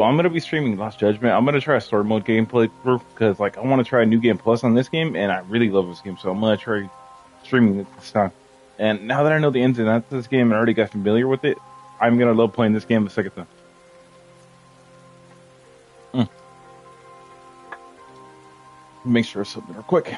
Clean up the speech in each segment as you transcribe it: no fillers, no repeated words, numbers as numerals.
Well, I'm gonna be streaming Lost Judgment. I'm gonna try a story mode gameplay through because like I want to try a new game plus on this game, and I really love this game, so I'm gonna try streaming it this time. And now that I know the ins and outs of this game and already got familiar with it, I'm gonna love playing this game the second time. Mm. Make sure it's something real quick.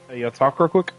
Hey, y'all talk real quick.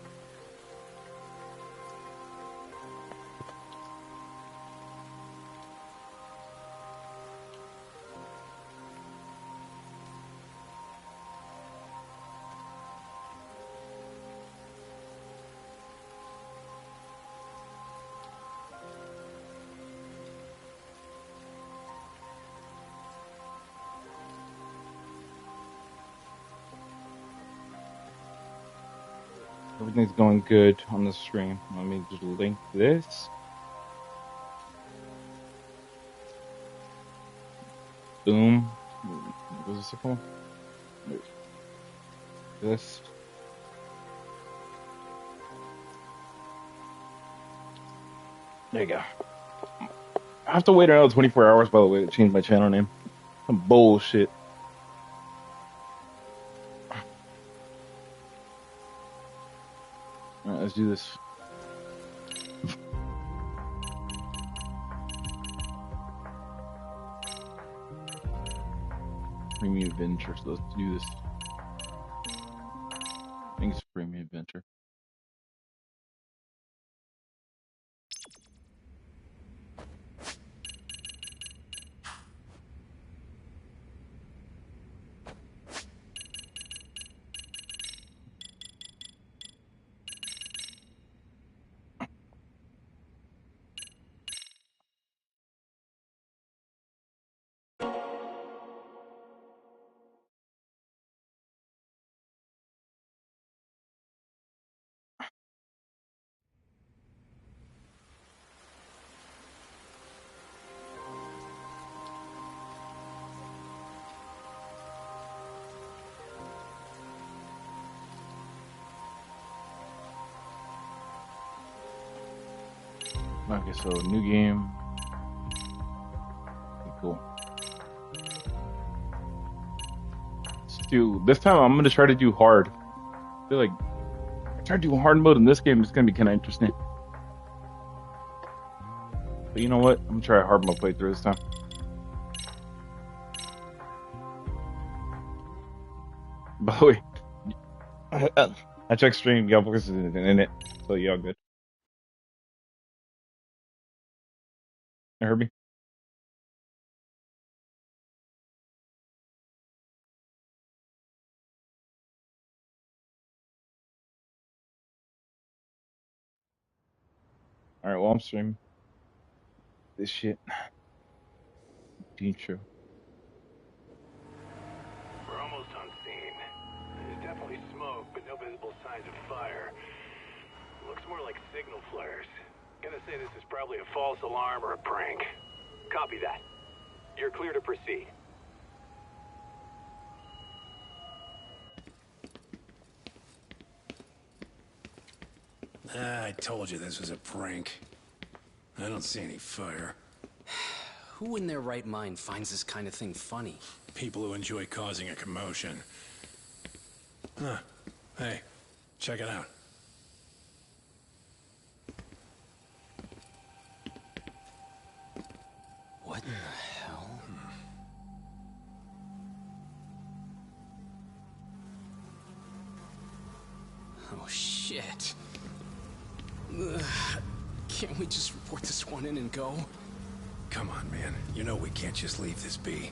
Everything's going good on the stream. Let me just link this. Boom. What is it called? This. There you go. I have to wait another 24 hours, by the way, to change my channel name. Some bullshit. All right, let's do this. Premium Adventure. So let's do this. I think it's Premium Adventure. Okay, so new game. Okay, cool. Let's do this time. I'm gonna try to do hard. I feel like I try to do hard mode in this game. It's gonna be kind of interesting. But you know what? I'm gonna try a hard mode playthrough this time. By the way, I checked stream. Y'all is in it, so y'all good. Herbie. All right, well I'm streaming this shit. Intro. We're almost on scene. There's definitely smoke, but no visible signs of fire. Looks more like signal flares. Gonna say this is probably a false alarm or a prank. Copy that. You're clear to proceed. I told you this was a prank. I don't see any fire. Who in their right mind finds this kind of thing funny? People who enjoy causing a commotion. Huh. Hey, check it out. What the hell? Oh, shit. Ugh. Can't we just report this one in and go? Come on, man. You know we can't just leave this be.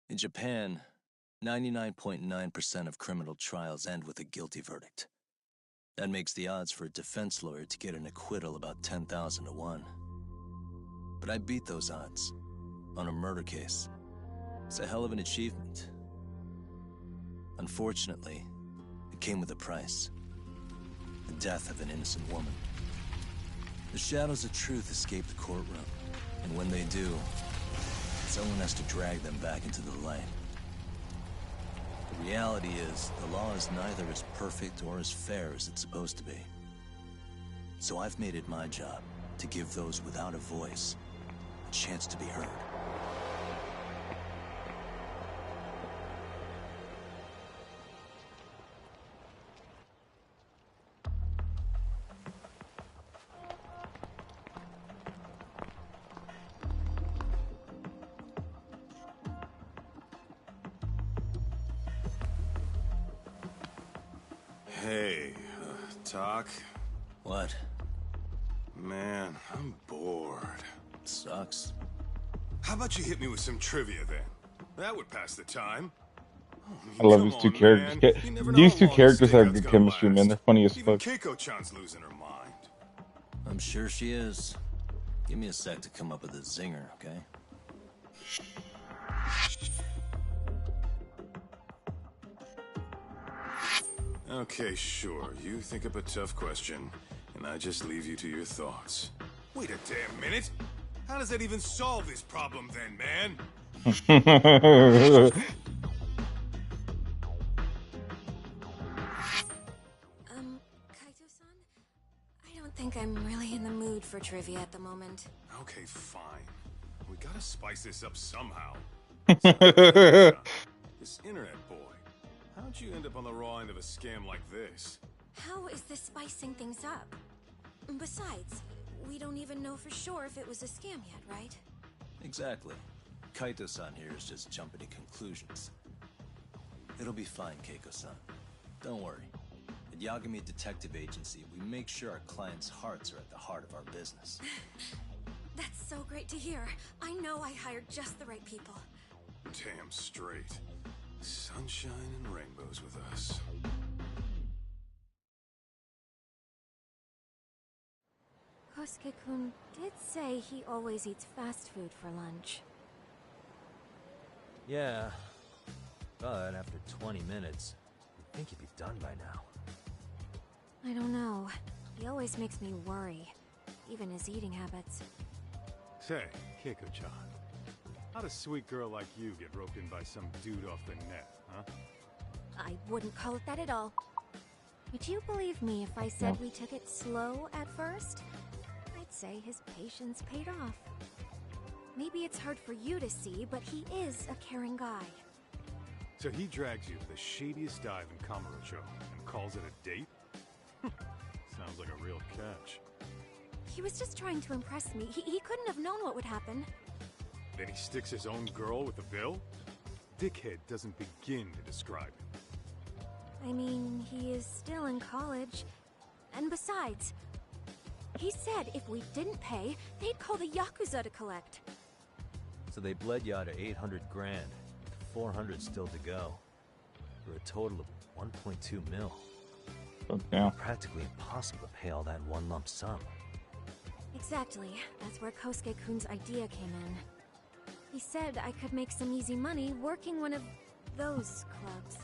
In Japan, 99.9% of criminal trials end with a guilty verdict. That makes the odds for a defense lawyer to get an acquittal about 10,000 to 1. But I beat those odds on a murder case. It's a hell of an achievement. Unfortunately, it came with a price. The death of an innocent woman. The shadows of truth escape the courtroom, and when they do, someone has to drag them back into the light. The reality is, the law is neither as perfect or as fair as it's supposed to be. So I've made it my job to give those without a voice a chance to be heard. Hey, Doc? What? Man, I'm bored. Sucks. How about you hit me with some trivia then? That would pass the time. I love Come these two on, characters. man. You never know These how two long this characters have stakeout's good gonna chemistry, man. last. They're funny as Even fuck. Keiko-chan's losing her mind. I'm sure she is. Give me a sec to come up with a zinger, okay? Okay, sure. You think up a tough question, and I just leave you to your thoughts. Wait a damn minute! How does that even solve this problem then, man? Kaito-san? I don't think I'm really in the mood for trivia at the moment. Okay, fine. We gotta spice this up somehow. This internet boy. How'd you end up on the raw end of a scam like this? How is this spicing things up? Besides, we don't even know for sure if it was a scam yet, right? Exactly. Kaito-san here is just jumping to conclusions. It'll be fine, Keiko-san. Don't worry. At Yagami Detective Agency, we make sure our clients' hearts are at the heart of our business. That's so great to hear. I know I hired just the right people. Damn straight. Sunshine and rainbows with us. Kosuke-kun did say he always eats fast food for lunch. Yeah, but after 20 minutes, you'd think he'd be done by now. I don't know. He always makes me worry. Even his eating habits. Say, Keiko-chan, how'd a sweet girl like you get roped in by some dude off the net, huh? I wouldn't call it that at all. Would you believe me if I said we took it slow at first? I'd say his patience paid off. Maybe it's hard for you to see, but he is a caring guy. So he drags you to the shadiest dive in Kamurocho and calls it a date? Sounds like a real catch. He was just trying to impress me. He couldn't have known what would happen. Then he sticks his own girl with the bill? Dickhead doesn't begin to describe him. I mean, he is still in college. And besides, he said if we didn't pay, they'd call the Yakuza to collect. So they bled you out of 800 grand, with 400 still to go. for a total of 1.2 mil. Yeah. Practically impossible to pay all that in one lump sum. Exactly. That's where Kosuke-kun's idea came in. He said I could make some easy money working one of those clubs.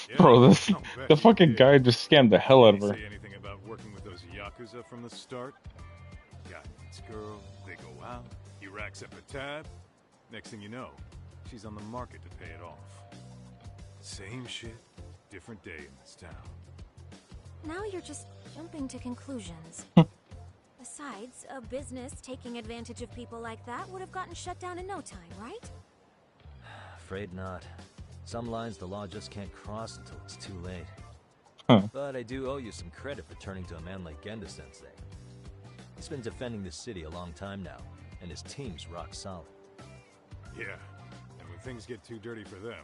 Yeah, Bro, this I'll bet the you fucking did. guy just scammed the hell out of Did her. he say anything about working with those Yakuza from the start? Guy meets girl, they go out, he racks up a tab. Next thing you know, she's on the market to pay it off. Same shit, different day in this town. Now you're just jumping to conclusions. Besides, a business taking advantage of people like that would have gotten shut down in no time, right? Afraid not. Some lines the law just can't cross until it's too late. Huh. But I do owe you some credit for turning to a man like Genda-sensei. He's been defending this city a long time now, and his team's rock solid. Yeah, and when things get too dirty for them,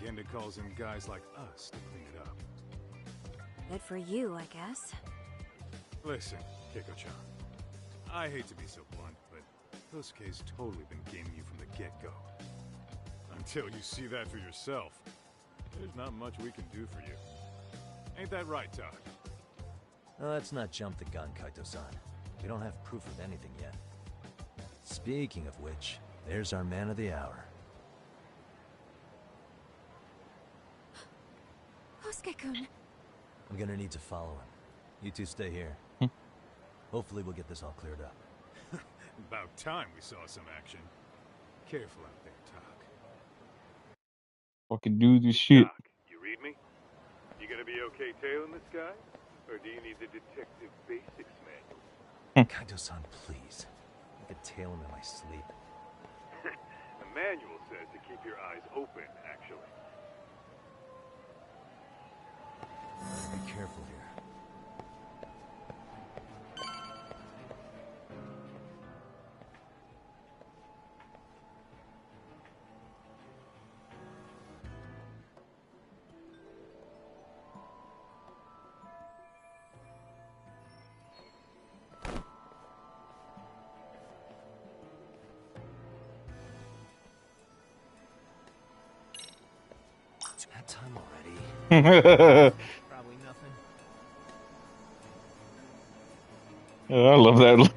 Genda calls in guys like us to clean it up. Good for you, I guess. Listen, Keiko-chan, I hate to be so blunt, but Kosuke's totally been gaming you from the get-go. Until you see that for yourself, there's not much we can do for you. Ain't that right, Todd? Now, let's not jump the gun, Kaito-san. We don't have proof of anything yet. Speaking of which, there's our man of the hour. Kosuke-kun. I'm gonna need to follow him. You two stay here. Hopefully we'll get this all cleared up. About time we saw some action. Careful out there, Doc. Fucking do this shit. Doc, you read me? You gonna be okay tailing this guy? Or do you need the detective basics manual? Kaito-san, please. I could tail him in my sleep. The manual says to keep your eyes open, actually. Be careful here. It's that time already. Probably nothing. Yeah, I love that.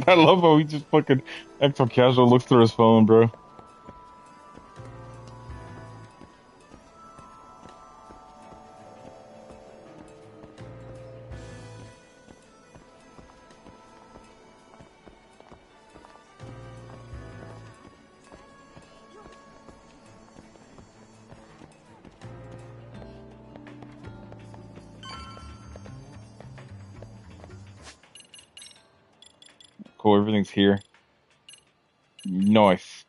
I love how he just fucking acts so casual, looks through his phone, bro. Cool, everything's here. Nice.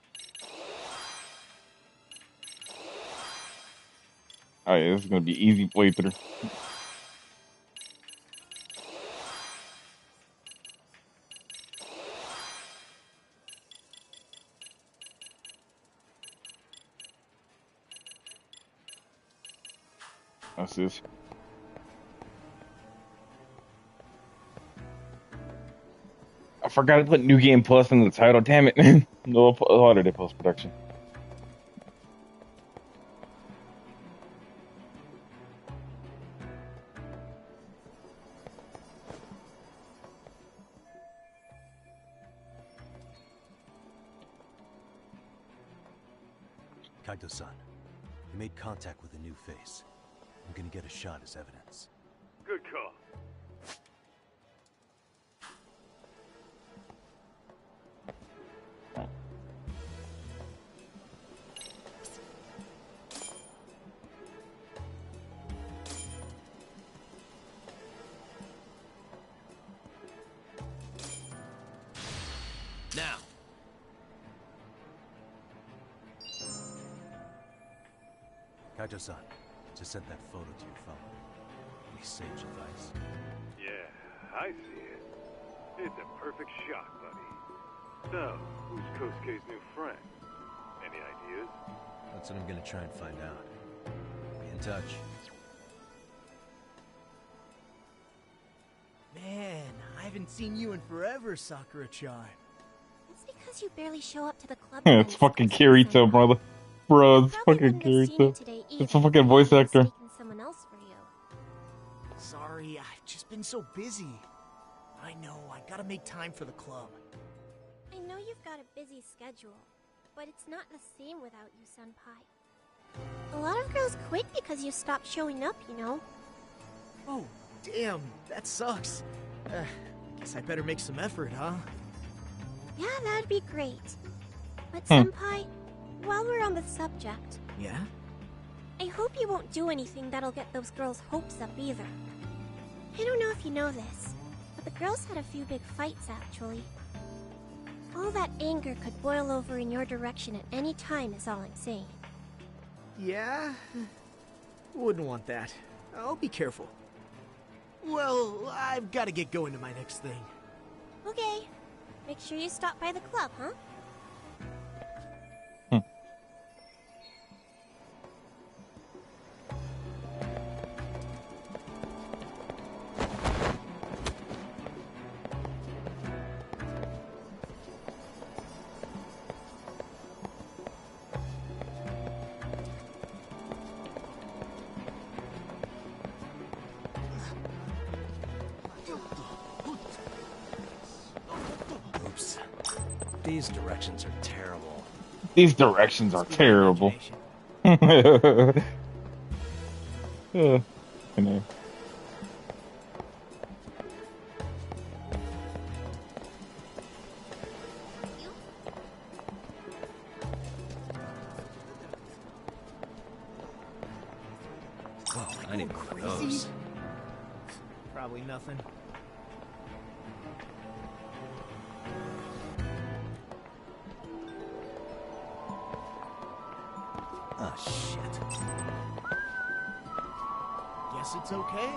Alright, this is gonna be easy playthrough. That's this. I forgot to put New Game Plus in the title, damn it. No, holiday post-production. Kaito-san, you made contact with a new face. I'm gonna get a shot as evidence. Good call. Now. Kaito-san, just sent that photo to your phone. Any sage advice? Yeah, I see it. It's a perfect shot, buddy. So, who's Kosuke's new friend? Any ideas? That's what I'm gonna try and find out. Be in touch. Man, I haven't seen you in forever, Sakura-chan. It's because you barely show up to the club. It's fucking Kirito, brother. Bro, it's Probably fucking wouldn't have seen you Kirito. today It's a fucking voice actor. Someone else for you. Sorry, I've just been so busy. I know, I gotta make time for the club. I know you've got a busy schedule, but it's not the same without you, Senpai. A lot of girls quit because you stopped showing up, you know. Oh, damn, that sucks. Guess I better make some effort, huh? Yeah, that'd be great. But Senpai, while we're on the subject... Yeah? I hope you won't do anything that'll get those girls' hopes up either. I don't know if you know this, but the girls had a few big fights, actually. All that anger could boil over in your direction at any time is all I'm saying. Yeah? Wouldn't want that. I'll be careful. Well, I've got to get going to my next thing. Okay. Make sure you stop by the club, huh? Oops. These directions are terrible. These directions are terrible. I know. Whoa, I need one of those. Probably nothing. Oh, shit. Guess it's okay?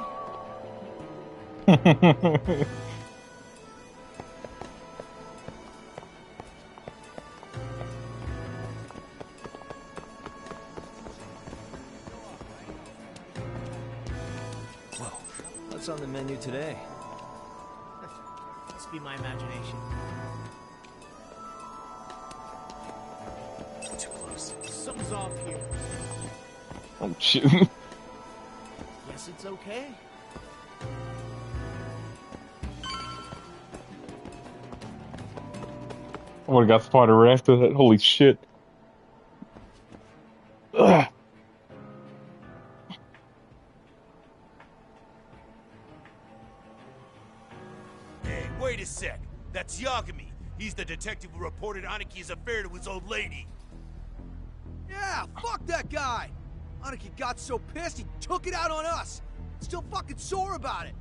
Whoa, what's on the menu today? Must be my imagination. Too close. Something's off here. Oh shit. Guess it's okay? I would've got spotted right after that. Holy shit. Ugh. Hey, wait a sec. That's Yagami. He's the detective who reported Aniki's affair to his old lady. Yeah, fuck that guy! Aniki got so pissed he took it out on us. Still fucking sore about it.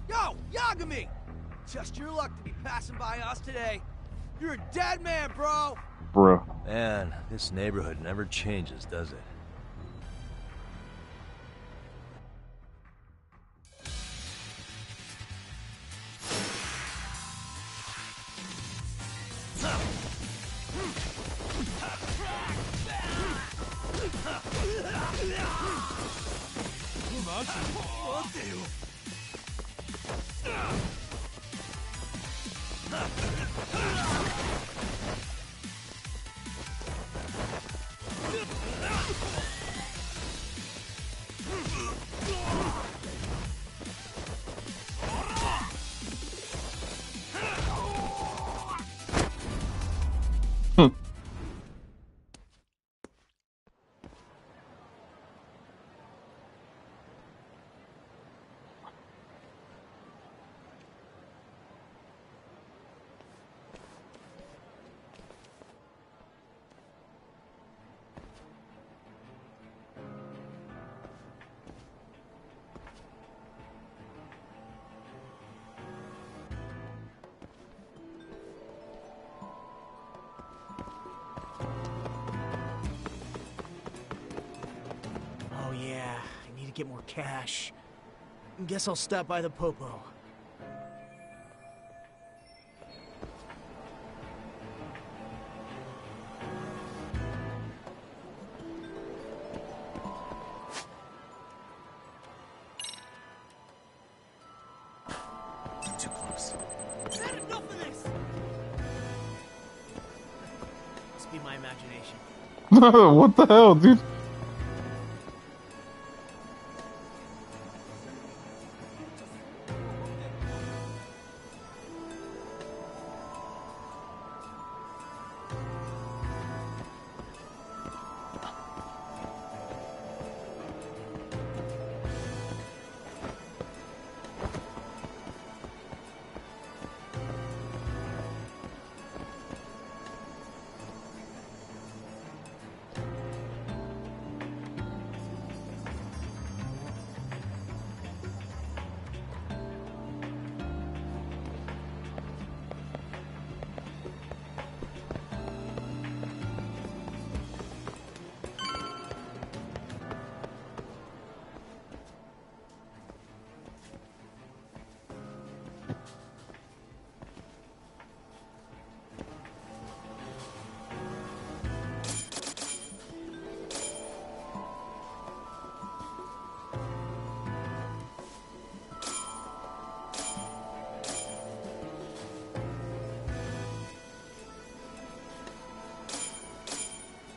Yo, Yagami! Just your luck to be passing by us today. You're a dead man, bro! Bro. Man, this neighborhood never changes, does it? Oh yeah, I need to get more cash. Guess I'll stop by the Popo. Too close. Is that enough of this? be my imagination. What the hell, dude?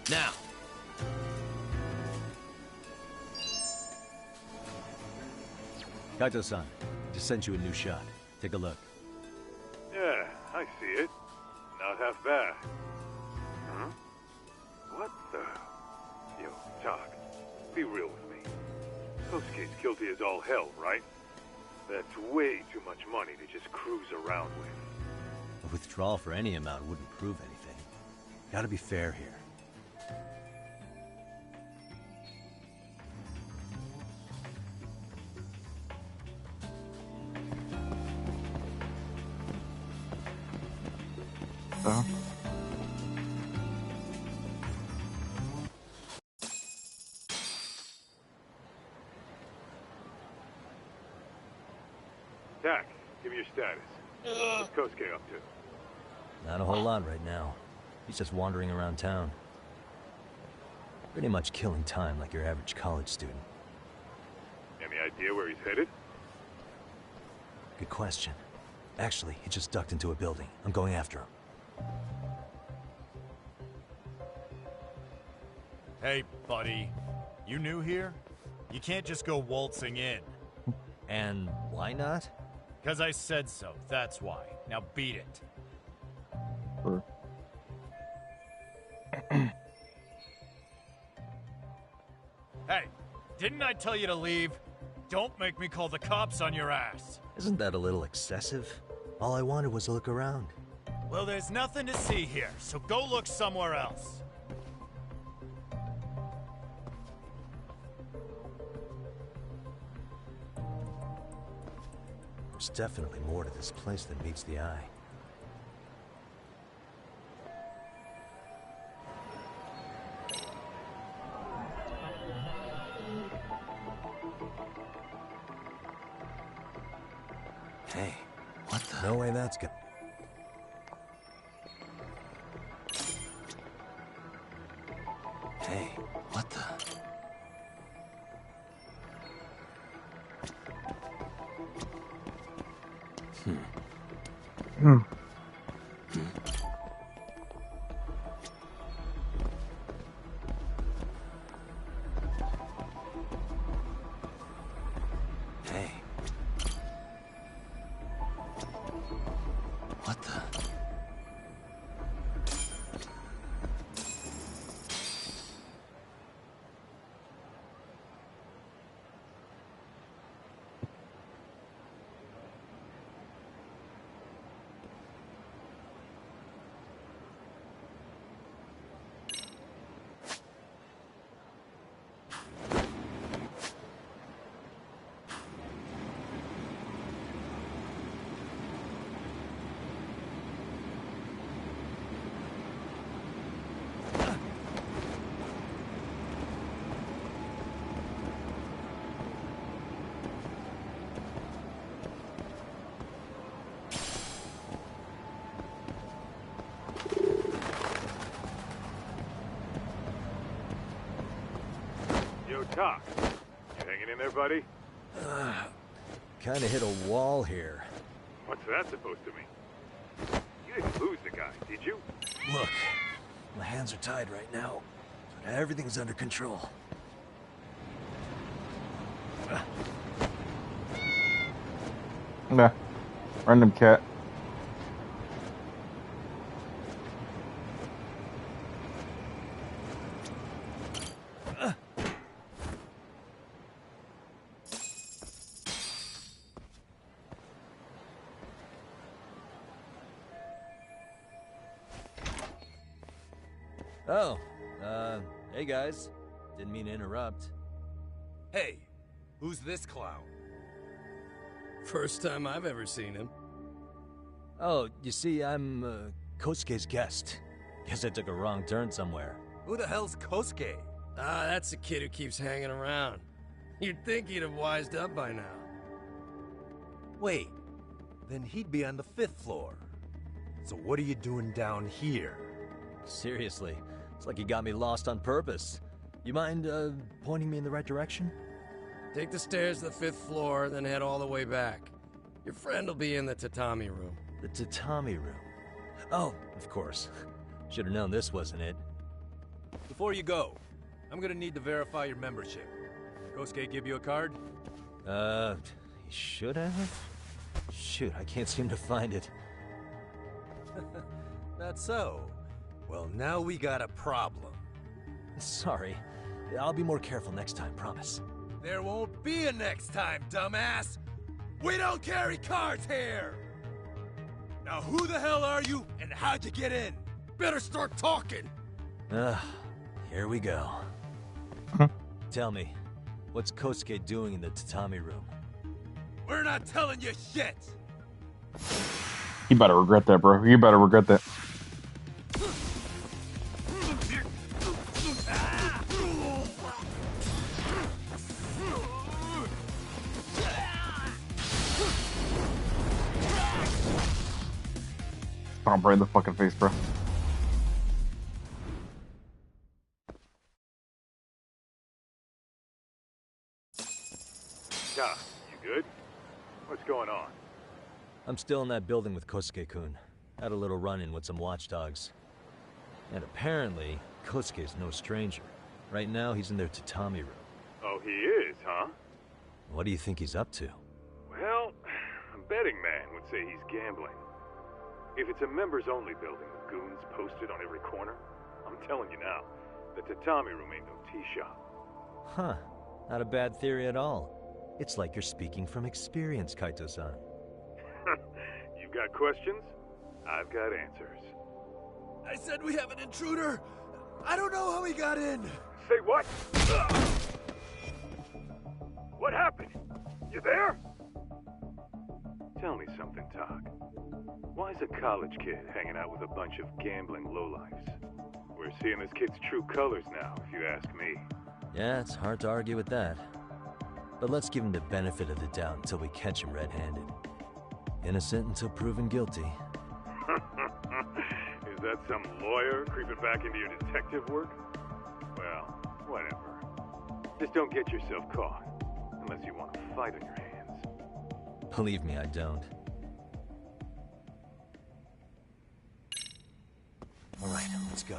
Now. Kaito-san, just sent you a new shot. Take a look. Yeah, I see it. Not half bad. Huh? What the... Yo, Talk, be real with me. Kosuke's guilty as all hell, right? That's way too much money to just cruise around with. A withdrawal for any amount wouldn't prove anything. Gotta be fair here. Tak, give me your status. What's Kosuke up to? Not a whole lot right now. He's just wandering around town. Pretty much killing time like your average college student. Any idea where he's headed? Good question. Actually, he just ducked into a building. I'm going after him. Hey, buddy. You new here? You can't just go waltzing in. And why not? 'Cause I said so, that's why. Now beat it. Hey, didn't I tell you to leave? Don't make me call the cops on your ass. Isn't that a little excessive? All I wanted was to look around. Well, there's nothing to see here, so go look somewhere else. There's definitely more to this place than meets the eye. Hey, what the? No way that's good. Hey, what the? Hey. What the? Yo, Tak, you hanging in there, buddy? Kinda hit a wall here. What's that supposed to mean? You didn't lose the guy, did you? Look, my hands are tied right now, but everything's under control. Nah. Random cat. Oh, hey guys. Didn't mean to interrupt. Hey, who's this clown? First time I've ever seen him. Oh, you see, I'm, Kosuke's guest. Guess I took a wrong turn somewhere. Who the hell's Kosuke? Ah, that's the kid who keeps hanging around. You'd think he'd have wised up by now. Wait, then he'd be on the 5th floor. So what are you doing down here? Seriously, it's like you got me lost on purpose. You mind, pointing me in the right direction? Take the stairs to the 5th floor, then head all the way back. Your friend will be in the tatami room. The tatami room? Oh, of course. Should have known this wasn't it. Before you go, I'm gonna need to verify your membership. Kosuke give you a card? He should have? Shoot, I can't seem to find it. That's so. Well, now we got a problem. Sorry. I'll be more careful next time, promise. There won't be a next time, dumbass! We don't carry cards here! Now who the hell are you, and how'd you get in? Better start talking! Here we go. Tell me, what's Kosuke doing in the tatami room? We're not telling you shit! You better regret that, bro. You better regret that. Stomp right in the fucking face, bro. Yeah, you good? What's going on? I'm still in that building with Kosuke-kun. Had a little run-in with some watchdogs. And apparently, Kosuke's no stranger. Right now, he's in their tatami room. Oh, he is, huh? What do you think he's up to? Well, a betting man would say he's gambling. If it's a members-only building with goons posted on every corner, I'm telling you now, the tatami room ain't no tea shop. Huh. Not a bad theory at all. It's like you're speaking from experience, Kaito-san. You've got questions? I've got answers. I said we have an intruder! I don't know how he got in! Say what? What happened? You there? Tell me something, Talk. Why is a college kid hanging out with a bunch of gambling lowlifes? We're seeing this kid's true colors now, if you ask me. Yeah, it's hard to argue with that. But let's give him the benefit of the doubt until we catch him red-handed. Innocent until proven guilty. Is that some lawyer creeping back into your detective work? Well, whatever. Just don't get yourself caught. Unless you want to fight on your hands. Believe me, I don't. Alright, let's go.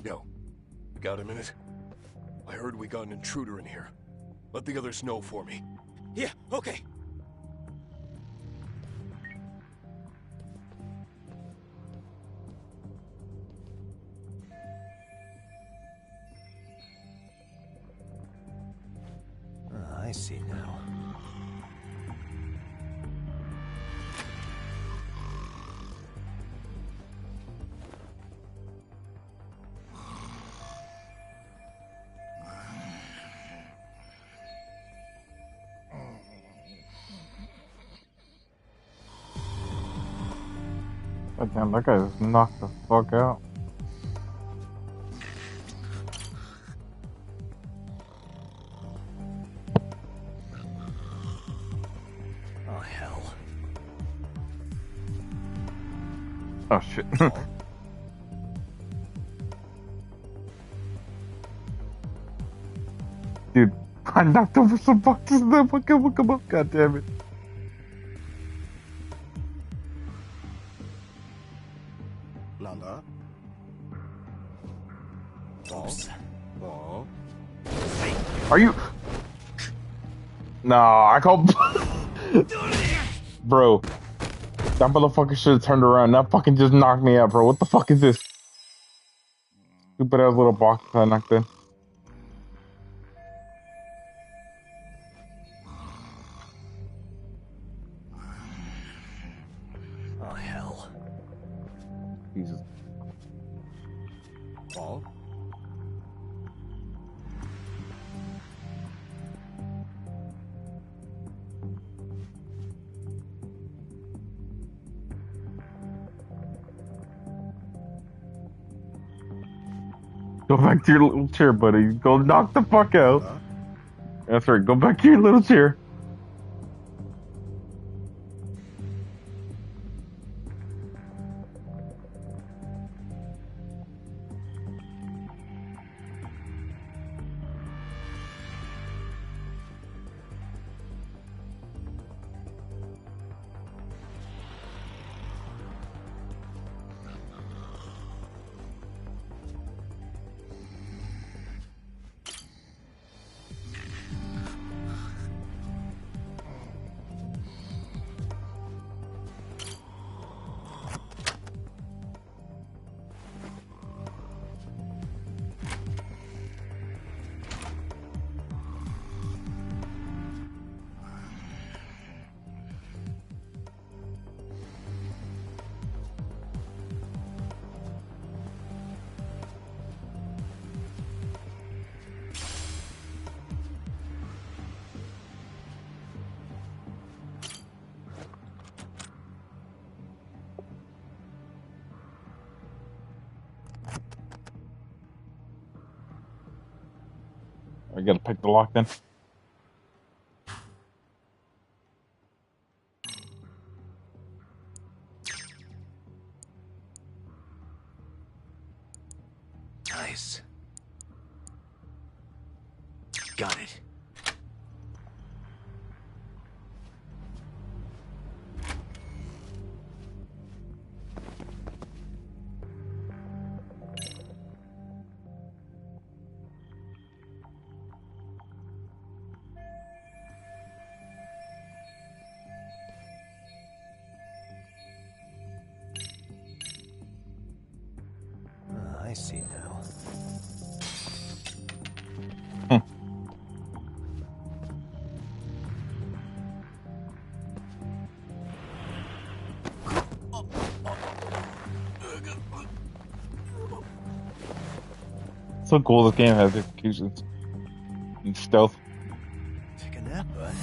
Yo, you got a minute? I heard we got an intruder in here. Let the others know for me. Yeah, okay. I see now. God damn, that guy is knocked the fuck out. Oh shit. Dude, I knocked over some boxes and then come up. God damn it. Lala. Oops. Oh. Are you? Nah, I call. Bro, that motherfucker should have turned around. That fucking just knocked me out, bro. What the fuck is this? Stupid ass little box I knocked in. Oh, hell. Jesus. Paul? Go back to your little chair, buddy. Go knock the fuck out. That's right. Go back to your little chair. I gotta pick the lock then. Nice. Got it. I see now. So cool this game has executions and stealth. Take a nap, bud.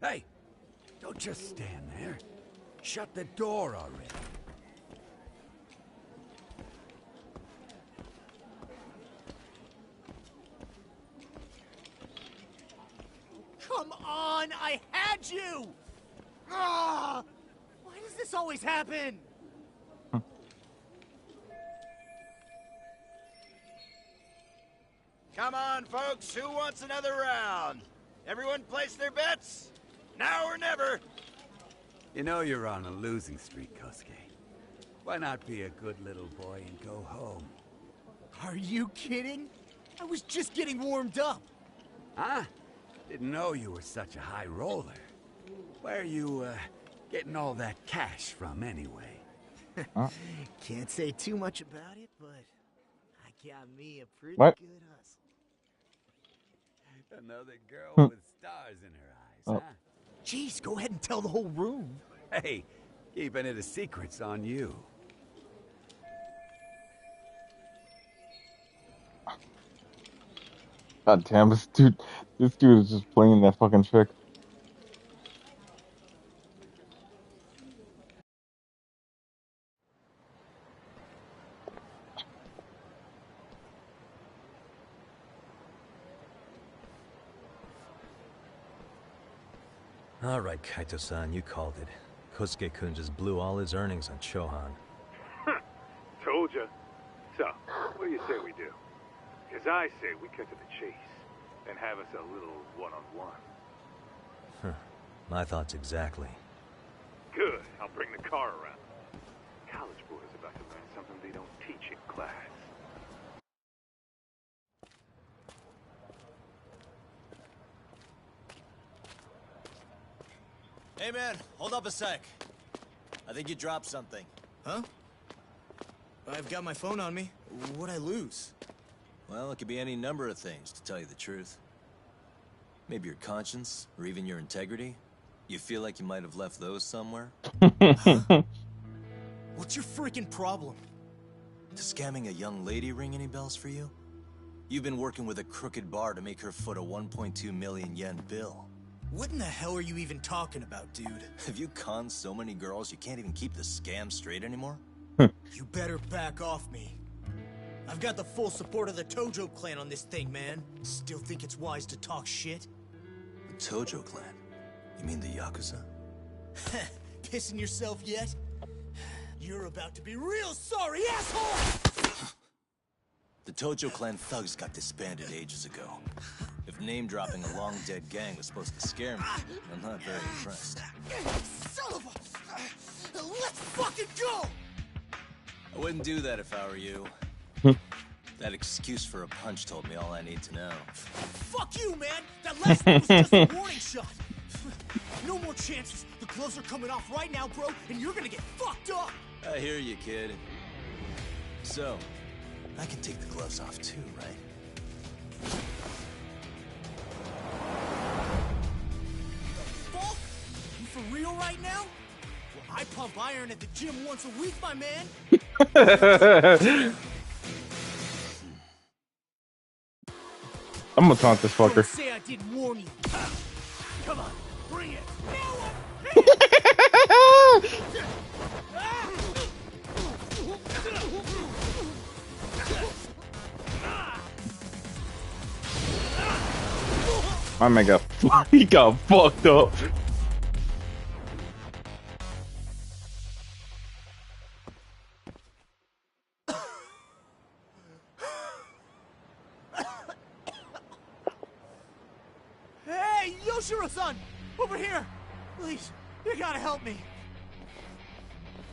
Hey! Don't just stand there. Shut the door already. Come on! I had you! Ah! Why does this always happen? Come on, folks. Who wants another round? Everyone place their bets? Now or never. You know you're on a losing streak, Kosuke. Why not be a good little boy and go home? Are you kidding? I was just getting warmed up. Huh? Didn't know you were such a high roller. Where are you, getting all that cash from, anyway? Can't say too much about it, but I got me a pretty What? good hustle. Another girl with stars in her eyes, huh? Jeez, go ahead and tell the whole room. Hey, keeping it a secret's on you. God damn, this dude is just playing that fucking trick. Alright, Kaito-san, you called it. Kosuke-kun just blew all his earnings on Chohan. Told ya. So, what do you say we do? Because I say we cut to the chase and have us a little one-on-one. Huh. My thoughts exactly. Good. I'll bring the car around. College boys about to learn something they don't teach in class. Hey man, hold up a sec. I think you dropped something. Huh? I've got my phone on me. What'd I lose? Well, it could be any number of things, to tell you the truth. Maybe your conscience, or even your integrity. You feel like you might have left those somewhere? Huh? What's your freaking problem? Does scamming a young lady ring any bells for you? You've been working with a crooked bar to make her foot a 1.2 million yen bill. What in the hell are you even talking about, dude? Have you conned so many girls you can't even keep the scam straight anymore? You better back off me. I've got the full support of the Tojo clan on this thing, man. Still think it's wise to talk shit? The Tojo clan? You mean the Yakuza? Pissing yourself yet? You're about to be real sorry, asshole! The Tojo clan thugs got disbanded ages ago. If name-dropping a long-dead gang was supposed to scare me, I'm not very impressed. Son of a... Let's fucking go! I wouldn't do that if I were you. That excuse for a punch told me all I need to know. Fuck you, man! That last one was just a warning shot! No more chances! The gloves are coming off right now, bro, and you're gonna get fucked up! I hear you, kid. So, I can take the gloves off too, right? Fuck? You for real right now? Well, I pump iron at the gym once a week, my man! I'm gonna taunt this fucker. Don't say I didn't warn you. Come on, bring it. My man got he got fucked up. Hey, Yoshiro-san! Over here! Please, you gotta help me.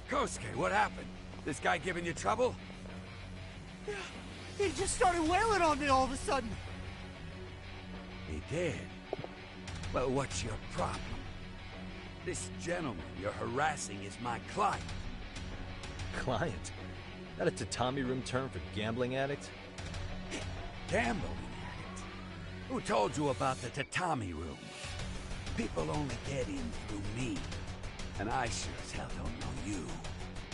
Kosuke, what happened? This guy giving you trouble? Yeah, he just started wailing on me all of a sudden. He did? Well, what's your problem? This gentleman you're harassing is my client. Client? That a tatami room term for gambling addict? Gambling addict? Who told you about the tatami room? People only get in through me. And I sure as hell don't know you.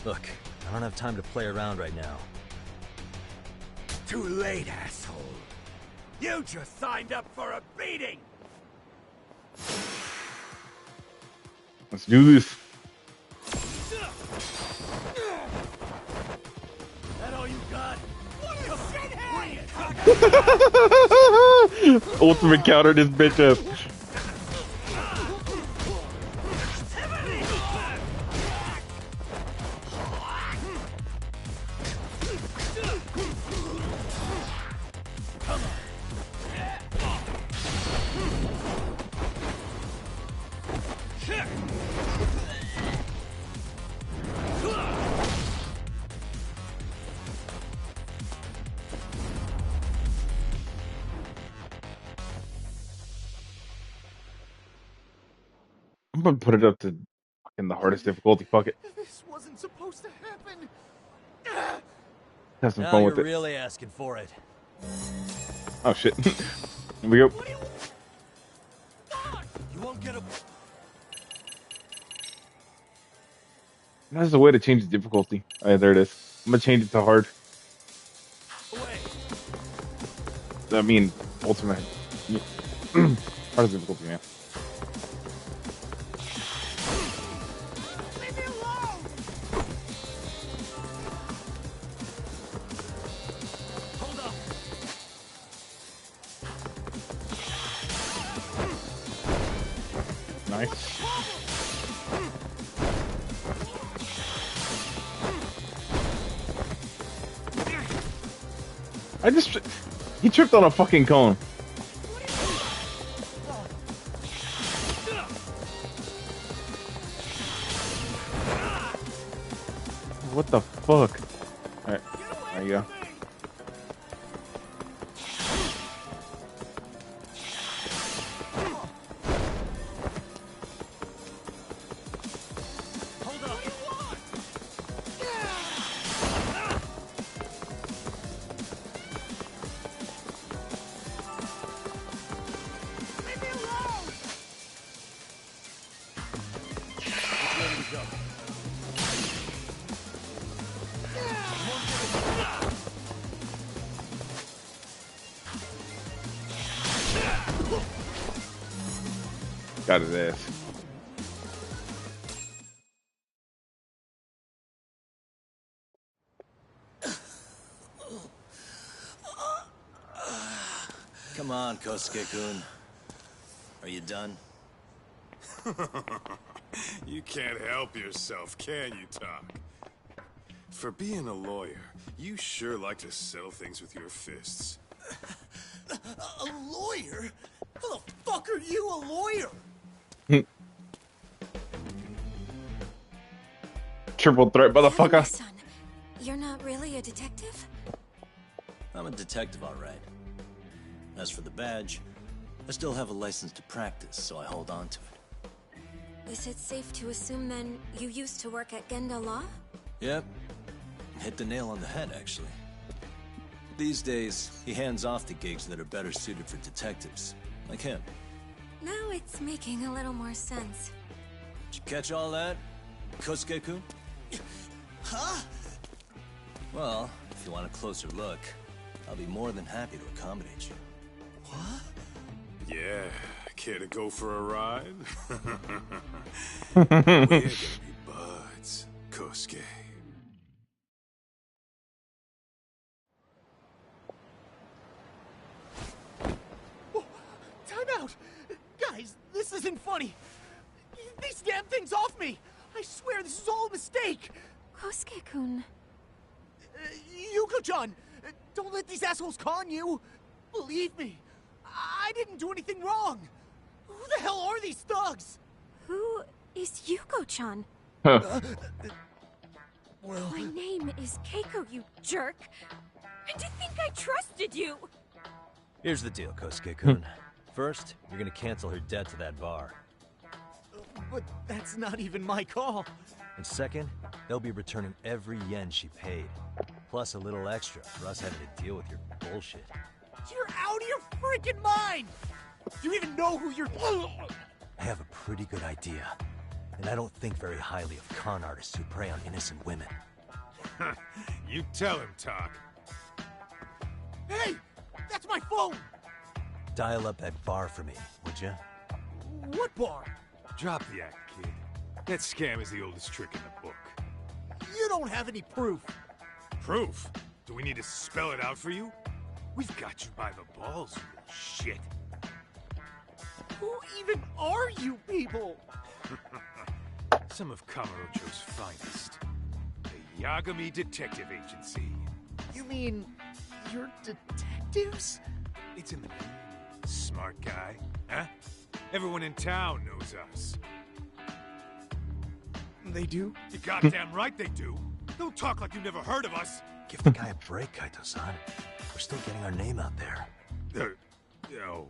Look, I don't have time to play around right now. Too late, asshole. You just signed up for a beating! Let's do this. That all you got? Ultimate counter this bitch up. I'm gonna put it up to fucking the hardest difficulty. Fuck it. This wasn't supposed to happen. Have some Now fun you're with it. really asking for it. Oh shit. Here we go. You won't get a... That's the way to change the difficulty. Oh, yeah, there it is. I'm gonna change it to hard. I mean, ultimate. Yeah. Hardest difficulty, man. Nice. He tripped on a fucking cone. What the fuck? Alright, there you go. Got his ass. Come on, Kosuke-kun. Are you done? You can't help yourself, can you, Tak? For being a lawyer, you sure like to settle things with your fists. A lawyer? How the fuck are you a lawyer? Triple threat, motherfucker. Son, you're not really a detective? I'm a detective, all right. As for the badge, I still have a license to practice, so I hold on to it. Is it safe to assume then you used to work at Genda Law? Yep. Hit the nail on the head, actually. These days, he hands off to gigs that are better suited for detectives, like him. Now it's making a little more sense. Did you catch all that, Kosuke-kun? Huh? Well, if you want a closer look, I'll be more than happy to accommodate you. What? Yeah, care to go for a ride? We're gonna be buds, Kosuke. Time out! Guys, this isn't funny. These damn things off me! I swear this is all a mistake! Kosuke-kun. Yuko-chan! Don't let these assholes con you! Believe me, I didn't do anything wrong! Who the hell are these thugs? Who is Yuko-chan? Huh. Well... My name is Keiko, you jerk! And to think I trusted you! Here's the deal, Kosuke-kun. First, you're gonna cancel her debt to that bar. But that's not even my call. And second, they'll be returning every yen she paid. Plus a little extra for us having to deal with your bullshit. You're out of your freaking mind! Do you even know who you're... I have a pretty good idea. And I don't think very highly of con artists who prey on innocent women. You tell him, Tak. Hey! That's my phone! Dial up that bar for me, would you? What bar? Drop the act, kid. That scam is the oldest trick in the book. You don't have any proof. Proof? Do we need to spell it out for you? We've got you by the balls, you little shit. Who even are you people? Some of Kamurocho's finest. The Yagami Detective Agency. You mean... you're detectives? It's in the name. Smart guy, huh? Everyone in town knows us. They do? You goddamn right they do. Don't talk like you never heard of us. Give the guy a break, Kaito-san. We're still getting our name out there. Oh.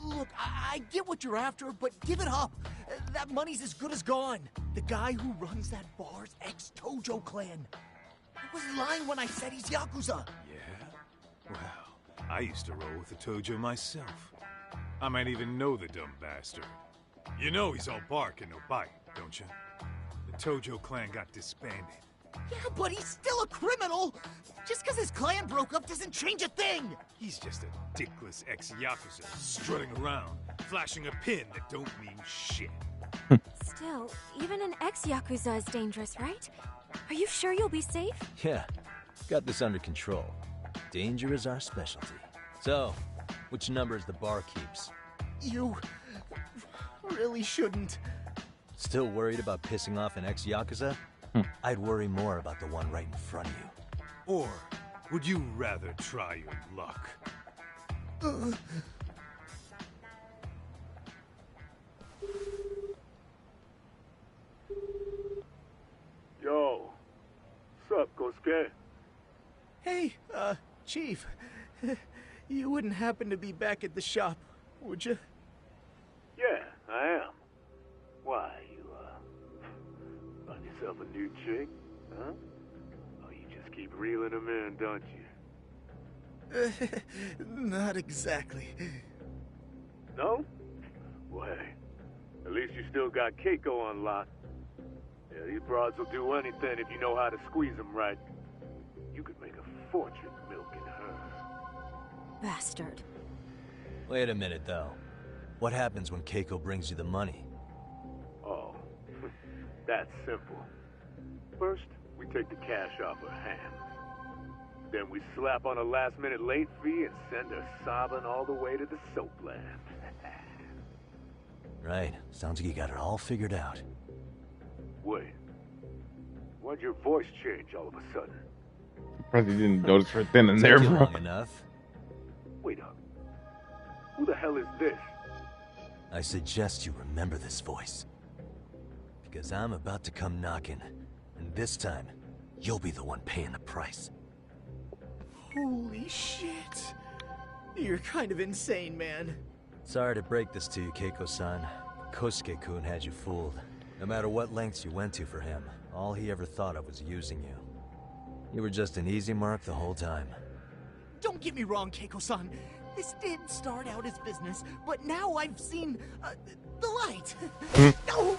Look, I get what you're after, but give it up. That money's as good as gone. The guy who runs that bar's ex-Tojo clan. I was lying when I said he's Yakuza. Yeah? Well, I used to roll with the Tojo myself. I might even know the dumb bastard. You know he's all bark and no bite, don't you? The Tojo clan got disbanded. Yeah, but he's still a criminal! Just because his clan broke up doesn't change a thing! He's just a dickless ex-Yakuza strutting around, flashing a pin that don't mean shit. Still, even an ex-Yakuza is dangerous, right? Are you sure you'll be safe? Yeah. Got this under control. Danger is our specialty. So, which numbers the bar keeps? You really shouldn't. Still worried about pissing off an ex-Yakuza? I'd worry more about the one right in front of you. Or would you rather try your luck? Yo, what's up, Kosuke? Hey, Chief. You wouldn't happen to be back at the shop, would you? Yeah, I am. Why, you, find yourself a new chick, huh? Oh, you just keep reeling them in, don't you? Not exactly. No? Well, hey, at least you still got Keiko on lock. Yeah, these broads will do anything if you know how to squeeze them right. You could make a fortune milking her. Bastard. Wait a minute, though. What happens when Keiko brings you the money? Oh, that's simple. First, we take the cash off her hand. Then we slap on a last-minute late fee and send her sobbing all the way to the soapland. Right. Sounds like you got it all figured out. Wait. Why'd your voice change all of a sudden? Probably didn't notice right then and Took there, you bro. long enough. Wait up. Who the hell is this? I suggest you remember this voice. Because I'm about to come knocking. And this time, you'll be the one paying the price. Holy shit. You're kind of insane, man. Sorry to break this to you, Keiko-san. Kosuke-kun had you fooled. No matter what lengths you went to for him, all he ever thought of was using you. You were just an easy mark the whole time. Don't get me wrong, Keiko-san. This did start out as business, but now I've seen the light. No!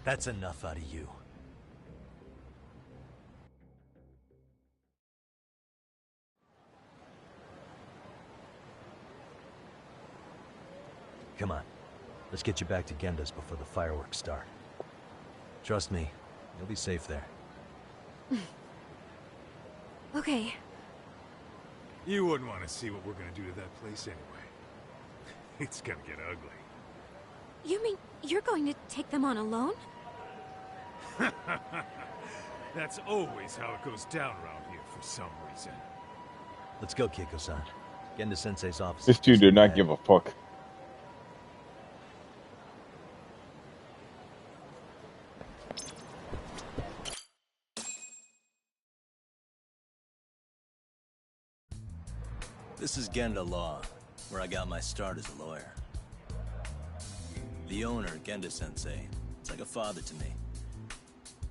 That's enough out of you. Come on. Let's get you back to Genda's before the fireworks start. Trust me, you'll be safe there. Okay. You wouldn't want to see what we're gonna do to that place anyway. It's gonna get ugly. You mean you're going to take them on alone? That's always how it goes down around here for some reason. Let's go, Keiko-san. Genda-sensei's office. This dude did not give a fuck. This is Genda Law, where I got my start as a lawyer. The owner, Genda-sensei, is like a father to me.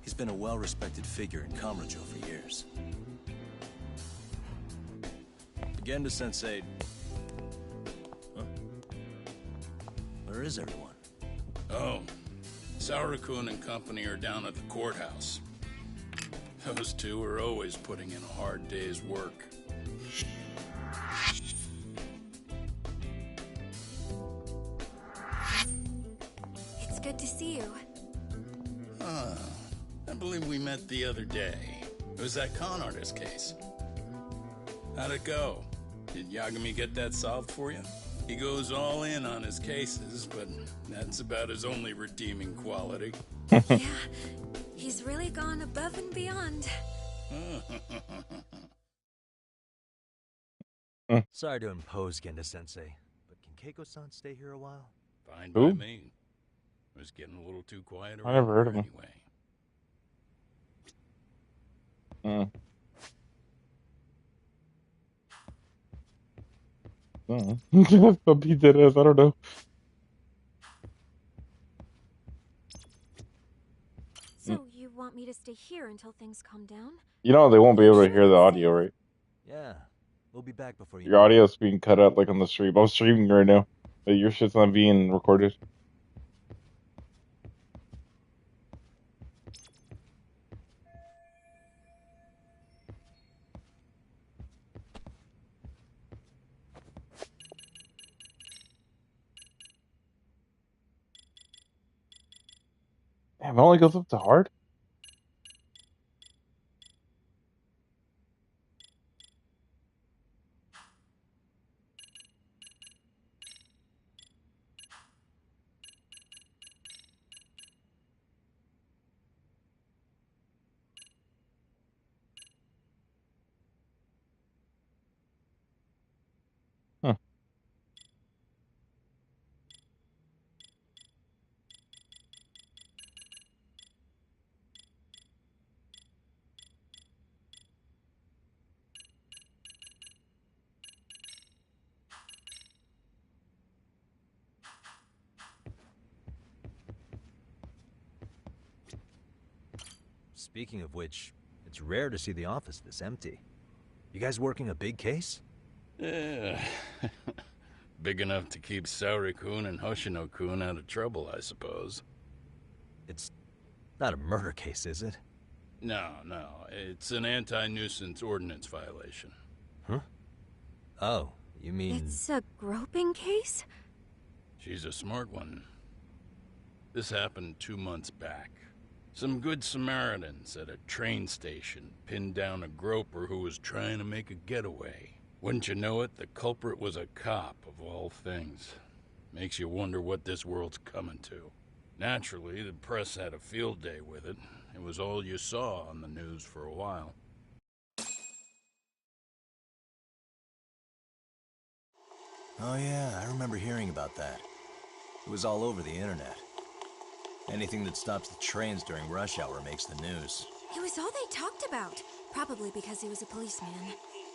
He's been a well-respected figure in Kamurocho for years. Genda-sensei... Huh? Where is everyone? Oh, Saura-kun and company are down at the courthouse. Those two are always putting in a hard day's work. It's good to see you. I believe we met the other day. It was that con artist case. How'd it go? Did Yagami get that solved for you? He goes all in on his cases, but that's about his only redeeming quality. Yeah, he's really gone above and beyond. Sorry to impose, Genda-sensei, but can Keiko-san stay here a while? Fine Who? by me. It was getting a little too quiet I never heard of around him. anyway. Some pizza it is, I don't know. So you want me to stay here until things calm down? You know they won't be able to hear the audio, right? Yeah, we'll be back before you... Your audio's being cut out like on the stream. I'm streaming right now. Your shit's not being recorded. Damn, it only goes up to hard? Speaking of which, it's rare to see the office this empty. You guys working a big case? Yeah. Big enough to keep Saori-kun and Hoshino-kun out of trouble, I suppose. It's not a murder case, is it? No. It's an anti-nuisance ordinance violation. Huh? Oh, you mean... It's a groping case? She's a smart one. This happened 2 months back. Some good Samaritans at a train station pinned down a groper who was trying to make a getaway. Wouldn't you know it, the culprit was a cop, of all things. Makes you wonder what this world's coming to. Naturally, the press had a field day with it. It was all you saw on the news for a while. Oh yeah, I remember hearing about that. It was all over the internet. Anything that stops the trains during rush hour makes the news. It was all they talked about. Probably because he was a policeman.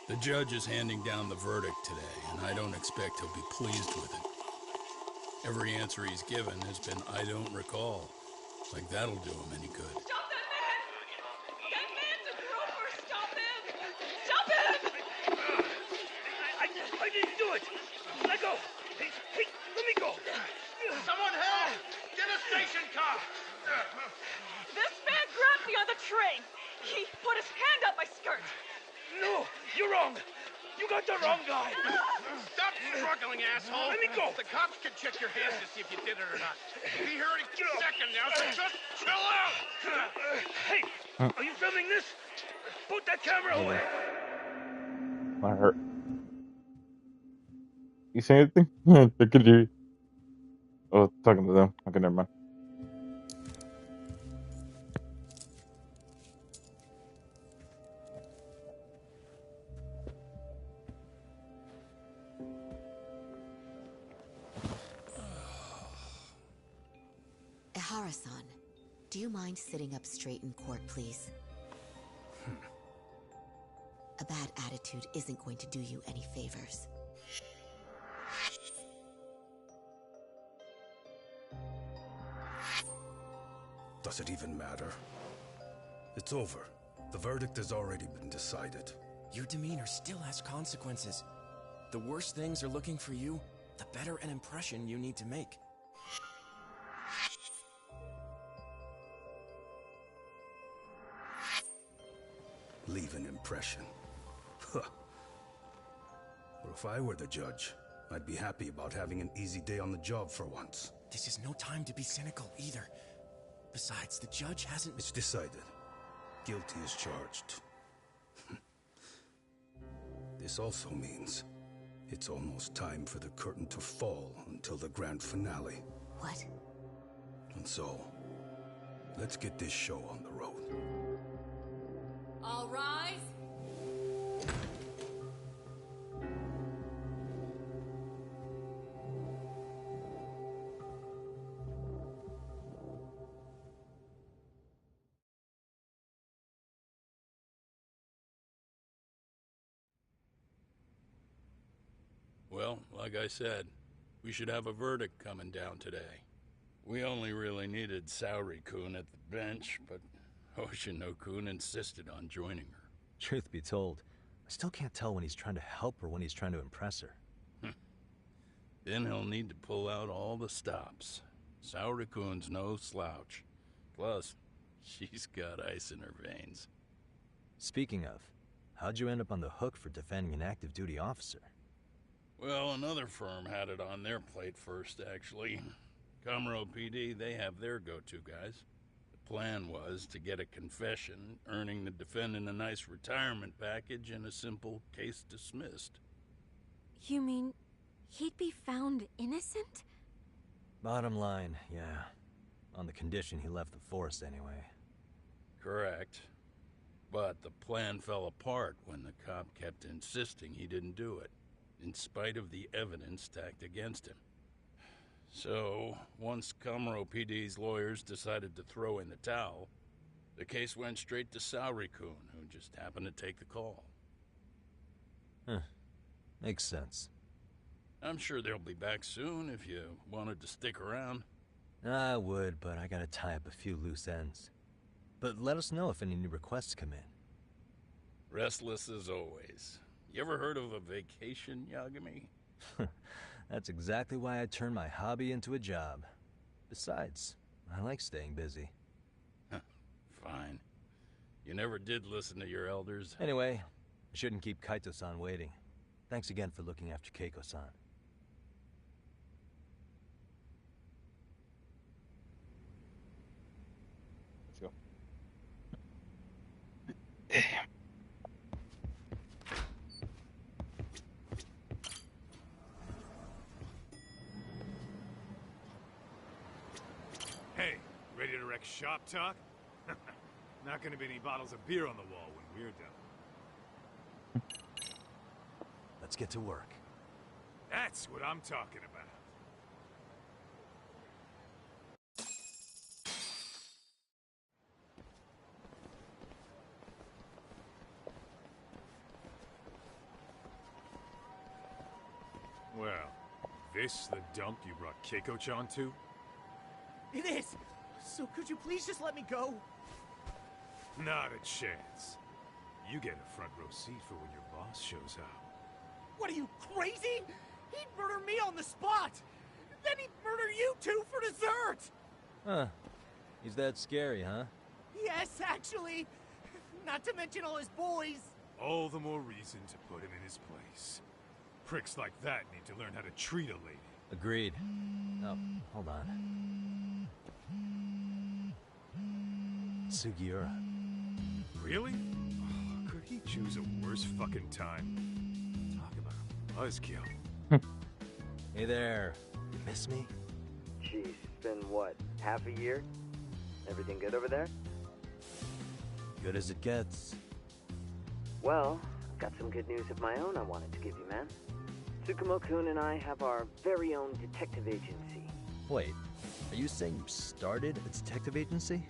The judge is handing down the verdict today, and I don't expect he'll be pleased with it. Every answer he's given has been, I don't recall. Like that'll do him any good. Stop that man! That man's a groper! Stop him! Stop him! I didn't do it! Let go! Hey, let me go! Someone help! Get a station car! This man grabbed me on the train! He put his hand up my skirt! No! You're wrong! You got the wrong guy! Stop struggling, asshole! Let me go! The cops can check your hands to see if you did it or not. We'll be here in a second now, so just chill out! Hey! Are you filming this? Put that camera away! I hurt. You say anything? They could hear you. Oh, talking to them. Okay, never mind. Ehara-san, do you mind sitting up straight in court, please? A bad attitude isn't going to do you any favors. Does it even matter? It's over. The verdict has already been decided. Your demeanor still has consequences. The worse things are looking for you, the better an impression you need to make. Leave an impression. Huh. Well, if I were the judge, I'd be happy about having an easy day on the job for once. This is no time to be cynical either. Besides, the judge hasn't... It's decided. Guilty is charged. This also means it's almost time for the curtain to fall until the grand finale. What? And so, let's get this show on the road. All rise. Well, like I said, we should have a verdict coming down today. We only really needed Saori-kun at the bench, but Hoshino-kun insisted on joining her. Truth be told, I still can't tell when he's trying to help her when he's trying to impress her. Then he'll need to pull out all the stops. Saori-kun's no slouch. Plus, she's got ice in her veins. Speaking of, how'd you end up on the hook for defending an active duty officer? Well, another firm had it on their plate first, actually. Kamuro PD, they have their go-to guys. The plan was to get a confession, earning the defendant a nice retirement package and a simple case dismissed. You mean he'd be found innocent? Bottom line, yeah. On the condition he left the force anyway. Correct. But the plan fell apart when the cop kept insisting he didn't do it, in spite of the evidence stacked against him. So, once Kamuro PD's lawyers decided to throw in the towel, the case went straight to Saori-kun, who just happened to take the call. Huh. Makes sense. I'm sure they'll be back soon if you wanted to stick around. I would, but I gotta tie up a few loose ends. But let us know if any new requests come in. Restless as always. You ever heard of a vacation, Yagami? That's exactly why I turned my hobby into a job. Besides, I like staying busy. Fine. You never did listen to your elders. Anyway, I shouldn't keep Kaito-san waiting. Thanks again for looking after Keiko-san. Let's go. Hey, ready to wreck shop talk? Not gonna be any bottles of beer on the wall when we're done. Let's get to work. That's what I'm talking about. Well, this the dump you brought Keiko-chan to? It is! So could you please just let me go? Not a chance. You get a front row seat for when your boss shows up. What are you, crazy? He'd murder me on the spot! Then he'd murder you two for dessert! Huh. He's that scary, huh? Yes, actually. Not to mention all his boys. All the more reason to put him in his place. Pricks like that need to learn how to treat a lady. Agreed. Oh, hold on. Sugiura. Really? Oh, could he choose a worse fucking time? Talk about a buzzkill. Hey there. You miss me? Jeez, it's been what, half a year? Everything good over there? Good as it gets. Well, I've got some good news of my own I wanted to give you, man. Tsukumo-kun and I have our very own detective agency. Wait, are you saying you started a detective agency?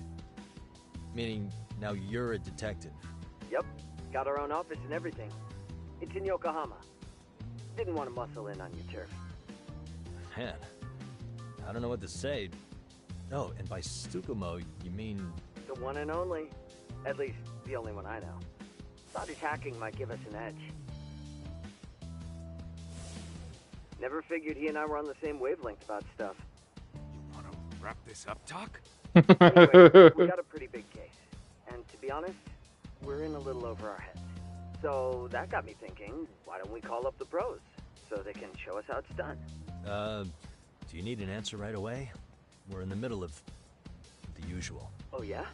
Meaning, now you're a detective? Yep, got our own office and everything. It's in Yokohama. Didn't want to muscle in on your turf. Man, I don't know what to say. Oh, and by Tsukumo, you mean... The one and only. At least, the only one I know. Thought his hacking might give us an edge. Never figured he and I were on the same wavelength about stuff. You want to wrap this up, Doc? Anyway, we got a pretty big case. And to be honest, we're in a little over our heads. So that got me thinking, why don't we call up the pros so they can show us how it's done? Do you need an answer right away? We're in the middle of the usual. Oh yeah?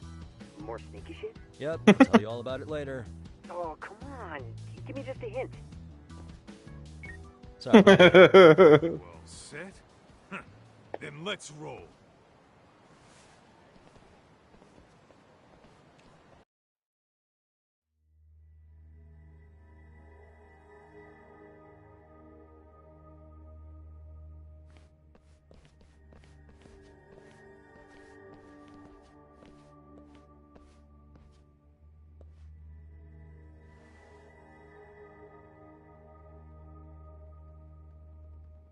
More sneaky shit? Yep, I'll tell you all about it later. Oh, come on. Give me just a hint. Sorry. Well set? Then let's roll.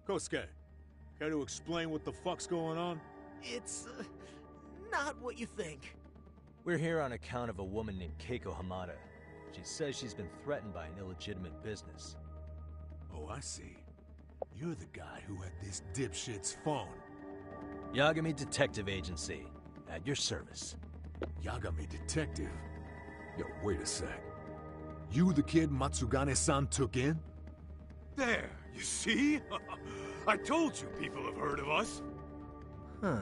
Kosuke, care to explain what the fuck's going on? It's, not what you think. We're here on account of a woman named Keiko Hamada. She says she's been threatened by an illegitimate business. Oh, I see. You're the guy who had this dipshit's phone. Yagami Detective Agency. At your service. Yagami Detective? Yo, wait a sec. You the kid Matsugane-san took in? There, you see? I told you people have heard of us. Huh.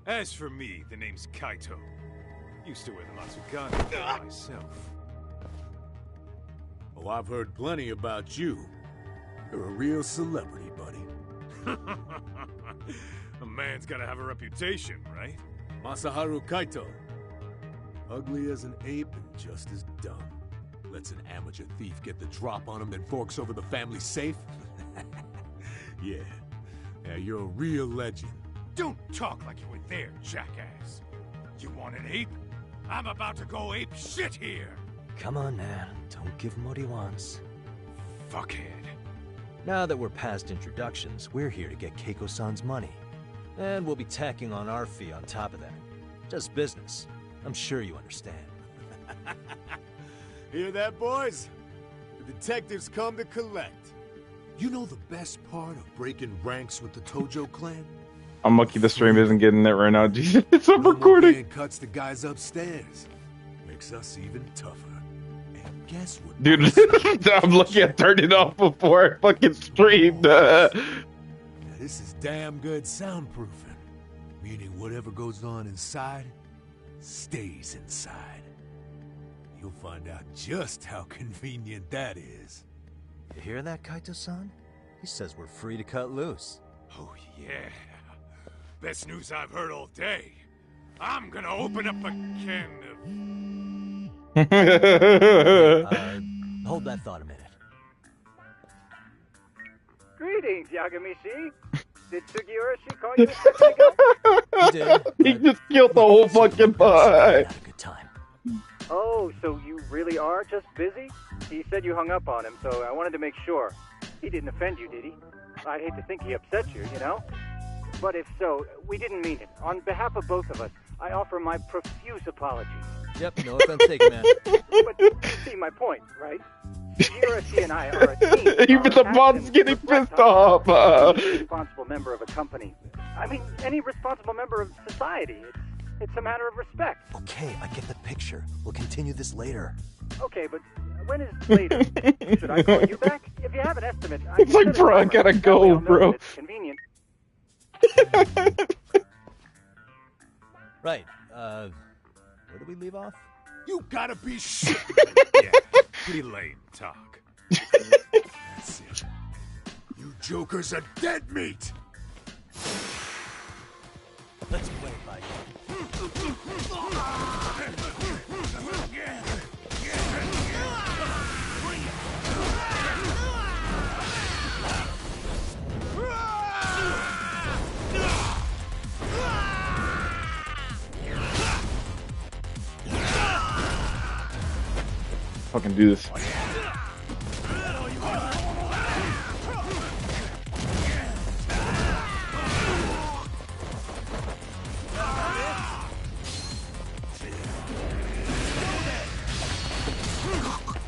As for me, the name's Kaito. Used to wear the Matsugane myself. Oh, I've heard plenty about you. You're a real celebrity, buddy. A man's gotta have a reputation, right? Masaharu Kaito. Ugly as an ape and just as dumb. Lets an amateur thief get the drop on him, then forks over the family safe? Yeah, you're a real legend. Don't talk like you were there, jackass. You want an ape? I'm about to go ape shit here. Come on, man. Don't give him what he wants. Fuckhead. Now that we're past introductions, we're here to get Keiko-san's money. And we'll be tacking on our fee on top of that. Just business. I'm sure you understand. Hear that, boys? The detectives come to collect. You know the best part of breaking ranks with the Tojo clan? I'm lucky the stream isn't getting it right now. Jesus, I'm recording. Cuts the guys upstairs. Makes us even tougher. And guess what? Dude, I'm lucky I turned it off before I fucking streamed. Now, this is damn good soundproofing. Meaning whatever goes on inside, stays inside. You'll find out just how convenient that is. You hear that, Kaito-san? He says we're free to cut loose. Oh, yeah. Best news I've heard all day. I'm gonna open up a can of... Hold that thought a minute. Greetings, Yagami-shi. Did Sugiura-shi call you a second ago? He did. He just killed the whole fucking pie. Oh, so you really are just busy? He said you hung up on him, so I wanted to make sure. He didn't offend you, did he? I'd hate to think he upset you, you know? But if so, we didn't mean it. On behalf of both of us, I offer my profuse apologies. Yep, no offense taken, man. But you see my point, right? Sugiura-shi and I are a team. Even the mod's getting pissed off. Any responsible member of a company. I mean, any responsible member of society. It's a matter of respect. Okay, I get the picture. We'll continue this later. Okay, but when is later? Should I call you back? If you have an estimate, I It's like, bro, I gotta go, bro. It's convenient. Right, where do we leave off? You gotta be shit. Yeah, pretty lame talk. That's it. You jokers are dead meat. Let's play it by Fucking do this.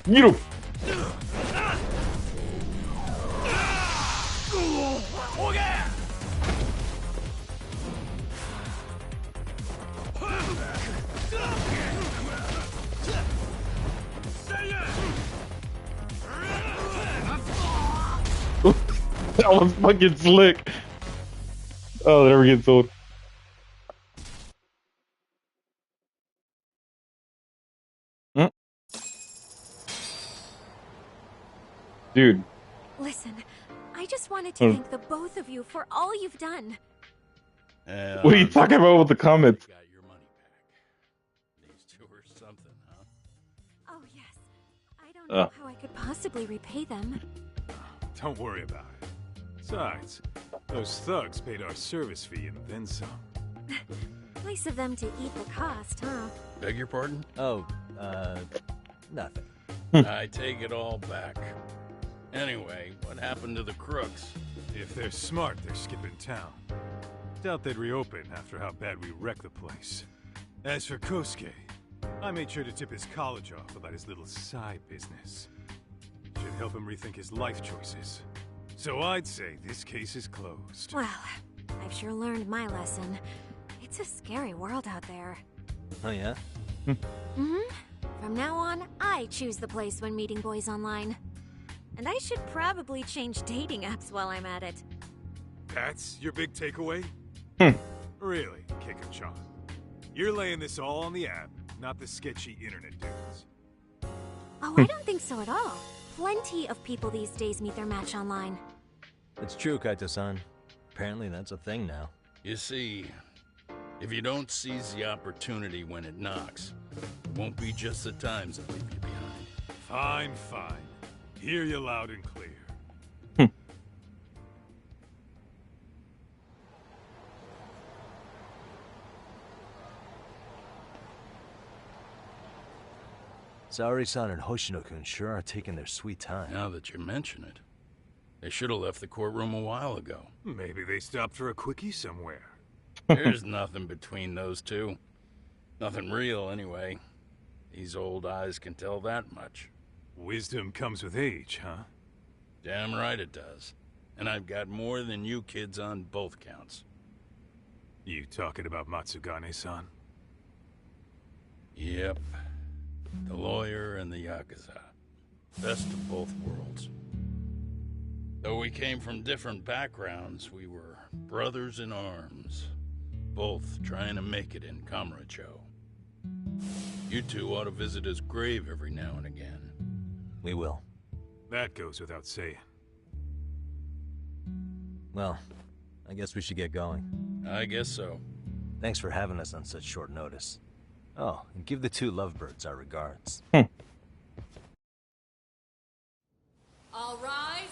Get him! That was fucking slick. Oh, there we get sold. Dude. Listen, I just wanted to thank the both of you for all you've done. What are you talking about with the comments? Got your money back. These two or something, huh? Oh, yes. I don't know how I could possibly repay them. Don't worry about it. Besides, those thugs paid our service fee and then some. Nice of them to eat the cost, huh? Beg your pardon? Oh, nothing. I take it all back. Anyway, what happened to the crooks? If they're smart, they're skipping town. Doubt they'd reopen after how bad we wrecked the place. As for Kosuke, I made sure to tip his college off about his little side business. Should help him rethink his life choices. So I'd say this case is closed. Well, I've sure learned my lesson. It's a scary world out there. Oh, yeah? Mm-hmm. From now on, I choose the place when meeting boys online. And I should probably change dating apps while I'm at it. That's your big takeaway? Really, Keiko-chan? You're laying this all on the app, not the sketchy internet dudes. Oh, I don't think so at all. Plenty of people these days meet their match online. It's true, Kaito-san. Apparently that's a thing now. You see, if you don't seize the opportunity when it knocks, it won't be just the times that leave you behind. Fine, fine. Hear you loud and clear. Saori-san and Hoshino-kun sure are taking their sweet time. Now that you mention it, they should have left the courtroom a while ago. Maybe they stopped for a quickie somewhere. There's nothing between those two. Nothing real, anyway. These old eyes can tell that much. Wisdom comes with age, huh? Damn right it does. And I've got more than you kids on both counts. You talking about Matsugane-san? Yep. The lawyer and the Yakuza. Best of both worlds. Though we came from different backgrounds, we were brothers in arms. Both trying to make it in Kamurocho. You two ought to visit his grave every now and again. We will. That goes without saying. Well, I guess we should get going. I guess so. Thanks for having us on such short notice. Oh, and give the two lovebirds our regards. All rise.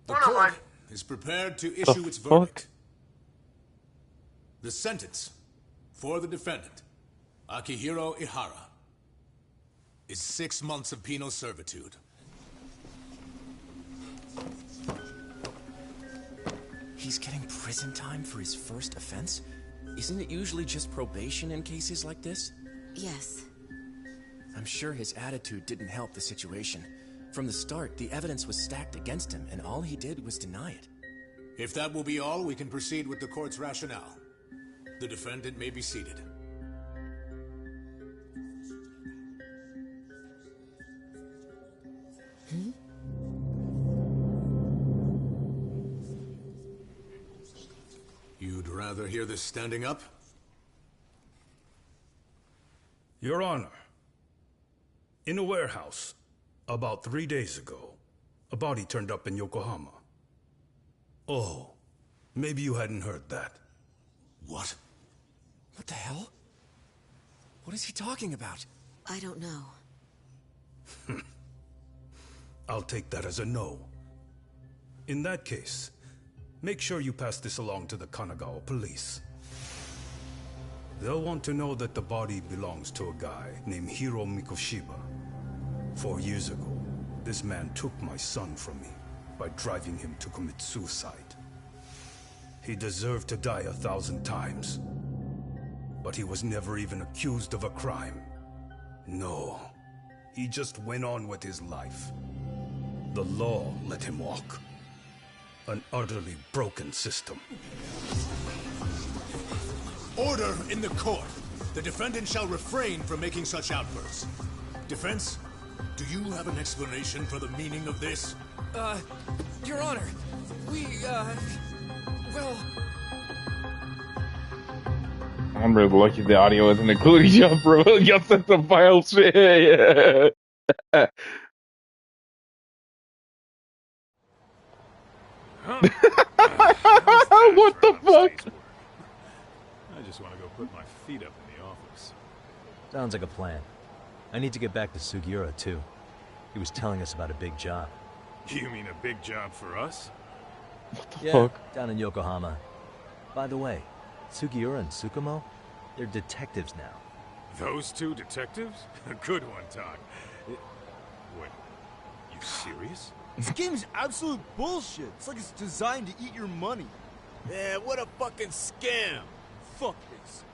The court is prepared to issue its verdict. The sentence for the defendant, Akihiro Ihara, is 6 months of penal servitude. He's getting prison time for his first offense? Isn't it usually just probation in cases like this? Yes. I'm sure his attitude didn't help the situation. From the start, the evidence was stacked against him, and all he did was deny it. If that will be all, we can proceed with the court's rationale. The defendant may be seated. You'd rather hear this standing up? Your Honor, in a warehouse, about 3 days ago, a body turned up in Yokohama. Oh, maybe you hadn't heard that. What? What the hell? What is he talking about? I don't know. I'll take that as a no. In that case, make sure you pass this along to the Kanagawa police. They'll want to know that the body belongs to a guy named Hiro Mikoshiba. 4 years ago, this man took my son from me by driving him to commit suicide. He deserved to die 1,000 times, but he was never even accused of a crime. No, he just went on with his life. The law let him walk. An utterly broken system. Order in the court. The defendant shall refrain from making such outbursts. Defense, do you have an explanation for the meaning of this? Your Honor, well... I'm really lucky the audio isn't including y'all, bro. Y'all sent some vile shit. What the fuck? I just want to go put my feet up in the office. Sounds like a plan. I need to get back to Sugiura, too. He was telling us about a big job. You mean a big job for us? What the Yeah, fuck? down in Yokohama. By the way, Sugiura and Tsukumo, they're detectives now. Those two detectives? Good one, Todd. Wait, you serious? This game's absolute bullshit. It's like it's designed to eat your money. Yeah, what a fucking scam. Fuck this.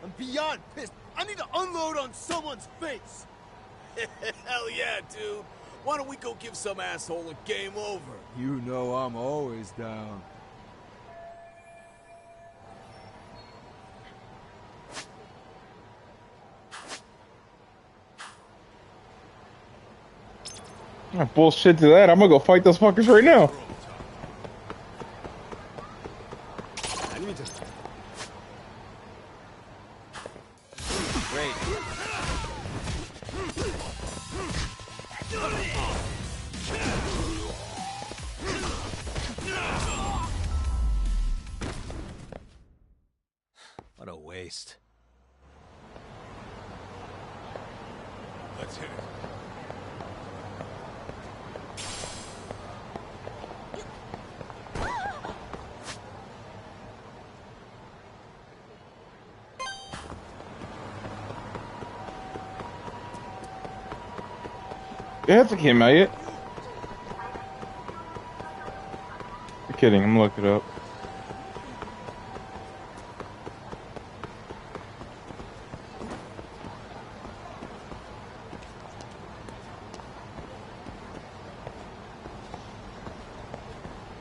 I'm beyond pissed. I need to unload on someone's face. Hell yeah, dude. Why don't we go give some asshole a game over? You know I'm always down. Bullshit to that. I'm gonna go fight those fuckers right now. Great. What a waste. Let's hit it. It hasn't came out yet. You're kidding, I'm gonna look it up.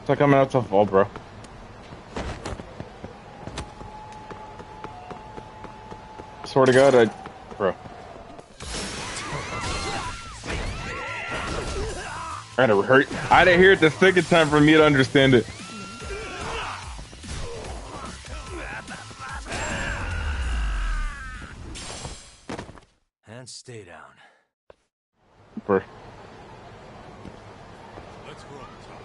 It's like coming out to fall, bro. Swear to God, bro. I didn't hear it the second time for me to understand it. And stay down. Bro. Let's go up top.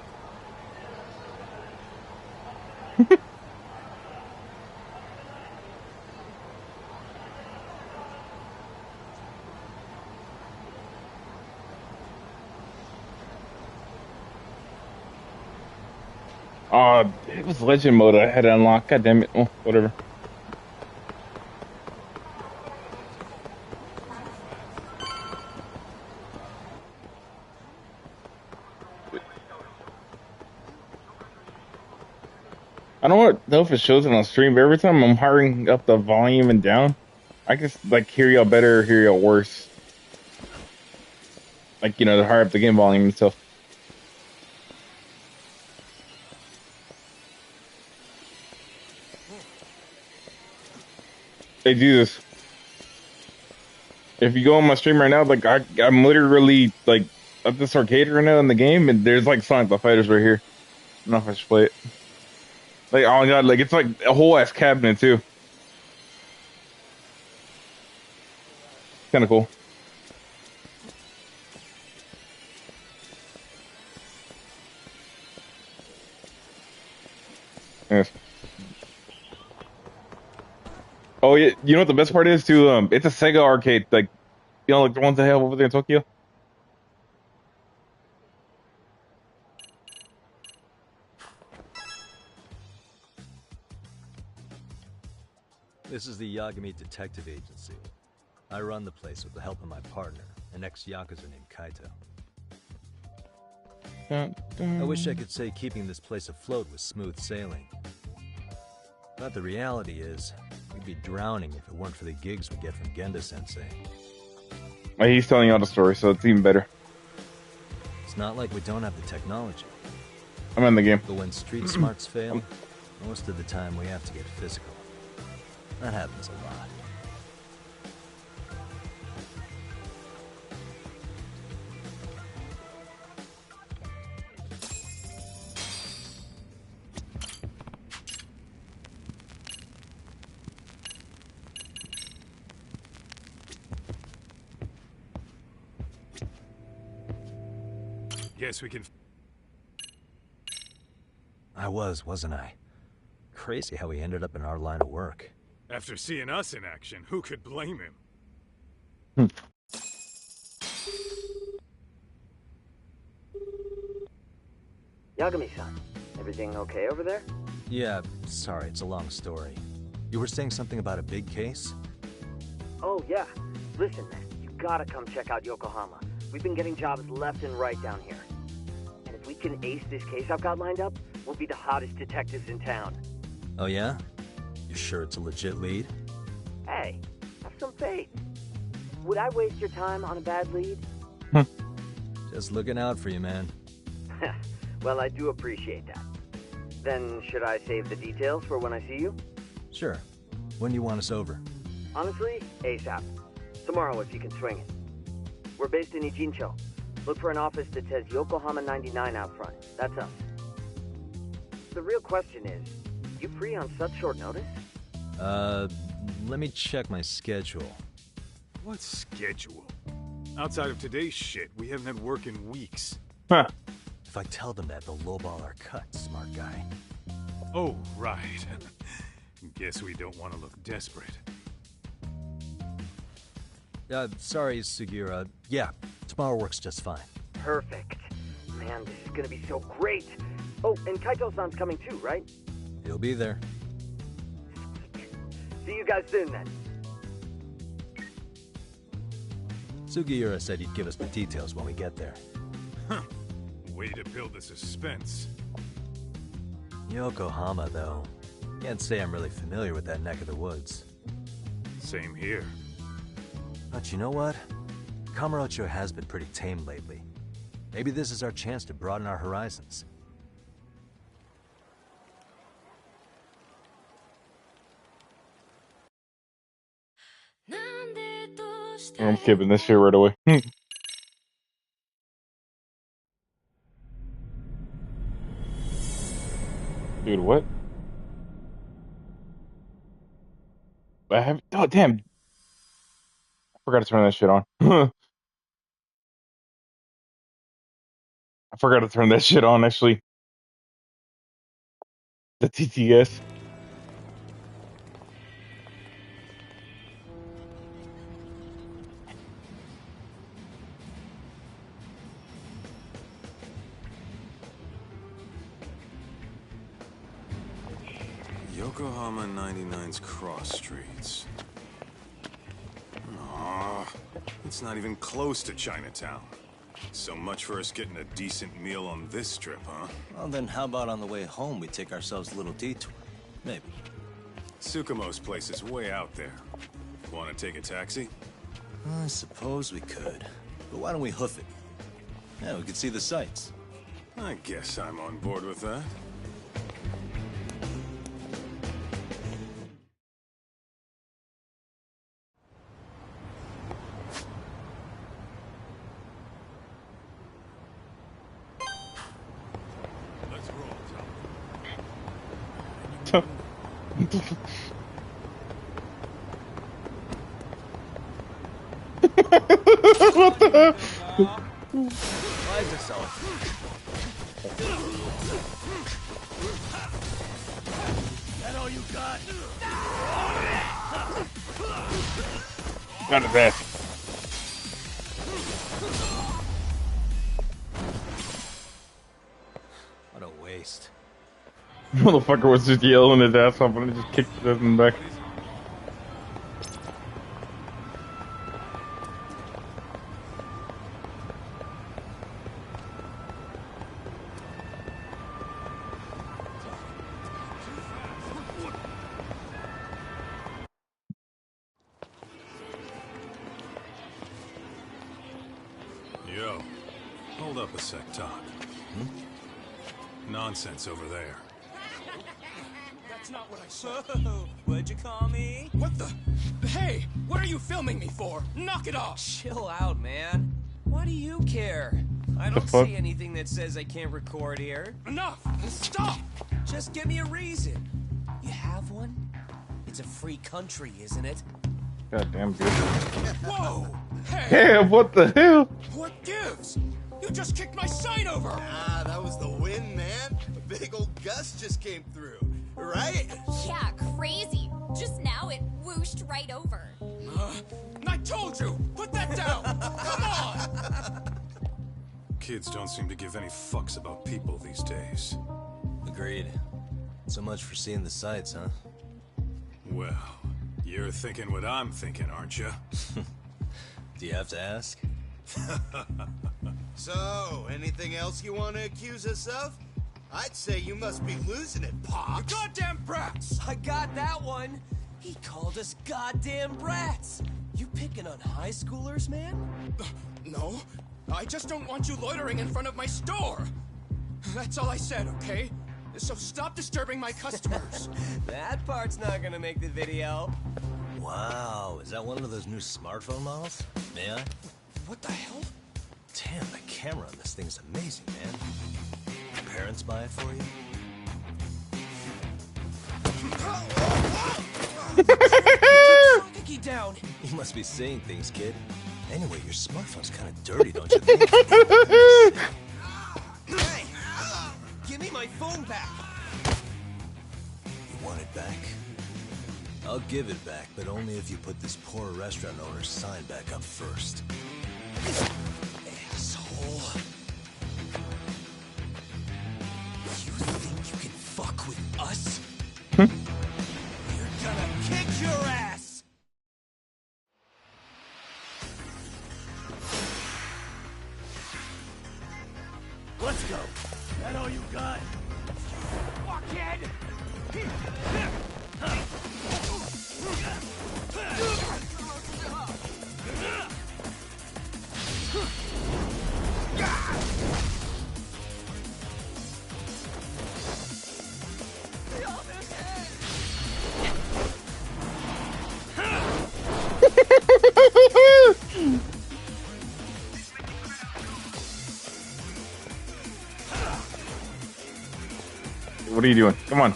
It was legend mode I had to unlock. God damn it. Oh, whatever. I don't know if it shows it on stream, but every time I'm hiring up the volume and down, I can like hear y'all better or hear y'all worse. Like, you know, to higher up the game volume and stuff. They do this. If you go on my stream right now, like I'm literally like at this arcade right now in the game, and there's like Sonic the Fighters right here. I don't know if I should play it. Like, oh my god, like it's like a whole ass cabinet too. Kind of cool. Yes. Oh yeah, you know what the best part is too? It's a Sega arcade, like, you know, like the ones they have over there in Tokyo. This is the Yagami Detective Agency. I run the place with the help of my partner, an ex-Yakuza named Kaito. I wish I could say keeping this place afloat was smooth sailing. But the reality is, we'd be drowning if it weren't for the gigs we get from Genda-sensei. Well, he's telling y'all the story, so it's even better. It's not like we don't have the technology. I'm in the game. But when street smarts fail, most of the time we have to get physical. That happens a lot. Guess we can. I wasn't I? Crazy how he ended up in our line of work. After seeing us in action, who could blame him? Yagami-san, everything okay over there? Yeah, sorry, it's a long story. You were saying something about a big case? Oh, yeah. Listen, man, you gotta come check out Yokohama. We've been getting jobs left and right down here. And if we can ace this case I've got lined up, we'll be the hottest detectives in town. Oh yeah? You sure it's a legit lead? Hey, have some faith. Would I waste your time on a bad lead? Just looking out for you, man. Well, I do appreciate that. Then, should I save the details for when I see you? Sure. When do you want us over? Honestly, ASAP. Tomorrow if you can swing it. We're based in Ijincho. Look for an office that says Yokohama 99 out front. That's us. The real question is, you free on such short notice? Let me check my schedule. What schedule? Outside of today's shit, we haven't had work in weeks. Huh. If I tell them that, they'll lowball our cut, smart guy. Oh, right. Guess we don't want to look desperate. Sorry, Sugiura. Yeah, tomorrow works just fine. Perfect. Man, this is gonna be so great. Oh, and Kaito-san's coming too, right? He'll be there. See you guys soon then. Sugiura said he'd give us the details when we get there. Huh. Way to build the suspense. Yokohama, though. Can't say I'm really familiar with that neck of the woods. Same here. But you know what? Kamurocho has been pretty tame lately. Maybe this is our chance to broaden our horizons. I'm skipping this shit right away. Dude, what? I have. Oh, damn. I forgot to turn that shit on. I forgot to turn that shit on, actually. The TTS. Yokohama 99's cross streets. Aw, it's not even close to Chinatown. So much for us getting a decent meal on this strip, huh? Well, then how about on the way home we take ourselves a little detour? Maybe. Tsukumo's place is way out there. Want to take a taxi? I suppose we could. But why don't we hoof it? Yeah, we could see the sights. I guess I'm on board with that. What the hell? Why is this so? That all you got? Got his ass. What a waste. Motherfucker was just yelling his ass off and just kicked it in the back. Yo, hold up a sec, Doc. Nonsense over there. That's not what I said. What'd you call me? What the? Hey, what are you filming me for? Knock it off! Chill out, man. Why do you care? I don't see anything that says I can't record here. Enough! Stop! Just give me a reason. You have one? It's a free country, isn't it? Goddamn good. Whoa! Hey! Damn, what the hell? What gives? You just kicked my sign over! Ah, that was the wind, man. A big old gust just came through, right? Yeah, crazy. Just now it whooshed right over. I told you! Put that down! Come on! Kids don't seem to give any fucks about people these days. Agreed. So much for seeing the sights, huh? Well, you're thinking what I'm thinking, aren't you? Do you have to ask? So, anything else you want to accuse us of? I'd say you must be losing it, Pops. You goddamn brats! I got that one. He called us goddamn brats. You picking on high schoolers, man? No, I just don't want you loitering in front of my store. That's all I said, okay? So stop disturbing my customers. That part's not gonna make the video. Wow, is that one of those new smartphone models? May I? What the hell? Damn, the camera on this thing's amazing, man. Your parents buy it for you? Get down. You must be seeing things, kid. Anyway, your smartphone's kind of dirty, don't you think? Hey, give me my phone back. You want it back? I'll give it back, but only if you put this poor restaurant owner's sign back up first. Asshole. You think you can fuck with us? You're gonna kick your ass! Let's go. That all you got? Fuckhead! What are you doing? Come on.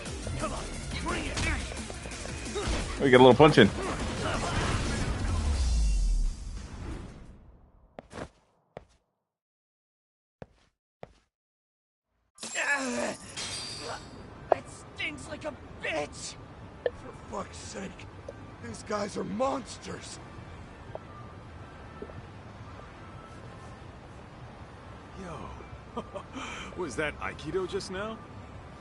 We get a little punch in. That stings like a bitch! For fuck's sake, these guys are monsters. Yo, was that Aikido just now?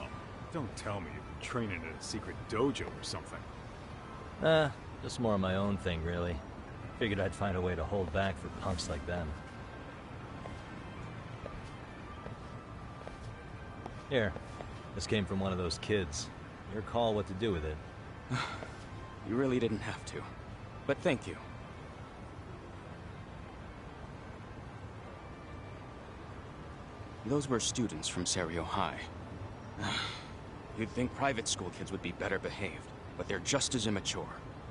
Oh, don't tell me you've been training at a secret dojo or something. Just more of my own thing, really. Figured I'd find a way to hold back for punks like them. Here, this came from one of those kids. Your call what to do with it. You really didn't have to. But thank you. Those were students from Serio High. You'd think private school kids would be better behaved, but they're just as immature.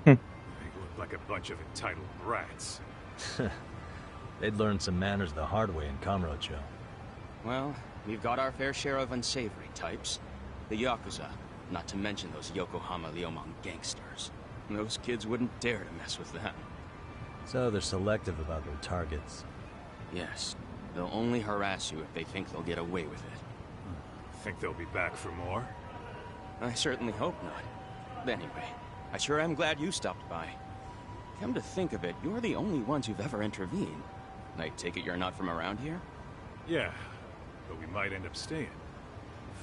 They look like a bunch of entitled brats. They'd learned some manners the hard way in Kamurocho. Well, we've got our fair share of unsavory types. The Yakuza, not to mention those Yokohama Liomon gangsters. Those kids wouldn't dare to mess with them. So they're selective about their targets. Yes. They'll only harass you if they think they'll get away with it. Think they'll be back for more? I certainly hope not. Anyway, I sure am glad you stopped by. Come to think of it, you're the only ones who've ever intervened. I take it you're not from around here? Yeah, but we might end up staying.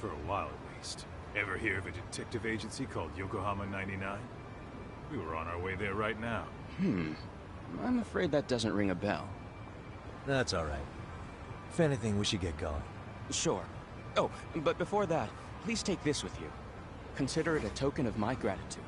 For a while at least. Ever hear of a detective agency called Yokohama 99? We were on our way there right now. I'm afraid that doesn't ring a bell. That's all right. If anything, we should get going. Sure. Oh, but before that, please take this with you. Consider it a token of my gratitude.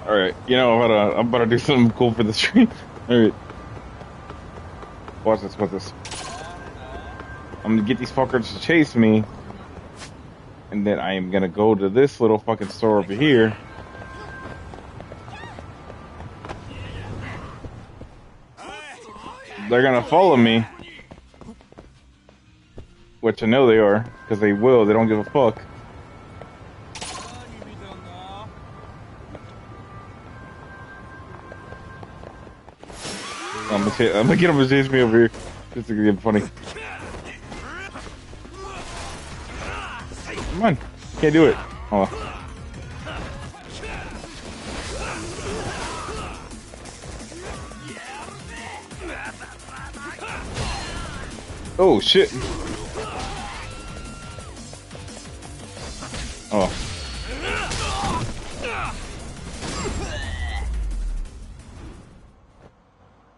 Alright, you know, I'm about to do something cool for the stream. Alright. Watch this, watch this. I'm gonna get these fuckers to chase me. And then I am gonna go to this little fucking store over here. They're gonna follow me. Which I know they are, because they will, they don't give a fuck. I'm gonna get him to chase me over here. This is gonna get funny. Come on. Can't do it. Oh. Oh shit. Oh.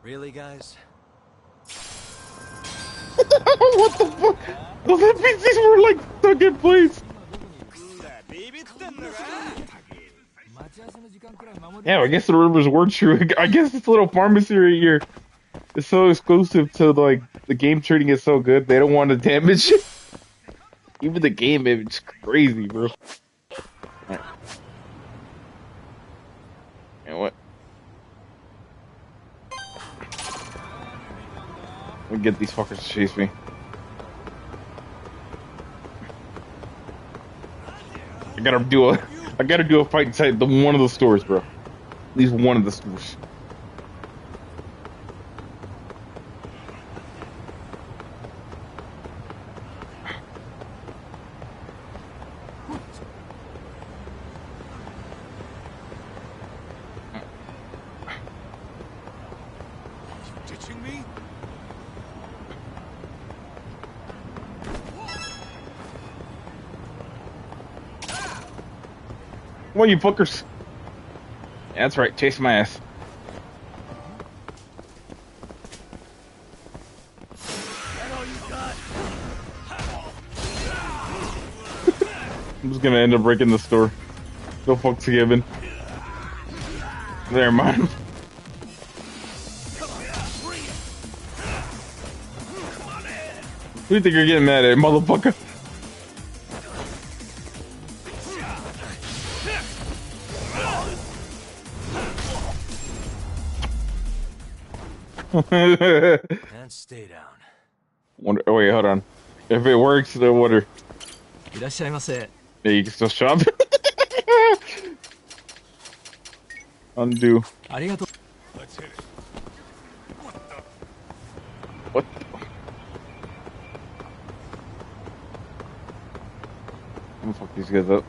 Really, guys? What the fuck? Those NPCs were like stuck in place. Yeah, I guess the rumors were true. I guess this little pharmacy right here is so exclusive to like the game trading is so good they don't want to damage it. Even the game, it's crazy, bro. Right. And what? Let me get these fuckers to chase me. I gotta do a fight inside one of the stores, bro. At least one of the stores. Come on, you fuckers. Yeah, that's right, chase my ass. I'm just gonna end up breaking the store. No fucks given. There, mind. Who do you think you're getting mad at, motherfucker? And stay down. Wonder, oh wait, hold on. If it works, then wonder. Yeah, you can still shop. Undo. Let's hit it. What? I'm gonna fuck these guys up.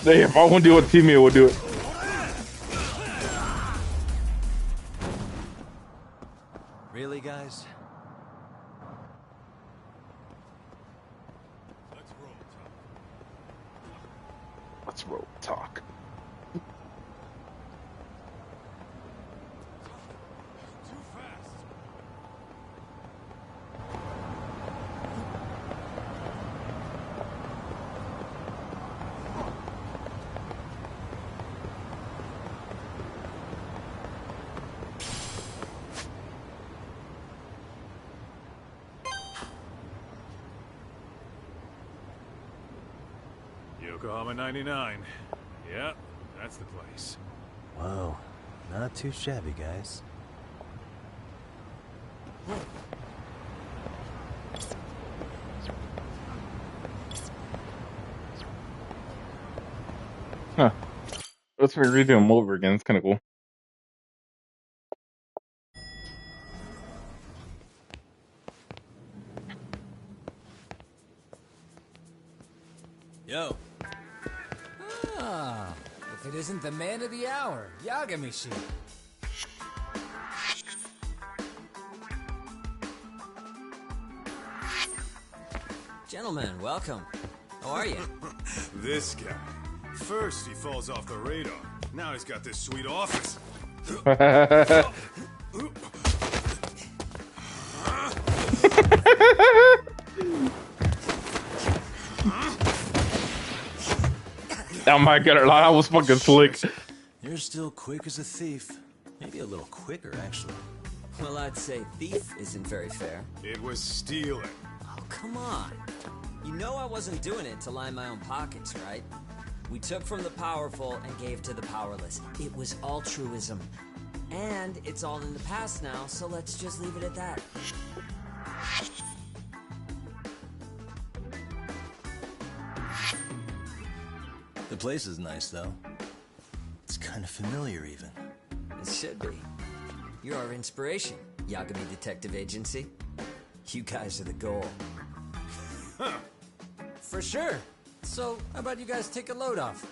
Hey, if I want to do what teammate will do it. Really, guys? Let's roll talk. Yokohama 99. Yeah, that's the place. Whoa, not too shabby, guys. Huh. Let's redo them over again. It's kind of cool. Yo. Ah, if it isn't the man of the hour, Yagami-shi. Gentlemen, welcome. How are you? This guy. First he falls off the radar. Now he's got this sweet office. Oh my god, that was fucking slick. You're still quick as a thief. Maybe a little quicker, actually. Well, I'd say thief isn't very fair. It was stealing. Oh, come on. You know I wasn't doing it to line my own pockets, right? We took from the powerful and gave to the powerless. It was altruism. And it's all in the past now, so let's just leave it at that. The place is nice, though. It's kind of familiar, even. It should be. You're our inspiration, Yagami Detective Agency. You guys are the goal. For sure. So, how about you guys take a load off?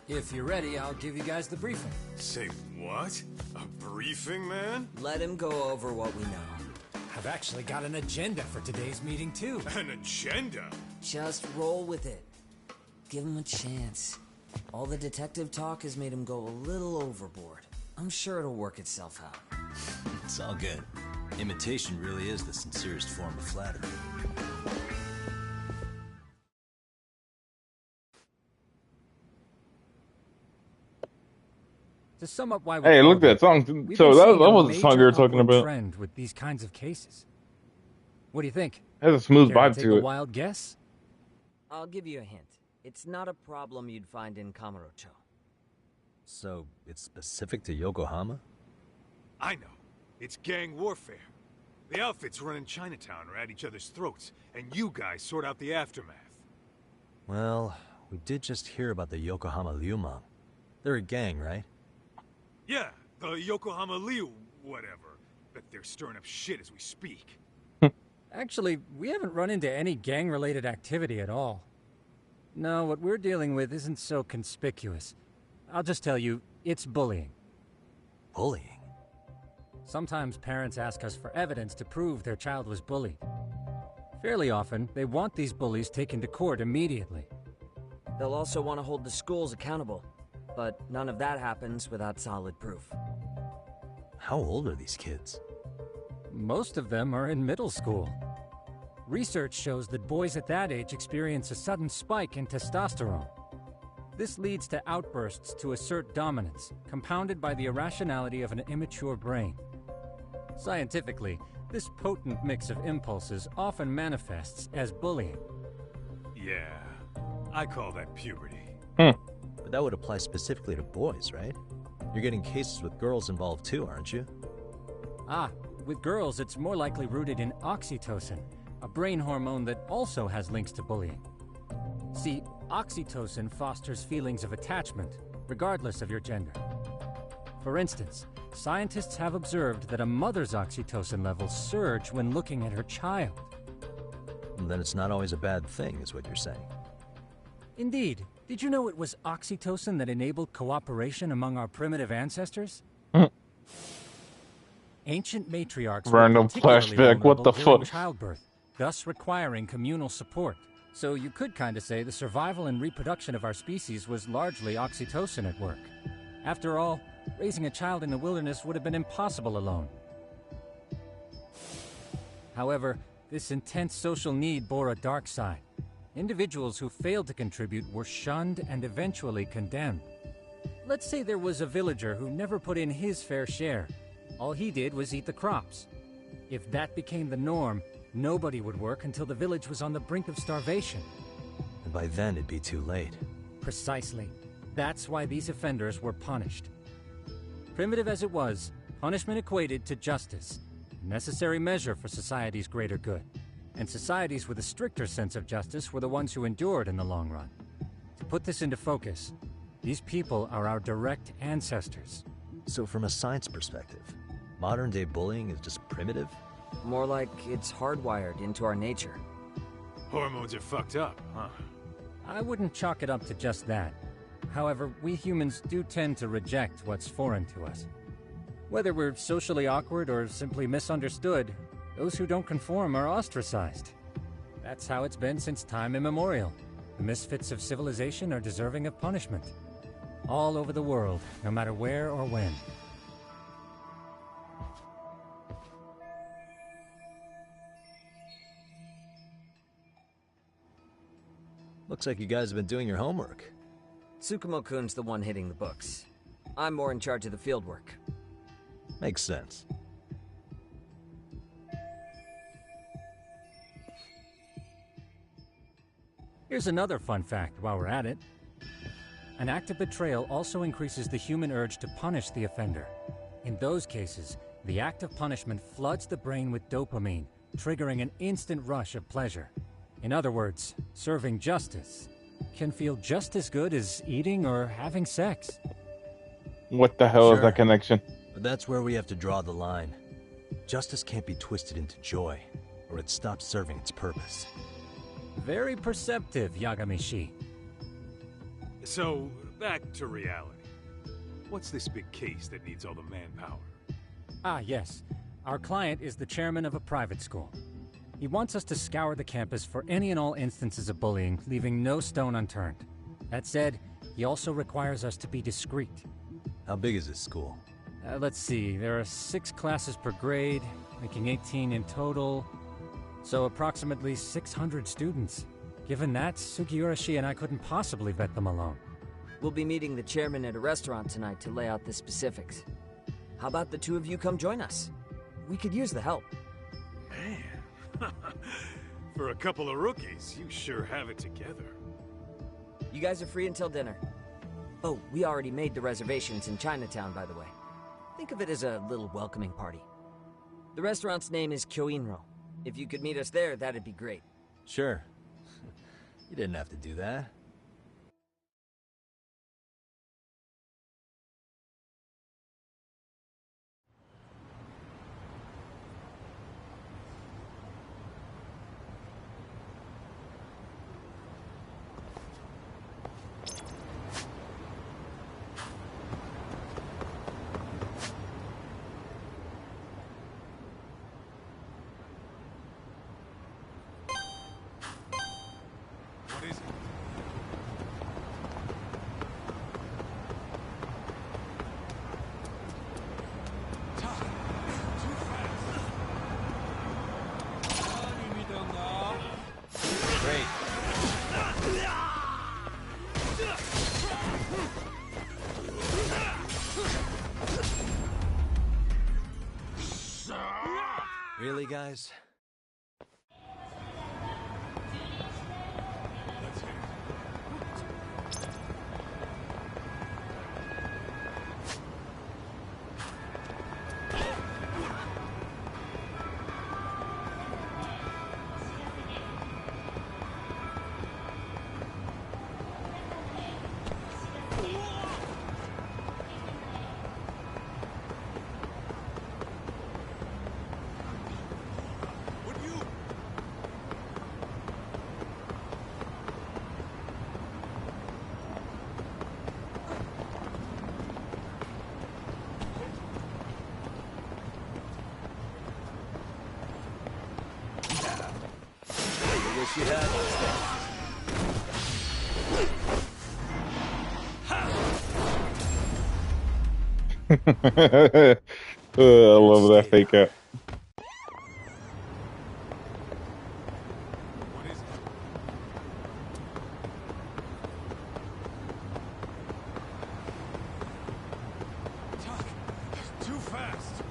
If you're ready, I'll give you guys the briefing. Say what? A briefing, man? Let him go over what we know. I've actually got an agenda for today's meeting, too. An agenda? Just roll with it. Give him a chance. All the detective talk has made him go a little overboard. I'm sure it'll work itself out. It's all good. Imitation really is the sincerest form of flattery. To sum up why Hey, look at that song. So that was the song you were talking about. Trend with these kinds of cases. What do you think? It has a smooth Care vibe take to a it. wild guess? I'll give you a hint. It's not a problem you'd find in Kamurocho. So, it's specific to Yokohama? I know. It's gang warfare. The outfits running Chinatown are at each other's throats, and you guys sort out the aftermath. Well, we did just hear about the Yokohama Liumang. They're a gang, right? Yeah, the Yokohama Liu, whatever. Bet they're stirring up shit as we speak. Actually, we haven't run into any gang-related activity at all. No, what we're dealing with isn't so conspicuous. I'll just tell you, It's bullying. Bullying? Sometimes parents ask us for evidence to prove their child was bullied. Fairly often, they want these bullies taken to court immediately. They'll also want to hold the schools accountable, but none of that happens without solid proof. How old are these kids? Most of them are in middle school. Research shows that boys at that age experience a sudden spike in testosterone. This leads to outbursts to assert dominance, compounded by the irrationality of an immature brain. Scientifically, this potent mix of impulses often manifests as bullying. Yeah, I call that puberty. But that would apply specifically to boys, right? You're getting cases with girls involved too, aren't you? Ah, with girls it's more likely rooted in oxytocin, a brain hormone that also has links to bullying. See, oxytocin fosters feelings of attachment, regardless of your gender. For instance, scientists have observed that a mother's oxytocin levels surge when looking at her child. And then it's not always a bad thing, is what you're saying. Indeed. Did you know it was oxytocin that enabled cooperation among our primitive ancestors? Ancient matriarchs Random were particularly flashback, what the vulnerable during fuck? childbirth, thus requiring communal support. So you could kinda say the survival and reproduction of our species was largely oxytocin at work. After all, raising a child in the wilderness would have been impossible alone. However, this intense social need bore a dark side. Individuals who failed to contribute were shunned and eventually condemned. Let's say there was a villager who never put in his fair share. All he did was eat the crops. If that became the norm, nobody would work until the village was on the brink of starvation. And by then it'd be too late. Precisely. That's why these offenders were punished. Primitive as it was, punishment equated to justice, a necessary measure for society's greater good. And societies with a stricter sense of justice were the ones who endured in the long run. To put this into focus, these people are our direct ancestors. So from a science perspective, modern-day bullying is just primitive? More like it's hardwired into our nature. Hormones are fucked up, huh? I wouldn't chalk it up to just that. However, we humans do tend to reject what's foreign to us. Whether we're socially awkward or simply misunderstood, those who don't conform are ostracized. That's how it's been since time immemorial. The misfits of civilization are deserving of punishment. All over the world, no matter where or when. Looks like you guys have been doing your homework. Tsukumo-kun's the one hitting the books. I'm more in charge of the fieldwork. Makes sense. Here's another fun fact while we're at it. An act of betrayal also increases the human urge to punish the offender. In those cases, the act of punishment floods the brain with dopamine, triggering an instant rush of pleasure. In other words, serving justice can feel just as good as eating or having sex. What the hell is Sure. that connection? But that's where we have to draw the line. Justice can't be twisted into joy, or it stops serving its purpose. Very perceptive, Yagami-shi. So, back to reality. What's this big case that needs all the manpower? Ah, yes. Our client is the chairman of a private school. He wants us to scour the campus for any and all instances of bullying, leaving no stone unturned. That said, he also requires us to be discreet. How big is this school? Let's see, there are 6 classes per grade, making 18 in total. So approximately 600 students. Given that, Sugiurashi and I couldn't possibly vet them alone. We'll be meeting the chairman at a restaurant tonight to lay out the specifics. How about the two of you come join us? We could use the help. Man, for a couple of rookies, you sure have it together. You guys are free until dinner. Oh, we already made the reservations in Chinatown, by the way. Think of it as a little welcoming party. The restaurant's name is Kyoinro. If you could meet us there, that'd be great. Sure. You didn't have to do that. Really, guys? Wish you had I love that fake out. Too fast.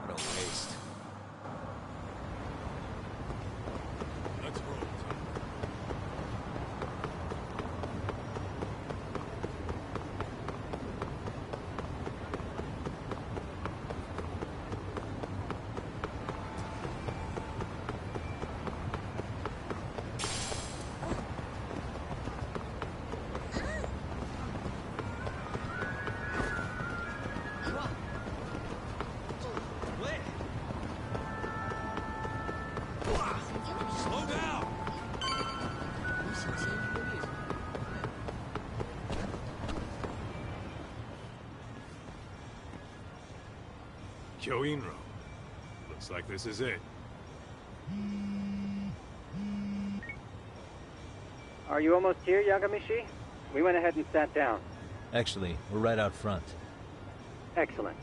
What a waste. Let's roll. Slow down. Kyoinro. Looks like this is it. Are you almost here, Yagamishi? We went ahead and sat down. Actually, we're right out front. Excellent.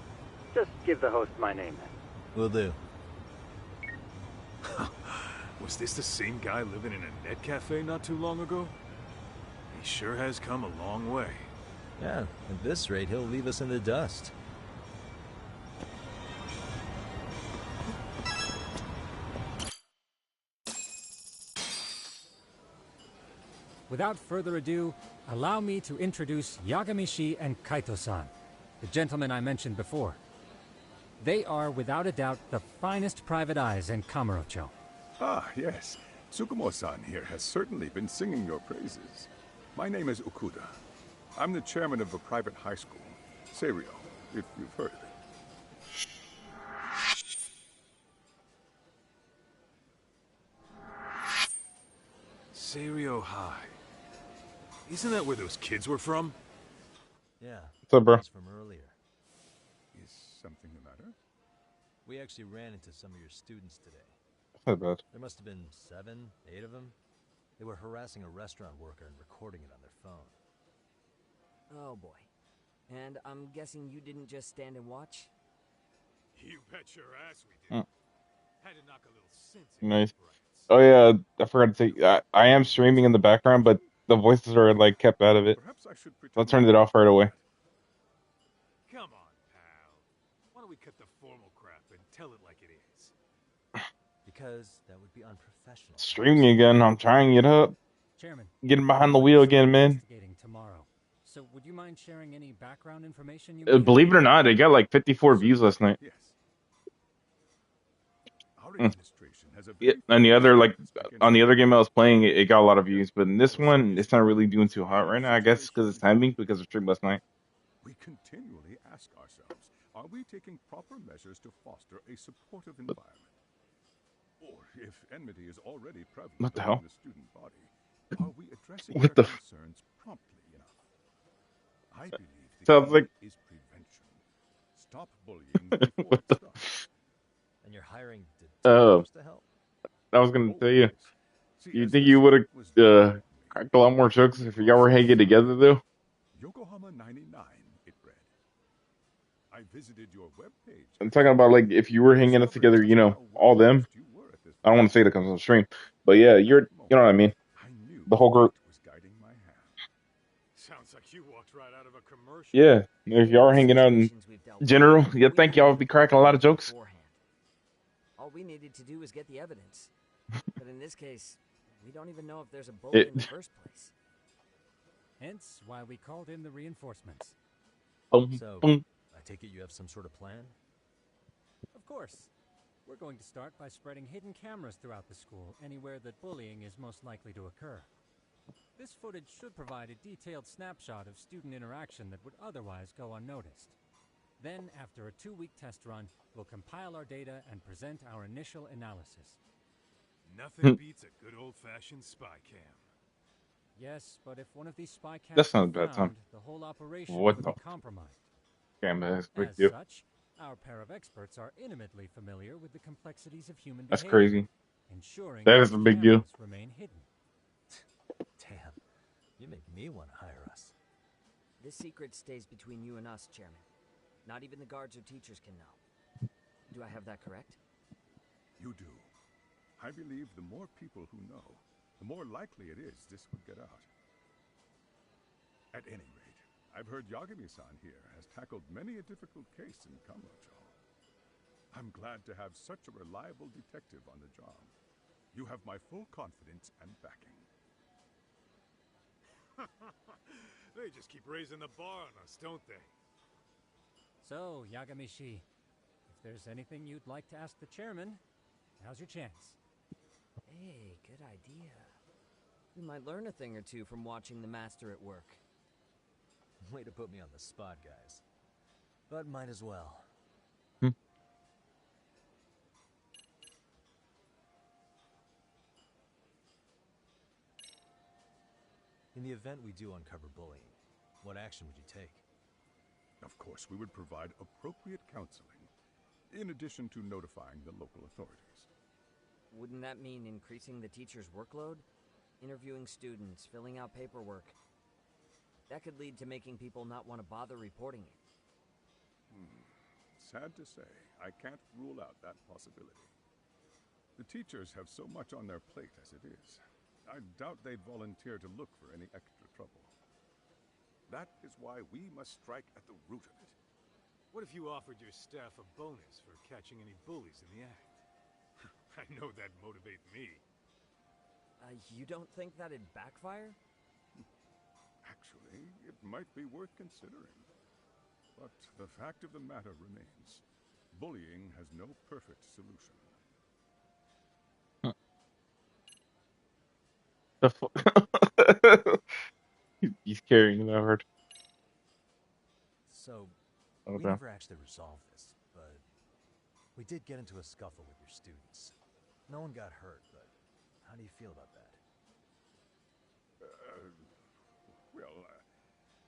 Just give the host my name then. Will do. Was this the same guy living in a net cafe not too long ago? He sure has come a long way. Yeah, at this rate, he'll leave us in the dust. Without further ado, allow me to introduce Yagamishi and Kaito-san, the gentlemen I mentioned before. They are, without a doubt, the finest private eyes in Kamurocho. Ah, yes. Tsukumo-san here has certainly been singing your praises. My name is Okuda. I'm the chairman of a private high school, Seiryo, if you've heard of it. Seiryo High. Isn't that where those kids were from? Yeah. What's up, bro? That's from earlier. Is something the matter? We actually ran into some of your students today. Not bad. There must have been 7, 8 of them. They were harassing a restaurant worker and recording it on their phone. Oh boy. And I'm guessing you didn't just stand and watch? You bet your ass we did. Had to knock a little sense into Nice. Oh yeah, I forgot to say I am streaming in the background, but the voices are like kept out of it. So I turned it off right away. Come on, pal. Why don't we cut the formal crap and tell it like it is? Because that would be unprofessional. Streaming again. I'm trying it up. Chairman. Getting behind the wheel again, man. Investigating tomorrow. So would you mind sharing any background information you Believe it or not, it got like 54 views last night. Yeah, and the other, like, on the other game I was playing, it got a lot of views, but in this one, it's not really doing too hot right now. I guess because it's timing, because of stream last night. We continually ask ourselves, are we taking proper measures to foster a supportive environment? Or if enmity is already prevalent What the hell? in the student body, are we addressing What their the f- concerns promptly enough? I believe the Sounds key like- is prevention. Stop bullying before it starts. And you're hiring Oh, detectives to help? I was gonna tell you. You think you would have crack a lot more jokes if y'all were hanging together though. Yokohama 99, it read. I visited your webpage. I'm talking about like if you were hanging us together, you know, all them. I don't want to say that comes on the stream, but yeah, you know what I mean. The whole group. Sounds like you walked right out of a commercial. Yeah, if y'all are hanging out in general, yeah, think y'all would be cracking a lot of jokes. All we needed to do was get the evidence. But in this case, we don't even know if there's a bullet in the first place. Hence why we called in the reinforcements. So, I take it you have some sort of plan? Of course. We're going to start by spreading hidden cameras throughout the school, anywhere that bullying is most likely to occur. This footage should provide a detailed snapshot of student interaction that would otherwise go unnoticed. Then, after a 2-week test run, we'll compile our data and present our initial analysis. Nothing beats a good old-fashioned spy cam. Yes, but if one of these spy cams That's not a were bad found, time. the whole operation What would the? be compromised. Yeah, man, that's a big As deal. such, our pair of experts are intimately familiar with the complexities of human That's behavior, crazy. ensuring That is these a big deal. cameras remain hidden. Damn, you make me want to hire us. This secret stays between you and us, Chairman. Not even the guards or teachers can know. Do I have that correct? You do. I believe the more people who know, the more likely it is this would get out. At any rate, I've heard Yagami-san here has tackled many a difficult case in Kamurocho. I'm glad to have such a reliable detective on the job. You have my full confidence and backing. They just keep raising the bar on us, don't they? So, Yagami-shi, if there's anything you'd like to ask the chairman, now's your chance. Hey, good idea. We might learn a thing or two from watching the master at work. Way to put me on the spot, guys. But might as well. In the event we do uncover bullying, what action would you take? Of course, we would provide appropriate counseling, in addition to notifying the local authorities. Wouldn't that mean increasing the teacher's workload? Interviewing students, filling out paperwork. That could lead to making people not want to bother reporting it. Sad to say, I can't rule out that possibility. The teachers have so much on their plate as it is. I doubt they'd volunteer to look for any extra trouble. That is why we must strike at the root of it. What if you offered your staff a bonus for catching any bullies in the act? I know that'd motivate me. You don't think that'd backfire? Actually, it might be worth considering. But the fact of the matter remains, bullying has no perfect solution. He's carrying that hard. So, Okay. we never actually resolved this, but we did get into a scuffle with your students. No one got hurt, but how do you feel about that?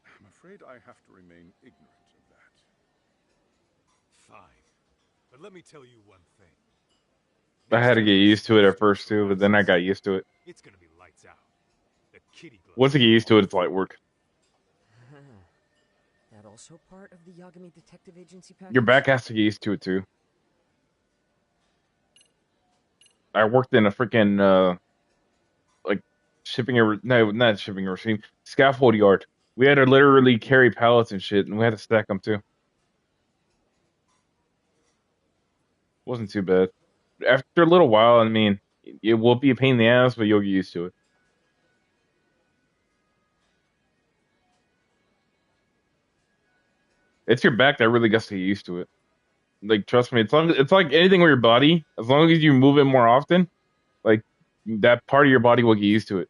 I'm afraid I have to remain ignorant of that. Fine. But let me tell you one thing. I had to get used to it at first too, but then I got used to it. It's gonna be lights out. The kitty glove. Once I get used to it, it's light work. That also part of the Yagami Detective Agency package? Your back has to get used to it too. I worked in a freaking like not shipping or receiving scaffold yard. We had to literally carry pallets and shit, and we had to stack them too. Wasn't too bad. After a little while, I mean, it will be a pain in the ass, but you'll get used to it. It's your back that really gets to get used to it. Like, trust me, it's like anything with your body. As long as you move it more often, like that part of your body will get used to it.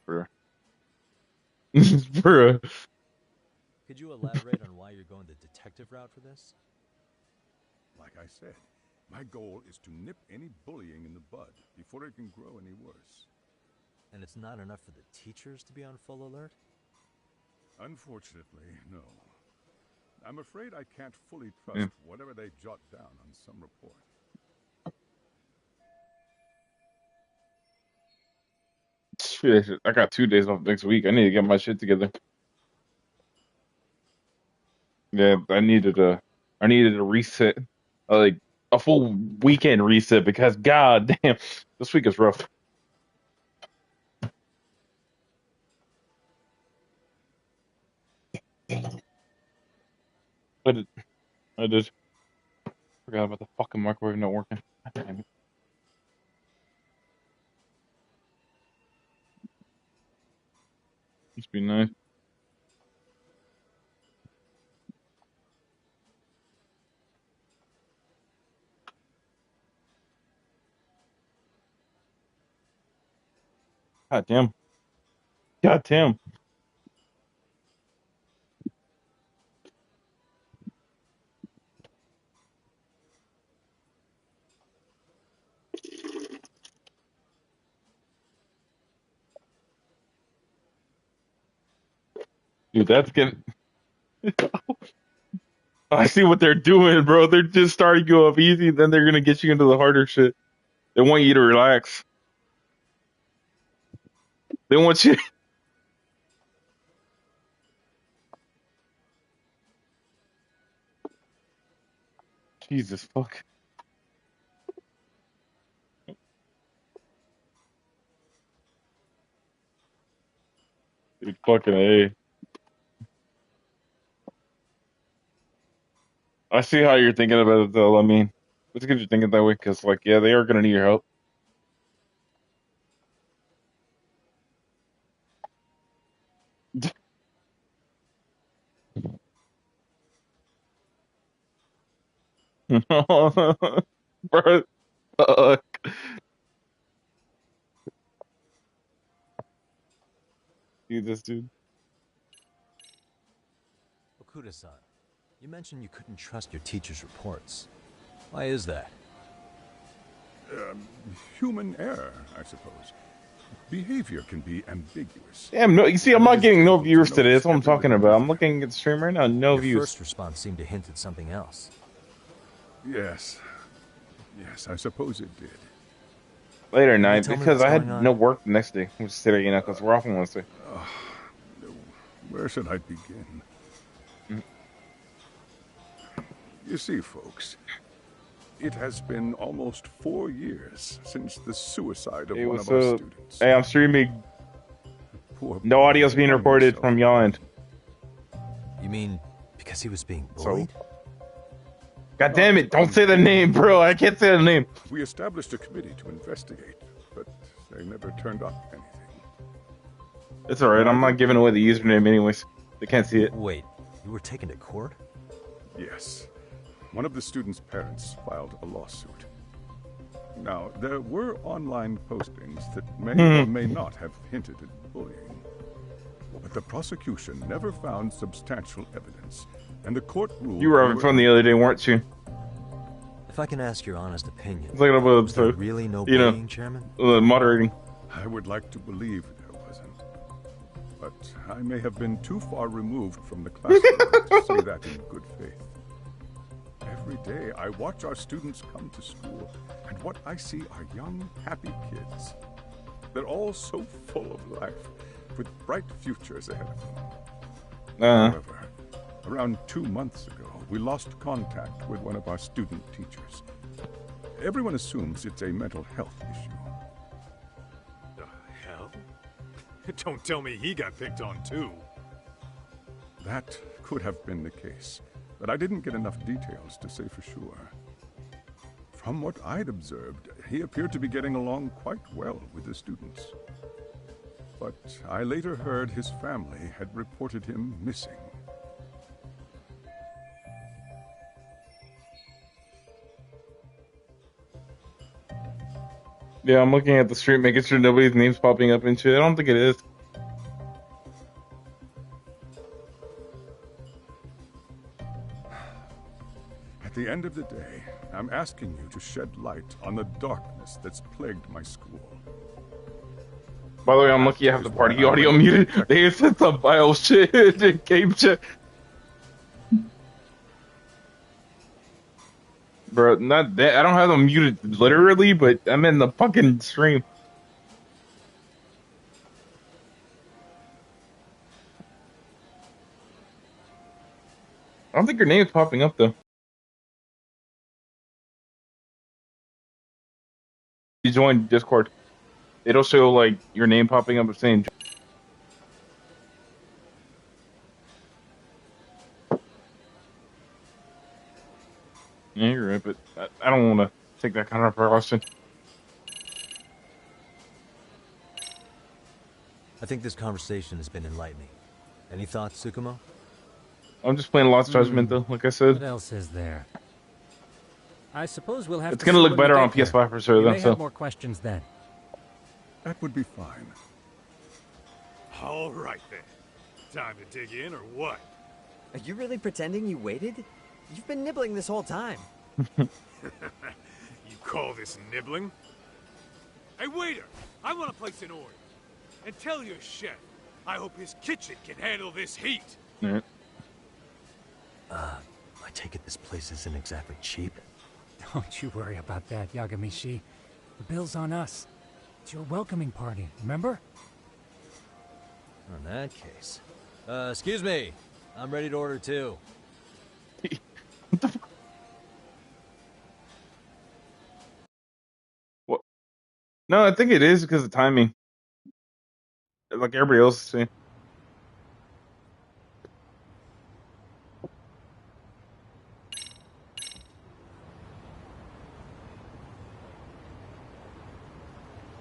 Bruh. Bruh. Could you elaborate on why you're going the detective route for this? Like I said, my goal is to nip any bullying in the bud before it can grow any worse. And it's not enough for the teachers to be on full alert? Unfortunately, no. I'm afraid I can't fully trust whatever they jot down on some report. Shit, I got 2 days off next week. I need to get my shit together. Yeah, I needed a reset, like a full weekend reset because god damn, this week is rough. I did. Forgot about the fucking microwave not working. God damn it. Must be nice. God damn. God damn. Dude, that's getting. I see what they're doing, bro. They're just starting you off easy, then they're gonna get you into the harder shit. They want you to relax. They want you. Jesus fuck. Dude, fucking A. I see how you're thinking about it, though. I mean, it's good you're thinking that way, because, like, yeah, they are gonna need your help. Bro, fuck. Jesus, dude. Okuda-san, you mentioned you couldn't trust your teacher's reports. Why is that? Human error, I suppose. Behavior can be ambiguous. Damn, no, you see, I'm not getting no viewers today. That's what I'm talking about. I'm looking at the stream right now, no Your views. first response seemed to hint at something else. Yes. Yes, I suppose it did. Later at night, tell me because what's I had going on? no work the next day, which is today, you know, because we're off on Wednesday. Where should I begin? You see, folks, it has been almost 4 years since the suicide of Hey, one what's of our up? students. Hey, I'm streaming. Poor No audio's being recorded from y'all end. You mean because he was being bullied? God damn it, don't say the name, bro. I can't say the name. We established a committee to investigate, but they never turned up anything. It's alright, I'm not giving away the username anyways. They can't see it. Wait, you were taken to court? Yes. One of the students' parents filed a lawsuit. Now, there were online postings that may or may not have hinted at bullying. But the prosecution never found substantial evidence, and the court ruled... You were having fun the other day, weren't you? If I can ask your honest opinion, It's like about was there really no you know, bullying, Chairman? Moderating. I would like to believe there wasn't. But I may have been too far removed from the classroom to say that in good faith. Every day I watch our students come to school, and what I see are young, happy kids. They're all so full of life, with bright futures ahead of them. However, around 2 months ago, we lost contact with one of our student teachers. Everyone assumes it's a mental health issue. The hell? Don't tell me he got picked on too. That could have been the case, but I didn't get enough details to say for sure. From what I'd observed, he appeared to be getting along quite well with the students. But I later heard his family had reported him missing. Yeah, I'm looking at the stream, making sure nobody's name's popping up and shit. I don't think it is. At the end of the day, I'm asking you to shed light on the darkness that's plagued my school. By the way, I'm lucky I have the party audio muted. They said some vile shit in game chat. Bro, not that. I don't have them muted literally, but I'm in the fucking stream. I don't think your name's popping up though. You joined Discord. It'll show like your name popping up saying. Yeah, you're right, but I don't want to take that kind of precaution. I think this conversation has been enlightening. Any thoughts, Tsukumo? I'm just playing Lost Judgment though, like I said. What else is there? I suppose we'll have It's to gonna see look when we better on get there. PS5 for sure, You though, may so. have more questions then. That would be fine. All right, then. Time to dig in, or what? Are you really pretending you waited? You've been nibbling this whole time. You call this nibbling? Hey, waiter! I want to place an order. And tell your chef, I hope his kitchen can handle this heat. Yeah. I take it this place isn't exactly cheap? Don't you worry about that, Yagami-shi. The bill's on us. It's your welcoming party, remember? In that case. Excuse me. I'm ready to order too. What? No, I think it is because of timing. Like everybody else is saying.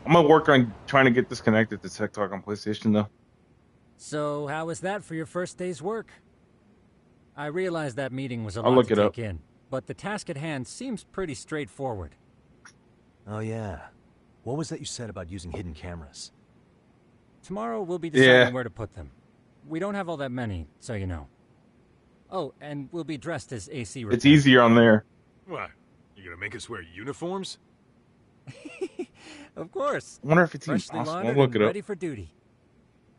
I'm gonna work on trying to get this connected to TikTok on PlayStation though. So, how was that for your first day's work? I realize that meeting was a I'll lot look to it take up. in, but the task at hand seems pretty straightforward. Oh yeah. What was that you said about using hidden cameras? Tomorrow we'll be deciding Yeah. where to put them. We don't have all that many, so you know. Oh, and we'll be dressed as AC It's repair. easier on there. What? You gonna make us wear uniforms? Of course. I wonder if it's even Freshly possible. I'll laundered look and it up. ready for duty.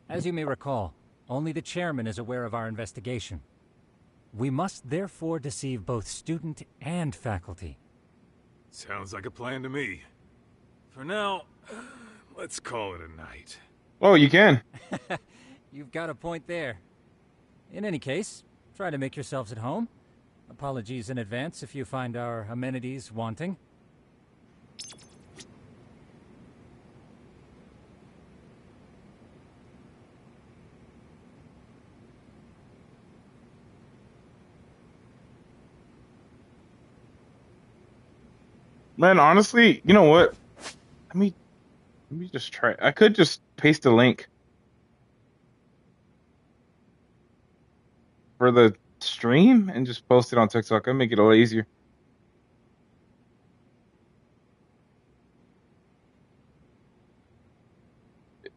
As you may recall, only the chairman is aware of our investigation. We must therefore deceive both student and faculty. Sounds like a plan to me. For now, let's call it a night. Oh, you can. You've got a point there. In any case, try to make yourselves at home. Apologies in advance if you find our amenities wanting. Man, honestly, you know what? Let me just try. I could just paste a link for the stream and just post it on TikTok. I'd make it a lot easier.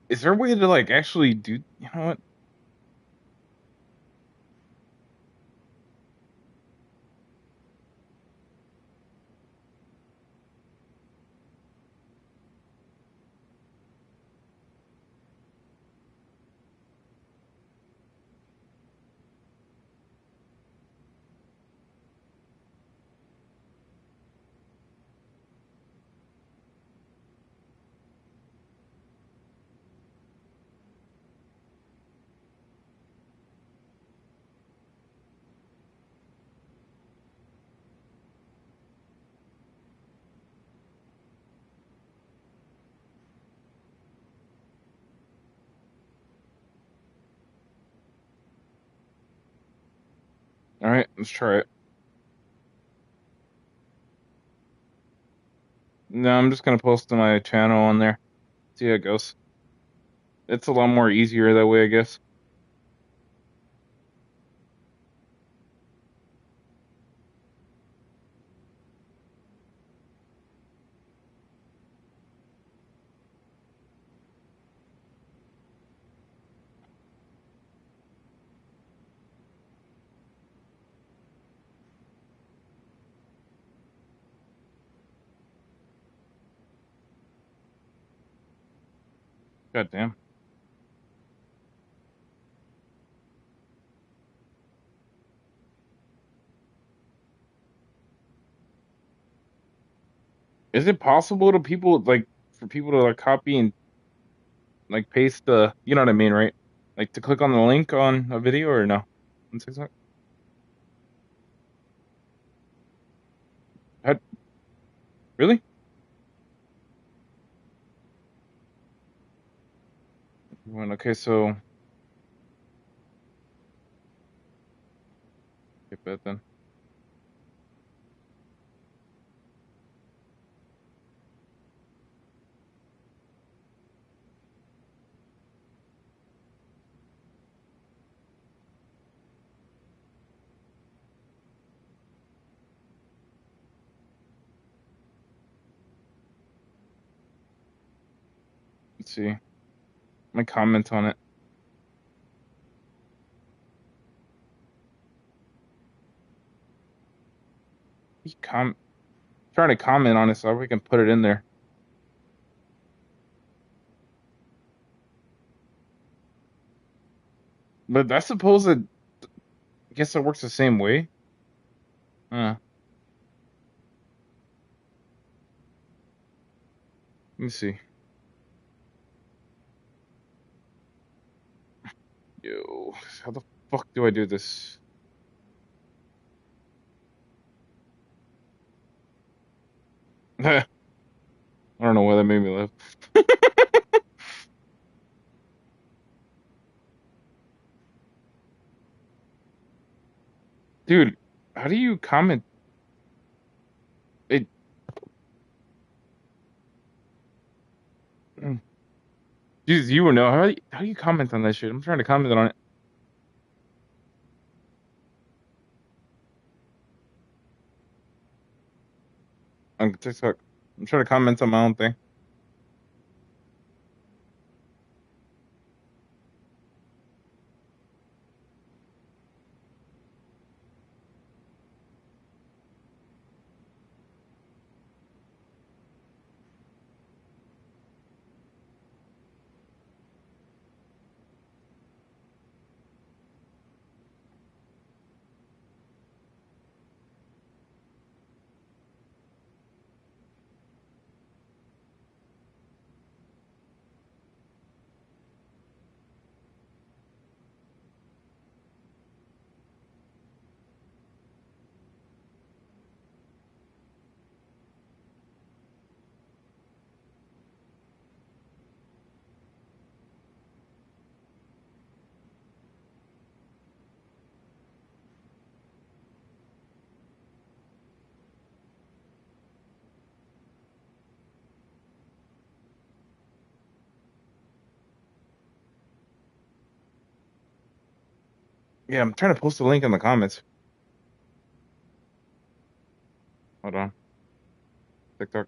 Is there a way to like actually do? You know what? All right, let's try it. No, I'm just gonna post to my channel on there. See how it goes. It's a lot more easier that way, I guess. God damn. Is it possible to people like for people to like copy and like paste the, you know what I mean, right? Like to click on the link on a video or no? On TikTok? Really? Okay, so get that then. Let's see. My comment on it. Trying to comment on it so we can put it in there. But that's supposed to. I guess it works the same way. Let me see. Yo, how the fuck do I do this? I don't know why that made me laugh. Dude, how do you comment? It. Dude, you would know. How do you comment on that shit? I'm trying to comment on it. On TikTok. I'm trying to comment on my own thing. Yeah, I'm trying to post a link in the comments. Hold on. TikTok.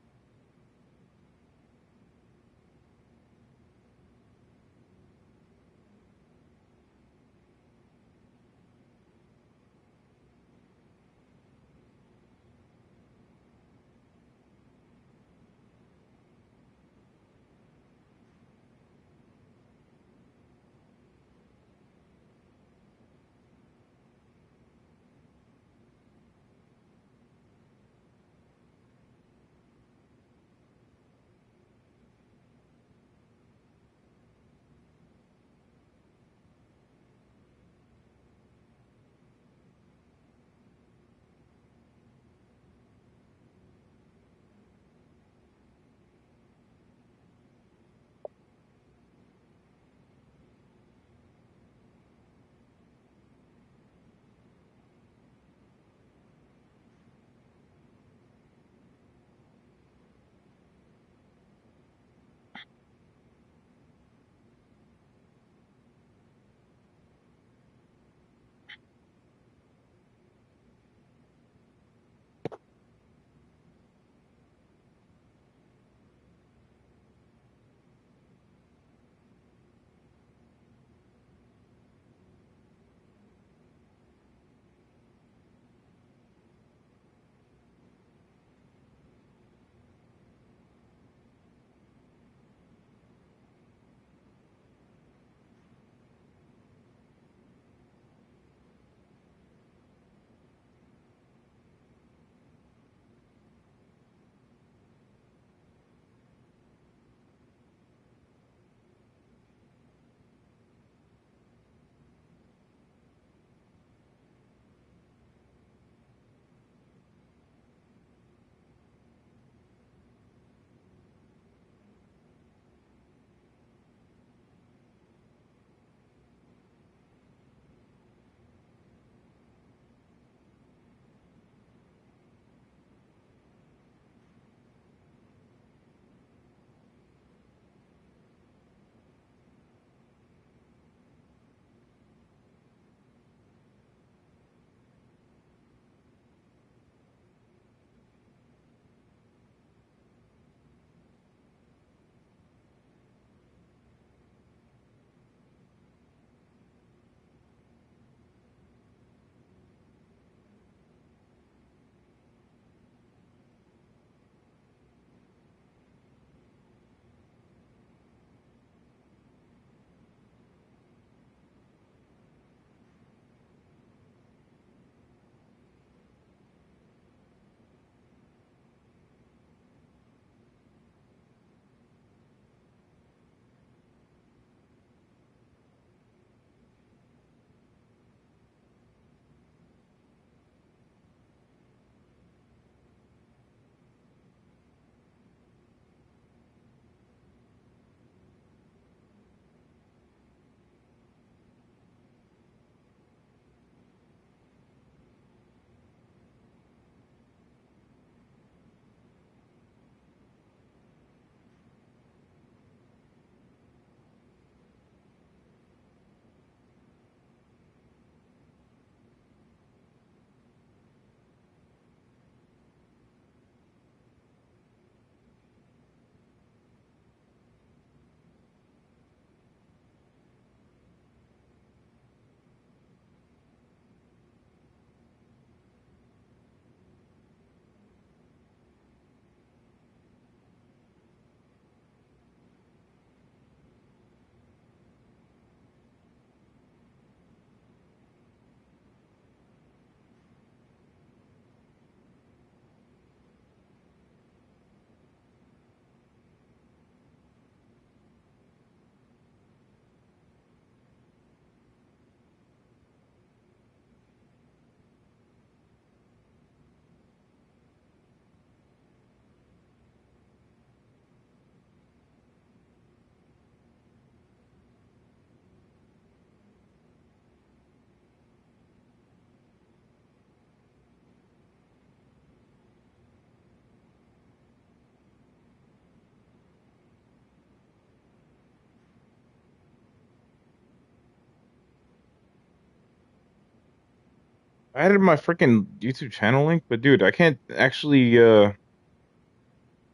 I added my freaking YouTube channel link, but dude, I can't actually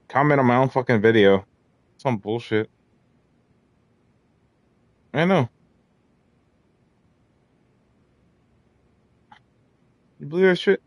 comment on my own fucking video. Some bullshit. I know. You believe that shit?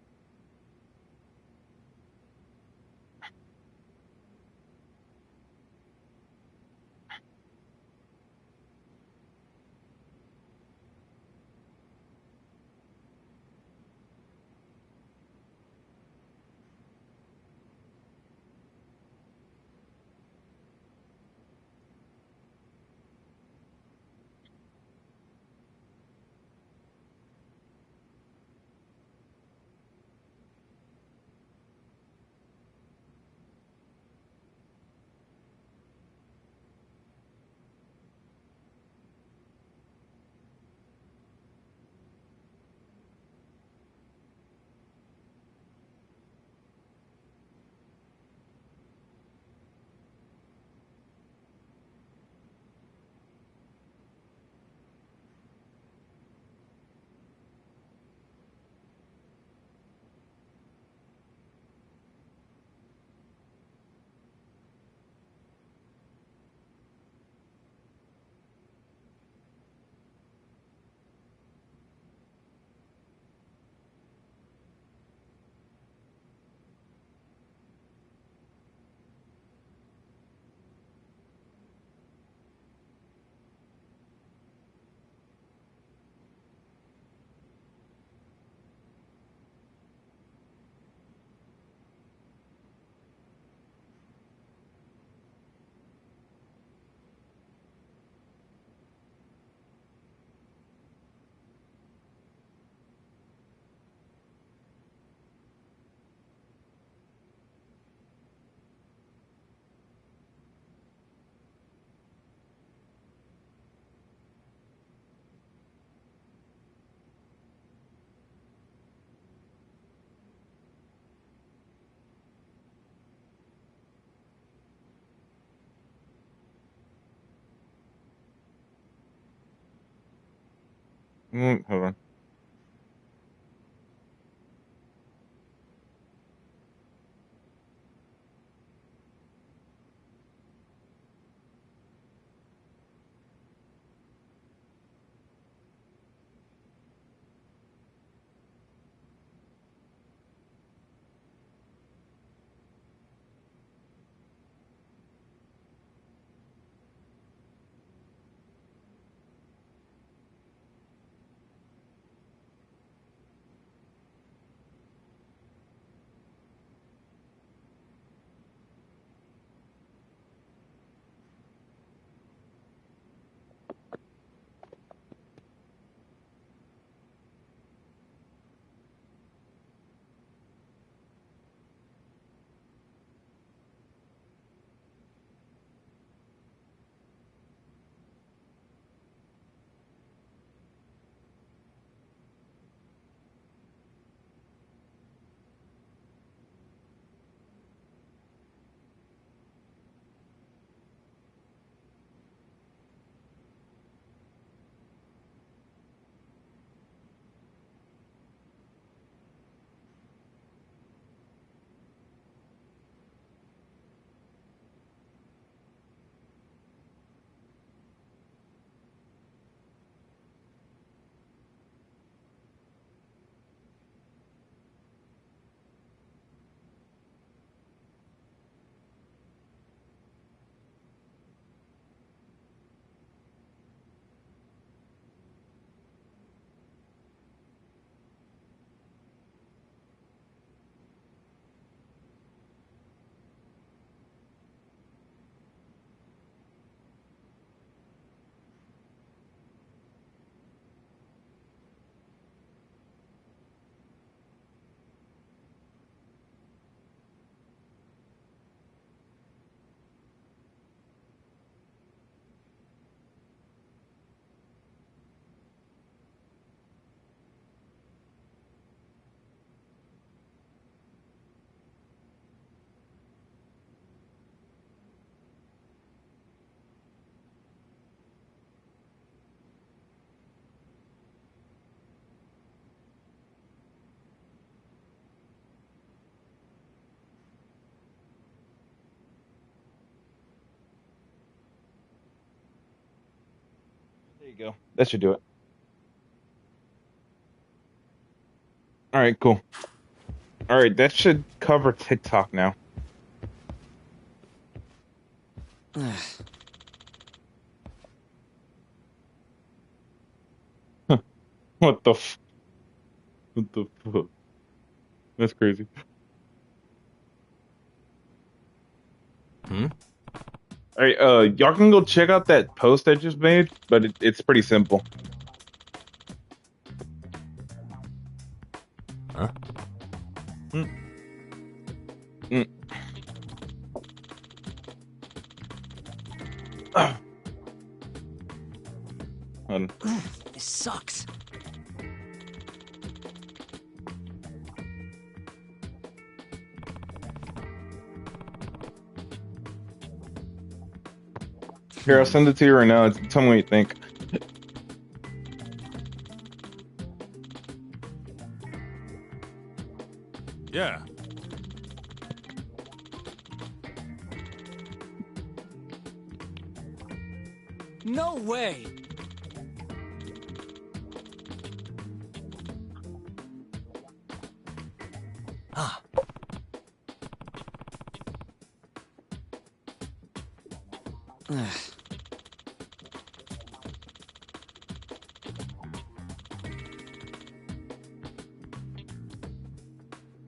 Hold on. you go. That should do it. All right, cool. All right, that should cover TikTok now. What the fuck? That's crazy. Hmm? All right, y'all can go check out that post I just made, but it's pretty simple. Huh? This sucks. Here, I'll send it to you right now. Tell me what you think. Yeah. No way! Ah.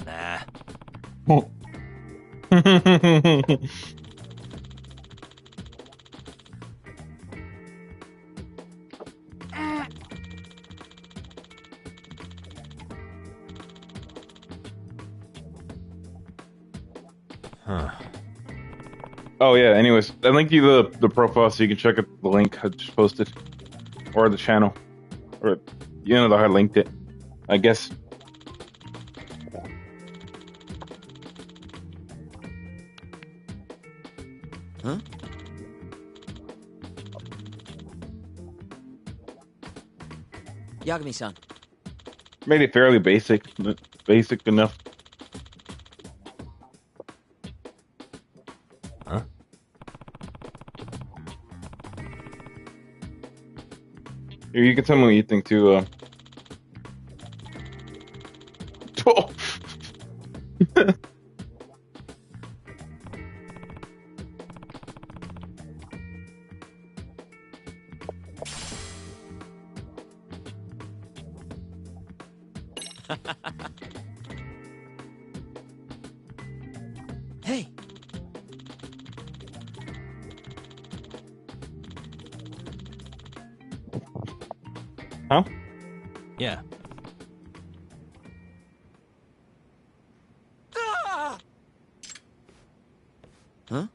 Nah. Huh. Oh yeah. Anyways, I linked you the profile so you can check out the link I just posted, or the channel, or you know I linked it. I guess. Huh? Yagami-san. Made it fairly basic, but basic enough. Huh? Here, you can tell me what you think too. Hey. Huh? Yeah. Huh?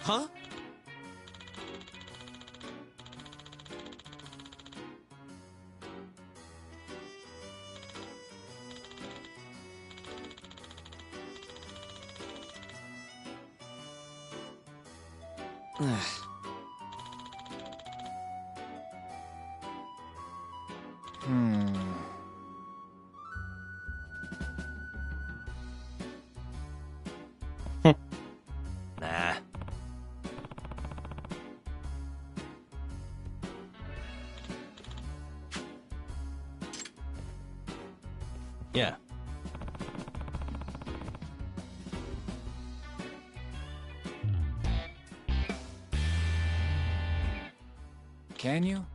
Huh? Nah. Yeah. Can you?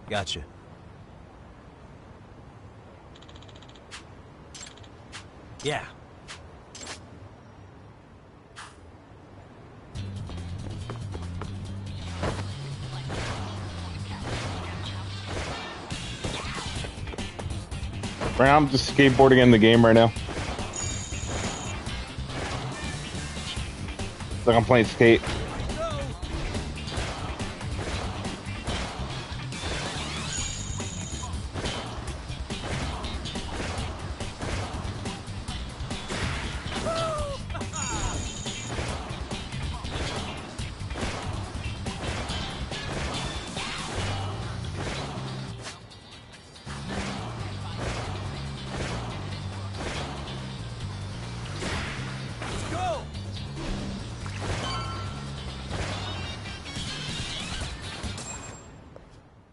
Gotcha. Yeah. Right now, I'm just skateboarding in the game right now. Like I'm playing skate.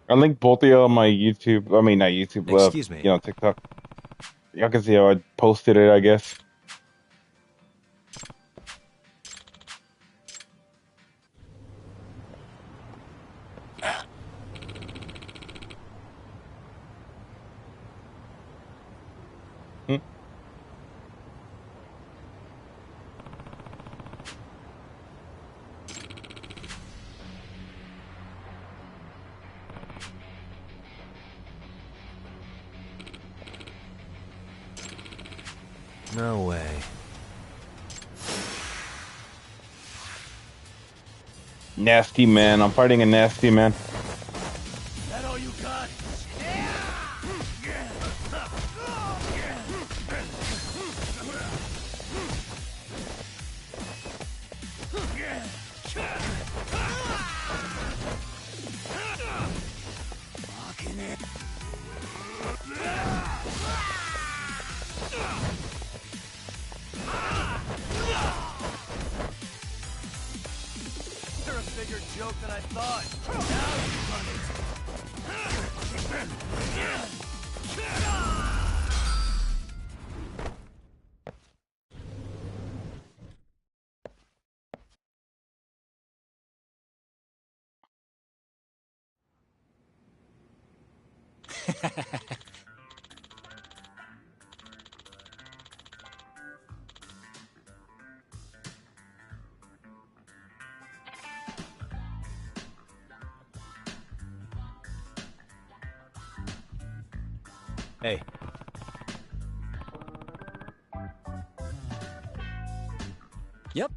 I linked both of you on my YouTube. I mean, not YouTube. Excuse me. You know, TikTok. Y'all can see how I posted it, I guess. No way. Nasty man. I'm fighting a nasty man. That all you got? You're a bigger joke than I thought. Now Hey. Yep.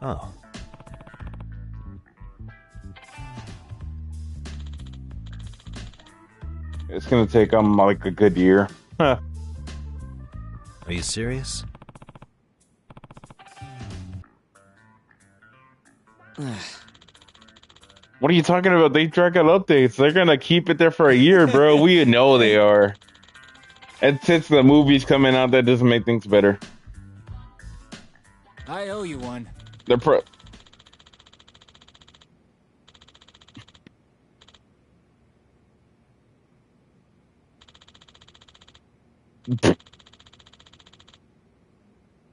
Oh. It's gonna take like a good year. Huh. Are you serious? What are you talking about? They drag out updates. They're gonna keep it there for a year, bro. We know they are. And since the movie's coming out, that doesn't make things better. I owe you one. They're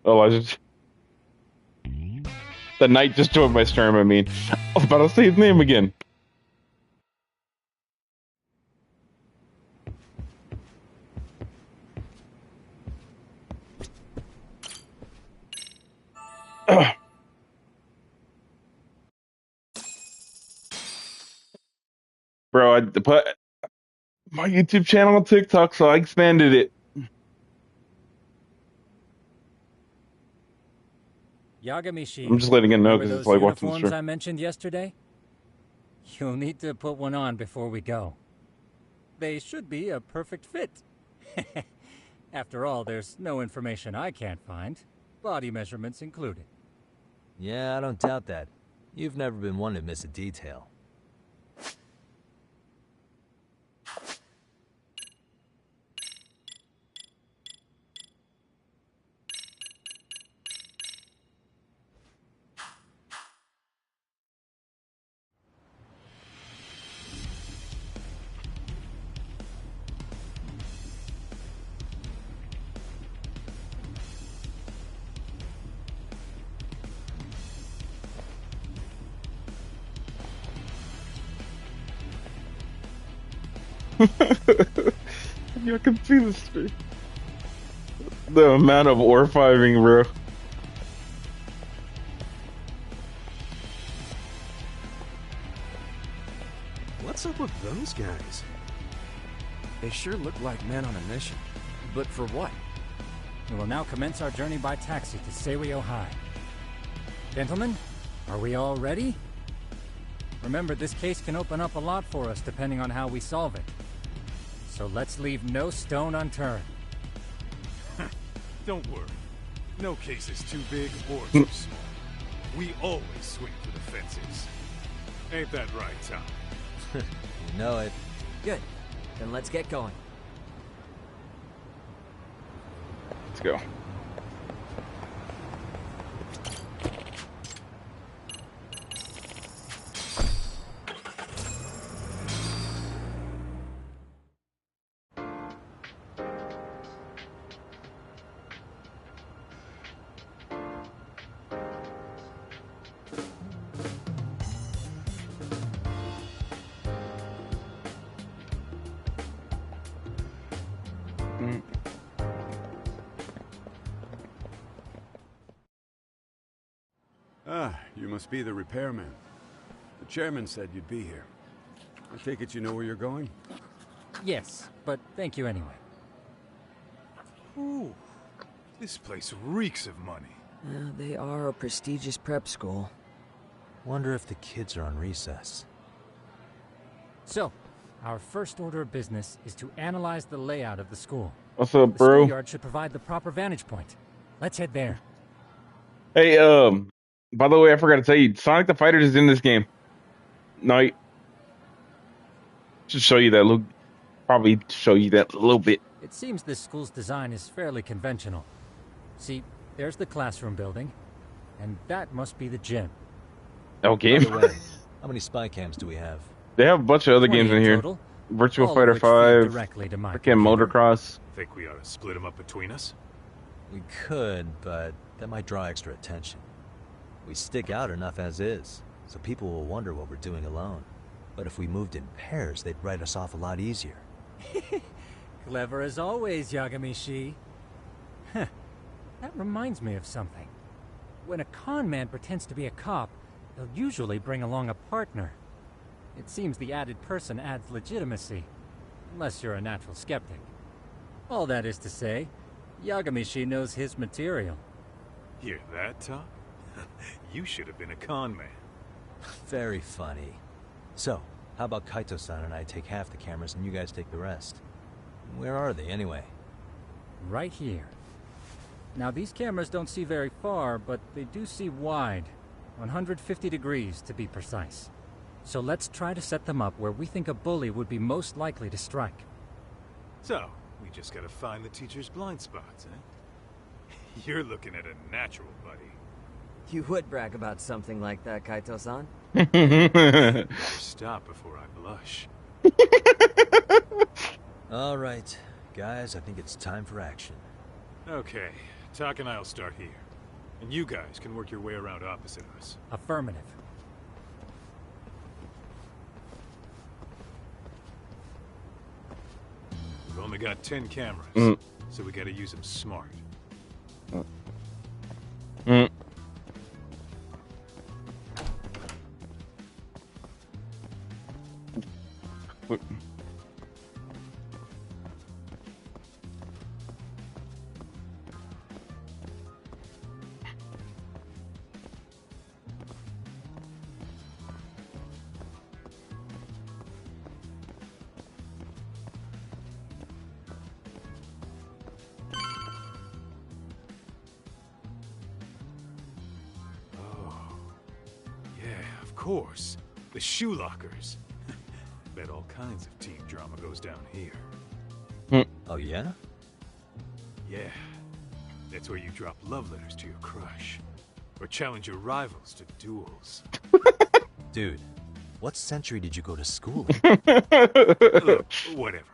Oh, I just... The knight just joined my stream, I mean. I was about to say his name again. Bro, I put my YouTube channel on TikTok, so I expanded it. Yagami-shi. I'm just letting it know Remember because it's those like watching the uniforms stream. I mentioned yesterday? You'll need to put one on before we go. They should be a perfect fit. After all, there's no information I can't find, body measurements included. Yeah, I don't doubt that. You've never been one to miss a detail. You can see the stream. The amount of ore fiving, bro. What's up with those guys? They sure look like men on a mission. But for what? We will now commence our journey by taxi to Serio High. Gentlemen, are we all ready? Remember, this case can open up a lot for us depending on how we solve it. So let's leave no stone unturned. Don't worry. No case is too big or too small. We always swing for the fences. Ain't that right, Tom? You know it. Good. Then let's get going. Let's go. Ah, you must be the repairman. The chairman said you'd be here. I take it you know where you're going? Yes, but thank you anyway. Ooh, this place reeks of money. They are a prestigious prep school. Wonder if the kids are on recess. So, our first order of business is to analyze the layout of the school. What's up, The bro? schoolyard should provide the proper vantage point. Let's head there. Hey, by the way, I forgot to tell you, Sonic the Fighter is in this game. No, just show you that little, probably show you that a little bit. It seems this school's design is fairly conventional. See, there's the classroom building, and that must be the gym. Okay. By the way, how many spy cams do we have? They have a bunch of other games in here. total, Virtual all Fighter which feed 5, directly to my freaking Motocross. Think we ought to split them up between us? We could, but that might draw extra attention. We stick out enough as is, so people will wonder what we're doing alone. But if we moved in pairs, they'd write us off a lot easier. Clever as always, Yagami-shi. Huh. That reminds me of something. When a con man pretends to be a cop, they'll usually bring along a partner. It seems the added person adds legitimacy, unless you're a natural skeptic. All that is to say, Yagami-shi knows his material. Hear that, Tom? You should have been a con man. Very funny. So, how about Kaito-san and I take half the cameras and you guys take the rest? Where are they, anyway? Right here. Now, these cameras don't see very far, but they do see wide. 150 degrees, to be precise. So let's try to set them up where we think a bully would be most likely to strike. So, we just gotta find the teacher's blind spots, eh? You're looking at a natural, buddy. You would brag about something like that, Kaito-san. Stop before I blush. All right, guys, I think it's time for action. Okay, Tak and I'll start here. And you guys can work your way around opposite us. Affirmative. We've only got 10 cameras, so we gotta use them smart. Of course, the shoe lockers. Bet all kinds of teen drama goes down here. Oh, yeah? Yeah. That's where you drop love letters to your crush. Or challenge your rivals to duels. Dude, what century did you go to school in? Look, whatever.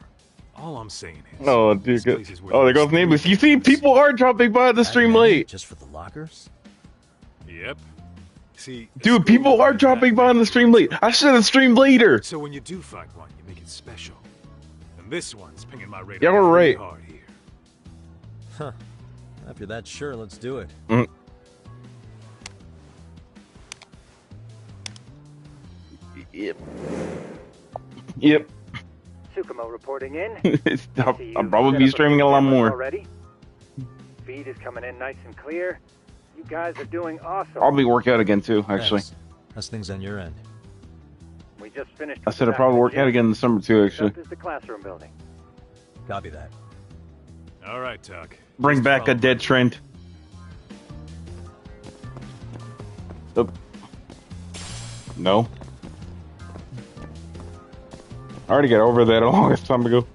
All I'm saying is... Oh, dude. Oh, there goes Nameless. You see, people are dropping by the stream late. Just for the lockers? Yep. See, dude, people are dropping by on the stream late. I should have streamed later. So when you do find one, you make it special. And this one's pinging my radar. Yeah, we're right. Hard here. Huh. If you're that sure, let's do it. Yep. Yep. Tsukumo reporting in. I'll probably be streaming a lot more. Already. Feed is coming in nice and clear. You guys are doing awesome. I'll be working out again too, actually. Thanks. How's things on your end? We just finished. I said I'll probably work out again in the summer too, actually. This is the classroom building. Copy that. All right, Tuck. Bring back a dead trend. Oh. No. I already got over that a long time ago.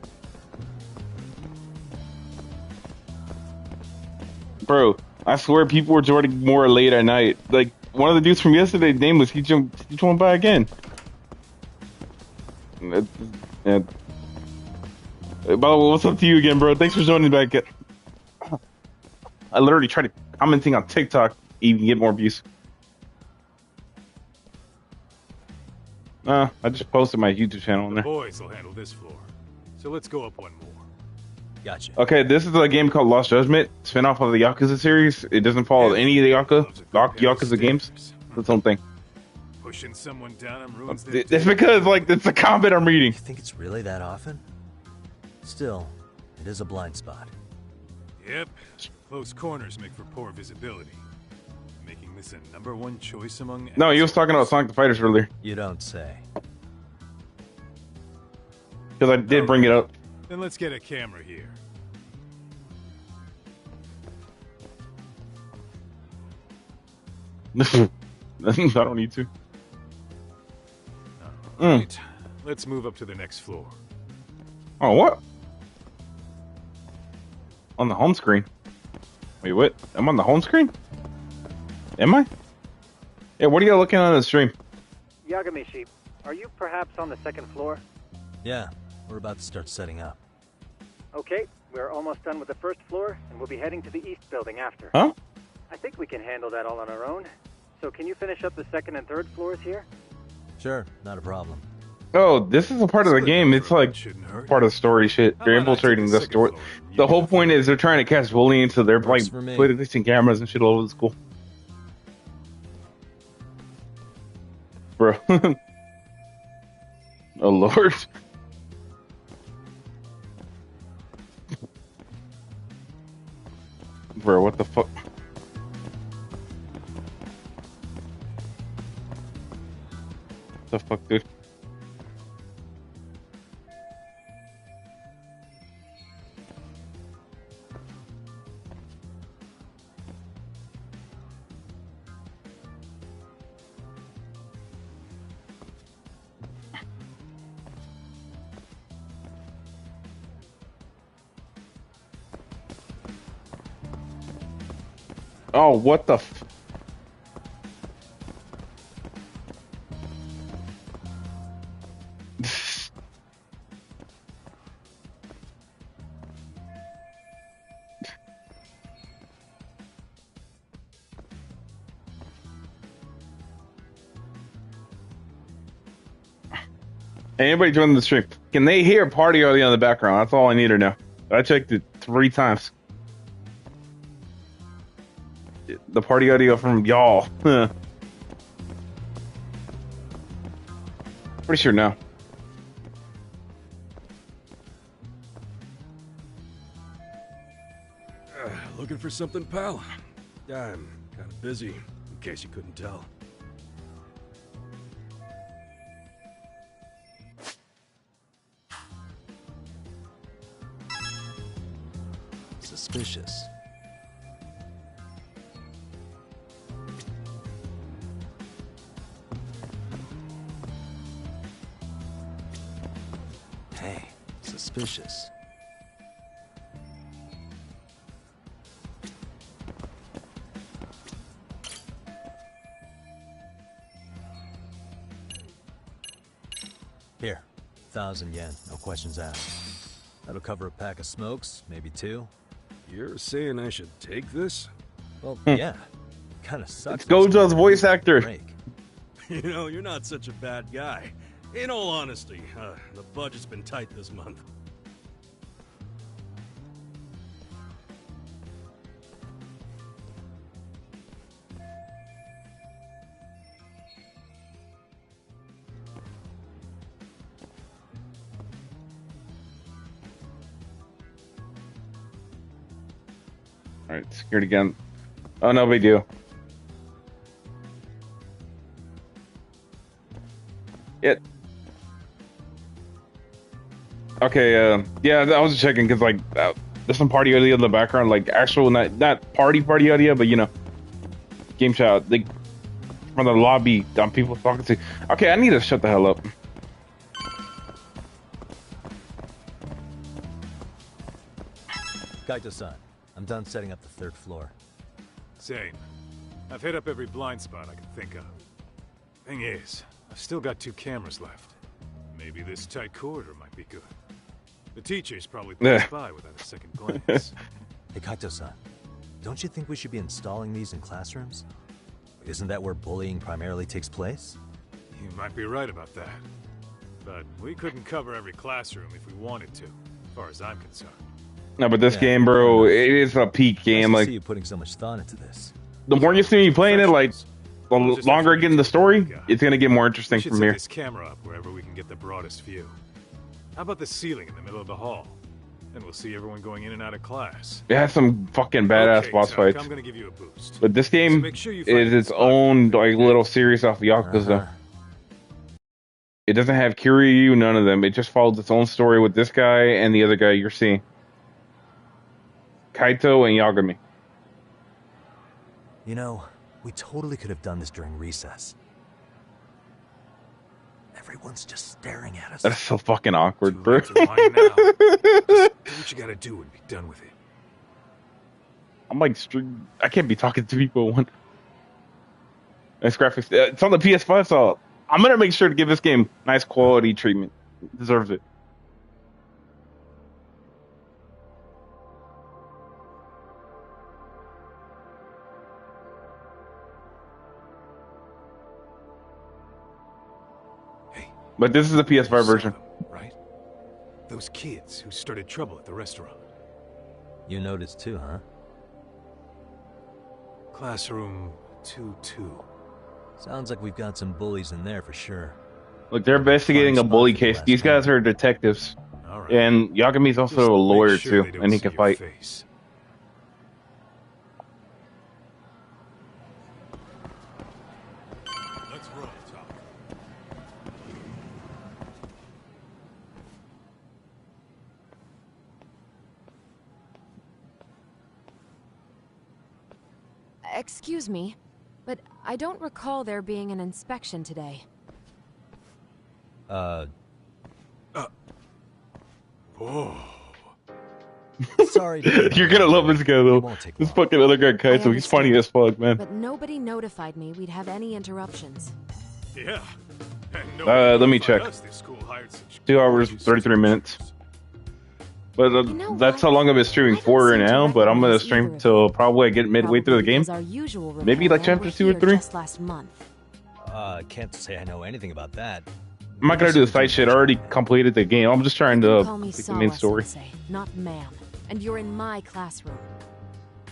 Bro, I swear people were joining more late at night. Like, one of the dudes from yesterday, nameless, he jumped by again. By the way, what's up to you again, bro? Thanks for joining back. I literally tried to commenting on TikTok, even get more views. I just posted my YouTube channel on The there. boys will handle this floor. So let's go up one more. Gotcha. Okay, this is a game called Lost Judgment, spin-off of the Yakuza series. It doesn't follow any of the Yakuza games. It's its own thing. Pushing someone down and ruins their It's because, like, it's the comment I'm reading. You think it's really that often? Still, it is a blind spot. Yep. Close corners make for poor visibility. Making this a #1 choice among... No, he was talking about Sonic the Fighters earlier. You don't say. Because I did bring it up. Then let's get a camera here. I don't need to. Right. Let's move up to the next floor. Oh, what? On the home screen. Wait, what? I'm on the home screen? Am I? Yeah, what are you looking at on the stream? Yagami-shi, are you perhaps on the second floor? Yeah, we're about to start setting up. Okay, we're almost done with the first floor, and we'll be heading to the east building after. Huh? I think we can handle that all on our own. So can you finish up the second and third floors here? Sure, not a problem. Oh, this is a part of the game. It's like part of the story shit. They're infiltrating the store. The whole point is they're trying to catch bullying, so they're like placing cameras and shit all over the school. Bro. Oh, Lord. Bro, what the fuck? The fuck, dude? Oh, what the f... Hey, anybody joining the stream? Can they hear party audio in the background? That's all I need to know. I checked it 3 times. The party audio from y'all. Pretty sure no. Looking for something, pal? I'm kind of busy, in case you couldn't tell. Suspicious. Hey, suspicious. Here, 1,000 yen, no questions asked. That'll cover a pack of smokes, maybe 2. You're saying I should take this? Well, yeah. Kinda sucks. It's Gojo's voice actor. You know, you're not such a bad guy. In all honesty, the budget's been tight this month. Alright, security gun. Oh, no big deal. It. Okay, yeah, I was checking because, like, there's some party audio in the background, like, actual, not party audio, but, you know, game chat, like, from the lobby, people talking to. Okay, I need to shut the hell up. Kaito-san, I'm done setting up the 3rd floor. Same. I've hit up every blind spot I can think of. Thing is, I've still got 2 cameras left. Maybe this tight corridor might be good. The teacher's probably passed by without a second glance. Hey, Kaito-san, don't you think we should be installing these in classrooms? Isn't that where bullying primarily takes place? You might be right about that. But we couldn't cover every classroom if we wanted to, as far as I'm concerned. No, but this game, bro, it is a peak game. Like, see you putting so much thought into this. The more you see me playing it, like, the longer I get in the story, it's gonna get more interesting We should from set here. this camera up wherever we can get the broadest view. How about the ceiling in the middle of the hall? Then we'll see everyone going in and out of class. It has some fucking badass boss Tuck, fights. I'm gonna give you a boost. But this game So make sure you find is its own like little series off of Yakuza. It doesn't have Kiryu, none of them. It just follows its own story with this guy and the other guy you're seeing. Kaito and Yagami. You know, we totally could have done this during recess. Everyone's just staring at us. That's so fucking awkward, bro. Do what you gotta do and be done with it. I'm like, I can't be talking to people at one. Nice graphics. It's on the PS5, so I'm gonna make sure to give this game nice quality treatment. It deserves it. But this is the PS5 version. Right? Those kids who started trouble at the restaurant. You noticed too, huh? Classroom 2-2. Sounds like we've got some bullies in there for sure. Look, they're investigating a bully case. These guys are detectives. And Yagami's also a lawyer too, and he can fight. Let's roll, Tom. Excuse me, but I don't recall there being an inspection today. Oh. Sorry. You're gonna love this guy though. This fucking other guy, Kaito, he's funny as fuck, man. But nobody notified me we'd have any interruptions. Yeah. Let me check. 2 hours, 33 minutes. But that's how long I've been streaming for now. But I'm gonna stream till probably I get midway through the game. Maybe like chapter 2 or 3. Last month. I can't say I know anything about that. I'm not gonna do the side shit. I already completed the game. I'm just trying to Call me complete the main story. Sawa-sensei, not ma'am. And you're in my classroom.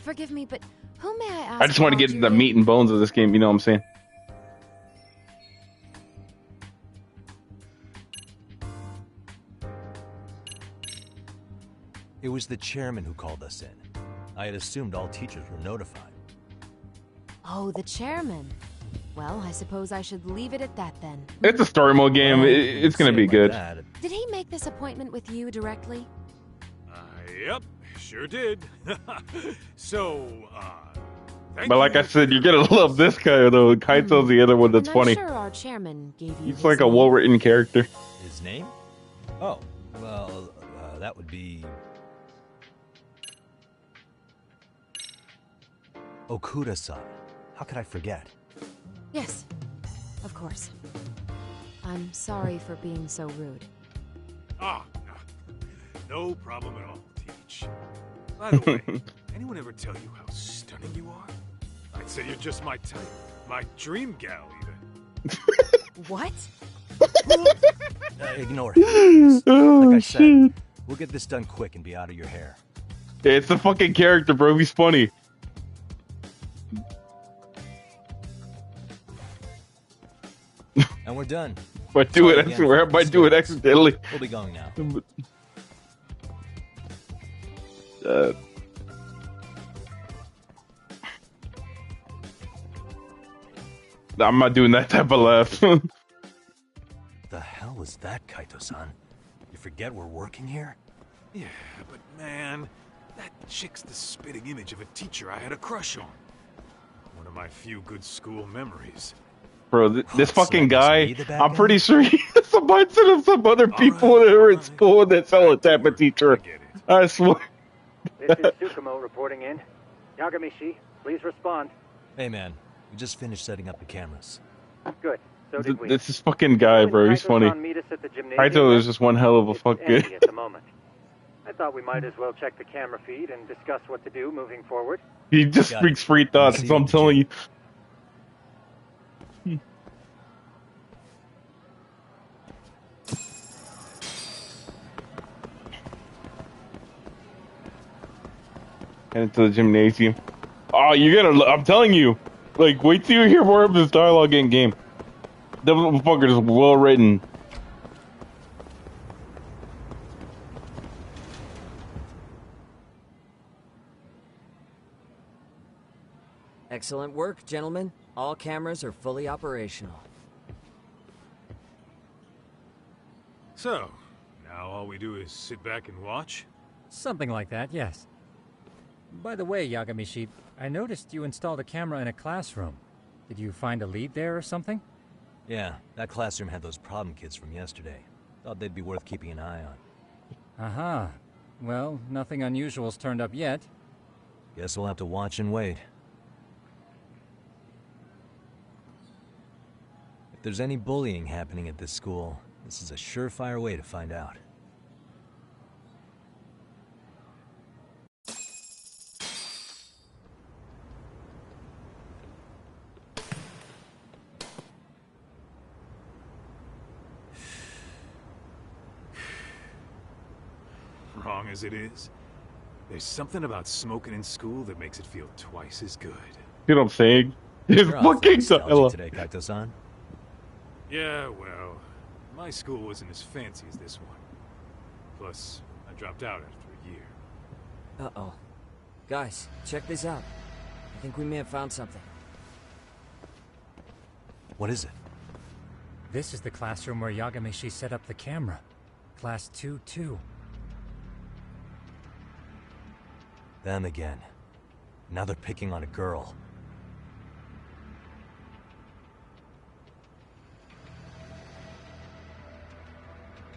Forgive me, but who may I ask? I just want to get the meat and bones of this game. You know what I'm saying? It was the chairman who called us in. I had assumed all teachers were notified. Oh, the chairman. Well, I suppose I should leave it at that then. It's a story mode game. It's gonna be good. Did he make this appointment with you directly? Yep, sure did. So, But like I said, you're gonna love this guy though. Kaito's the other one that's I'm funny. sure our chairman gave you He's his like a name. well-written character. His name? Oh, well, that would be... Okuda-san. How could I forget? Yes, of course. I'm sorry for being so rude. Ah, no problem at all, Teach. By the way, anyone ever tell you how stunning you are? I'd say you're just my type. My dream gal, even. What? Ignore it. Like I said, we'll get this done quick and be out of your hair. It's the fucking character, bro. He's funny. And we're done. But do it. I swear, I might do it accidentally. We'll be going now. I'm not doing that type of laugh. The hell was that, Kaito-san? You forget we're working here? Yeah, but man, that chick's the spitting image of a teacher I had a crush on. One of my few good school memories. Bro, this fucking guy, I'm pretty sure he's a bunch of some other people that are in school that sell a type of teacher. I swear. This is Tsukumo reporting in. Yagami-shi, please respond. Hey man, we just finished setting up the cameras. Good. So did we. This is fucking guy, bro. He's funny. Kaito is just one hell of a fucking. At the moment. I thought we might as well check the camera feed and discuss what to do moving forward. He just speaks free thoughts, that's what I'm telling you. Head into the gymnasium. Oh, you're gonna. I'm telling you. Like, wait till you hear more of this dialogue in game. That motherfucker is well written. Excellent work, gentlemen. All cameras are fully operational. So, now all we do is sit back and watch? Something like that, yes. By the way, Yagami-shi, I noticed you installed a camera in a classroom. Did you find a lead there or something? Yeah, that classroom had those problem kids from yesterday. Thought they'd be worth keeping an eye on. Aha. Well, nothing unusual's turned up yet. Guess we'll have to watch and wait. If there's any bullying happening at this school, this is a surefire way to find out. Wrong as it is, there's something about smoking in school that makes it feel twice as good. You know what I'm saying? It's You're awfully fucking nostalgic today, Kaito-san. Yeah, well, my school wasn't as fancy as this one. Plus, I dropped out after a year. Uh-oh. Guys, check this out. I think we may have found something. What is it? This is the classroom where Yagami-shi set up the camera. Class 2-2. Them again. Now they're picking on a girl.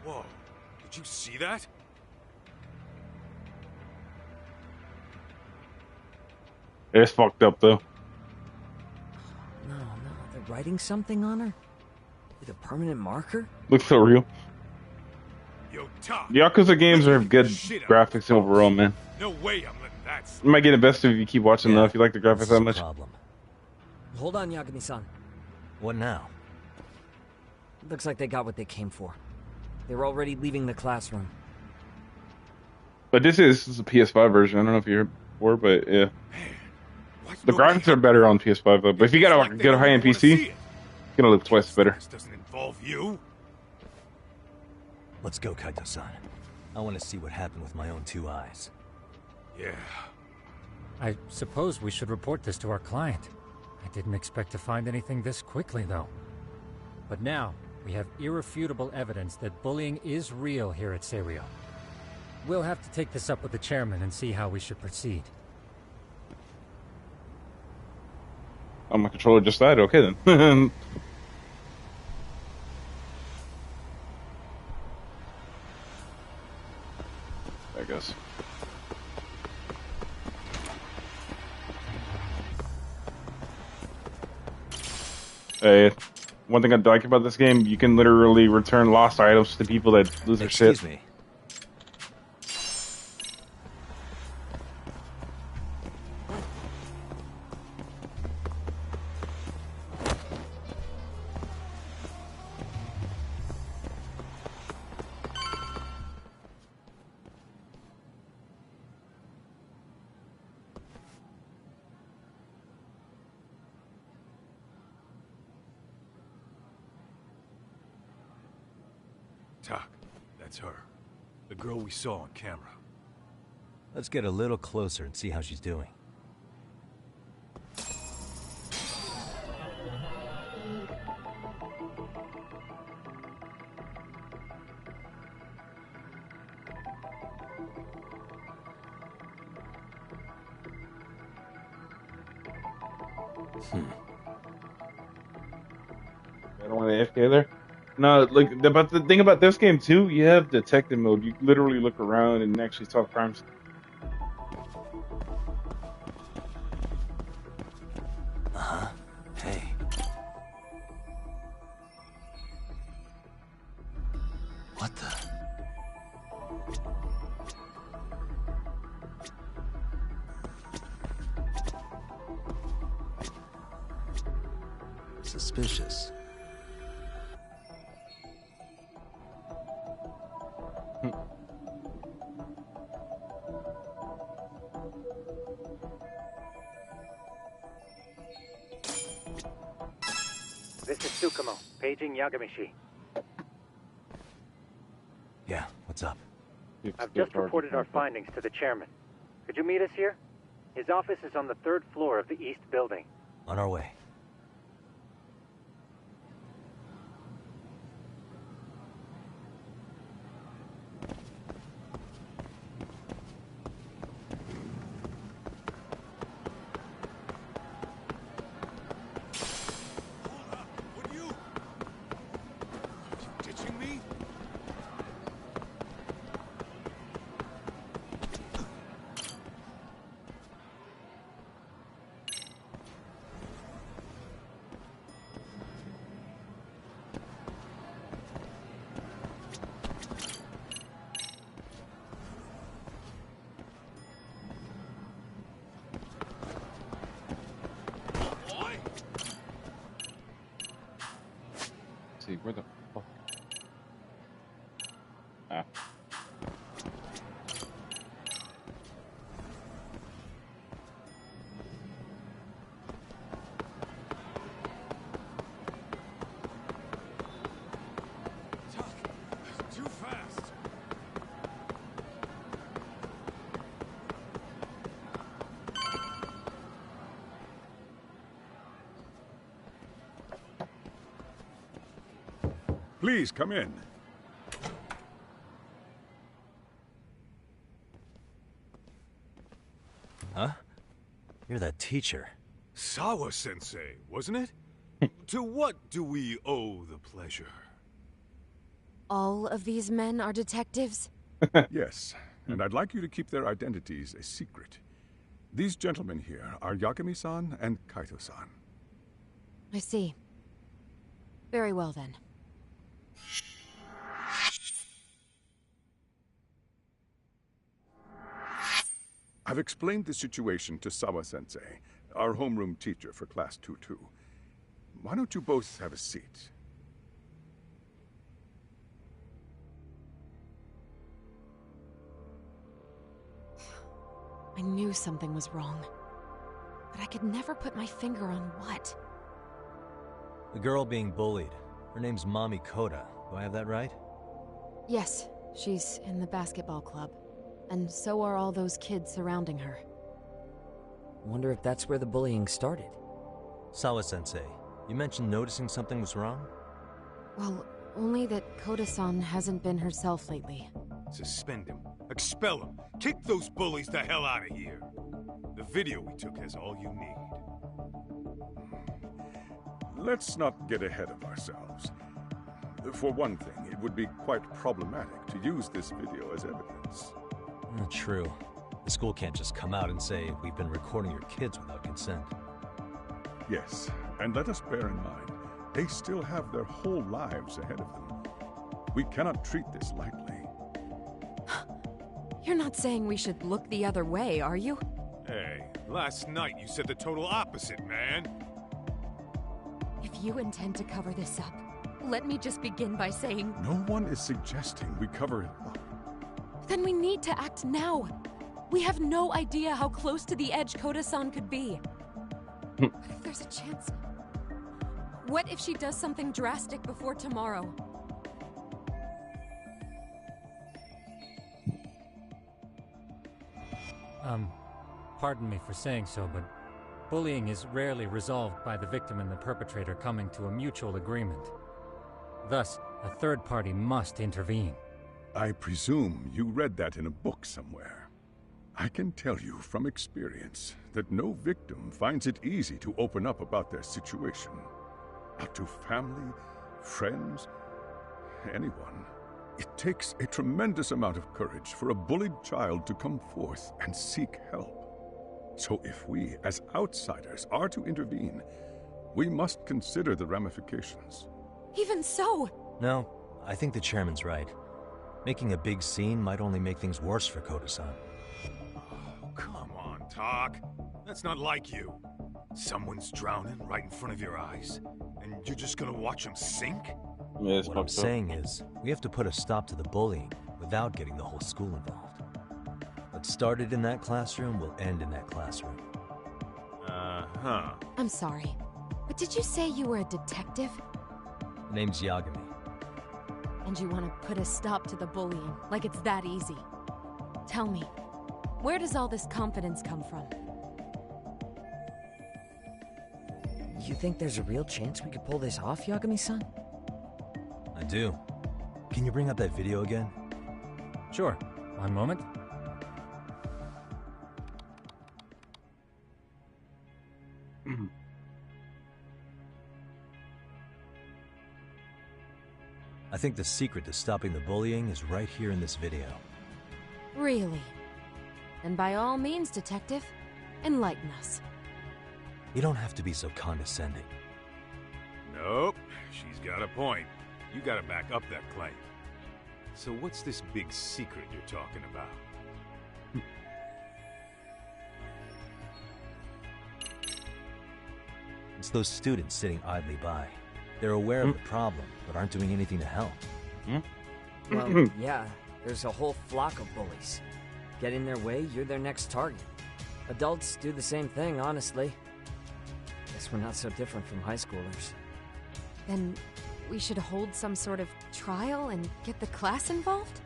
Whoa, did you see that? It's fucked up though. No, they're writing something on her? With a permanent marker? Looks so real. Yo, Top. The Yakuza games are good graphics overall, man. No way I'm letting that slip. You might get invested if you keep watching though, if you like the graphics that much. Hold on, Yagami-san. What now? Looks like they got what they came for. They're already leaving the classroom. But this is a PS5 version. I don't know if you heard before, but yeah. The graphics are better on PS5 though. But if you got a good high-end PC, it's gonna look twice better. This doesn't involve you. Let's go, Kaito-san. I want to see what happened with my own two eyes. Yeah. I suppose we should report this to our client. I didn't expect to find anything this quickly, though. But now, we have irrefutable evidence that bullying is real here at Serio. We'll have to take this up with the chairman and see how we should proceed. Oh, my controller just died. Okay then. I guess. Hey, one thing I like about this game, you can literally return lost items to people that lose their shit. Excuse me. Tak, that's her. The girl we saw on camera. Let's get a little closer and see how she's doing. I don't want to AFK there. No, like, but the thing about this game too, you have detective mode. You literally look around and actually solve crimes. Hey. What the? Suspicious. This is Tsukumo, paging Yagamishi. Yeah, what's up? I've just reported our findings to the chairman. Could you meet us here? His office is on the 3rd floor of the east building. On our way. Ditching me? Let's see, where the fuck? Ah. Too fast. Please come in. Huh? You're that teacher. Sawa-sensei, wasn't it? To what do we owe the pleasure? All of these men are detectives? Yes, and I'd like you to keep their identities a secret. These gentlemen here are Yagami-san and Kaito-san. I see. Very well then. I've explained the situation to Sawa-sensei, our homeroom teacher for Class 2-2. Why don't you both have a seat? I knew something was wrong, but I could never put my finger on what. The girl being bullied. Her name's Mami Koda. Do I have that right? Yes, she's in the basketball club. And so are all those kids surrounding her. Wonder if that's where the bullying started. Sawa-sensei, you mentioned noticing something was wrong? Well, only that Koda-san hasn't been herself lately. Suspend him. Expel him. Kick those bullies the hell out of here. The video we took has all you need. Let's not get ahead of ourselves. For one thing, it would be quite problematic to use this video as evidence. True. The school can't just come out and say, we've been recording your kids without consent. Yes, and let us bear in mind, they still have their whole lives ahead of them. We cannot treat this lightly. You're not saying we should look the other way, are you? Hey, last night you said the total opposite, man. If you intend to cover this up, let me just begin by saying... No one is suggesting we cover it up. Then we need to act now. We have no idea how close to the edge Koda-san could be. What if there's a chance? What if she does something drastic before tomorrow? Pardon me for saying so, but bullying is rarely resolved by the victim and the perpetrator coming to a mutual agreement. Thus, a third party must intervene. I presume you read that in a book somewhere. I can tell you from experience that no victim finds it easy to open up about their situation. Not to family, friends, anyone. It takes a tremendous amount of courage for a bullied child to come forth and seek help. So if we, as outsiders, are to intervene, we must consider the ramifications. Even so... No, I think the chairman's right. Making a big scene might only make things worse for Koda-san. Oh, come on, Tak. That's not like you. Someone's drowning right in front of your eyes, and you're just gonna watch him sink? Yeah, what I'm saying is, we have to put a stop to the bullying without getting the whole school involved. What started in that classroom will end in that classroom. Uh-huh. I'm sorry, but did you say you were a detective? The name's Yagami. And you want to put a stop to the bullying, like it's that easy. Tell me, where does all this confidence come from? You think there's a real chance we could pull this off, Yagami-san? I do. Can you bring up that video again? Sure. One moment. I think the secret to stopping the bullying is right here in this video. Really? And by all means, detective, enlighten us. You don't have to be so condescending. Nope, she's got a point. You gotta back up that claim. So what's this big secret you're talking about? It's those students sitting idly by. They're aware of the problem, but aren't doing anything to help. Well, yeah, there's a whole flock of bullies. Get in their way, you're their next target. Adults do the same thing, honestly. Guess we're not so different from high schoolers. Then we should hold some sort of trial and get the class involved?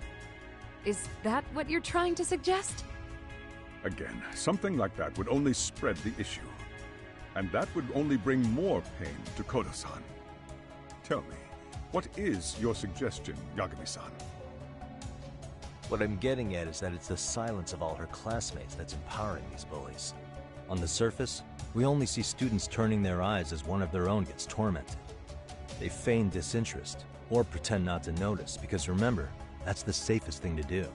Is that what you're trying to suggest? Again, something like that would only spread the issue. And that would only bring more pain to Koda-san. Tell me, what is your suggestion, Yagami-san? What I'm getting at is that it's the silence of all her classmates that's empowering these bullies. On the surface, we only see students turning their eyes as one of their own gets tormented. They feign disinterest, or pretend not to notice, because remember, that's the safest thing to do.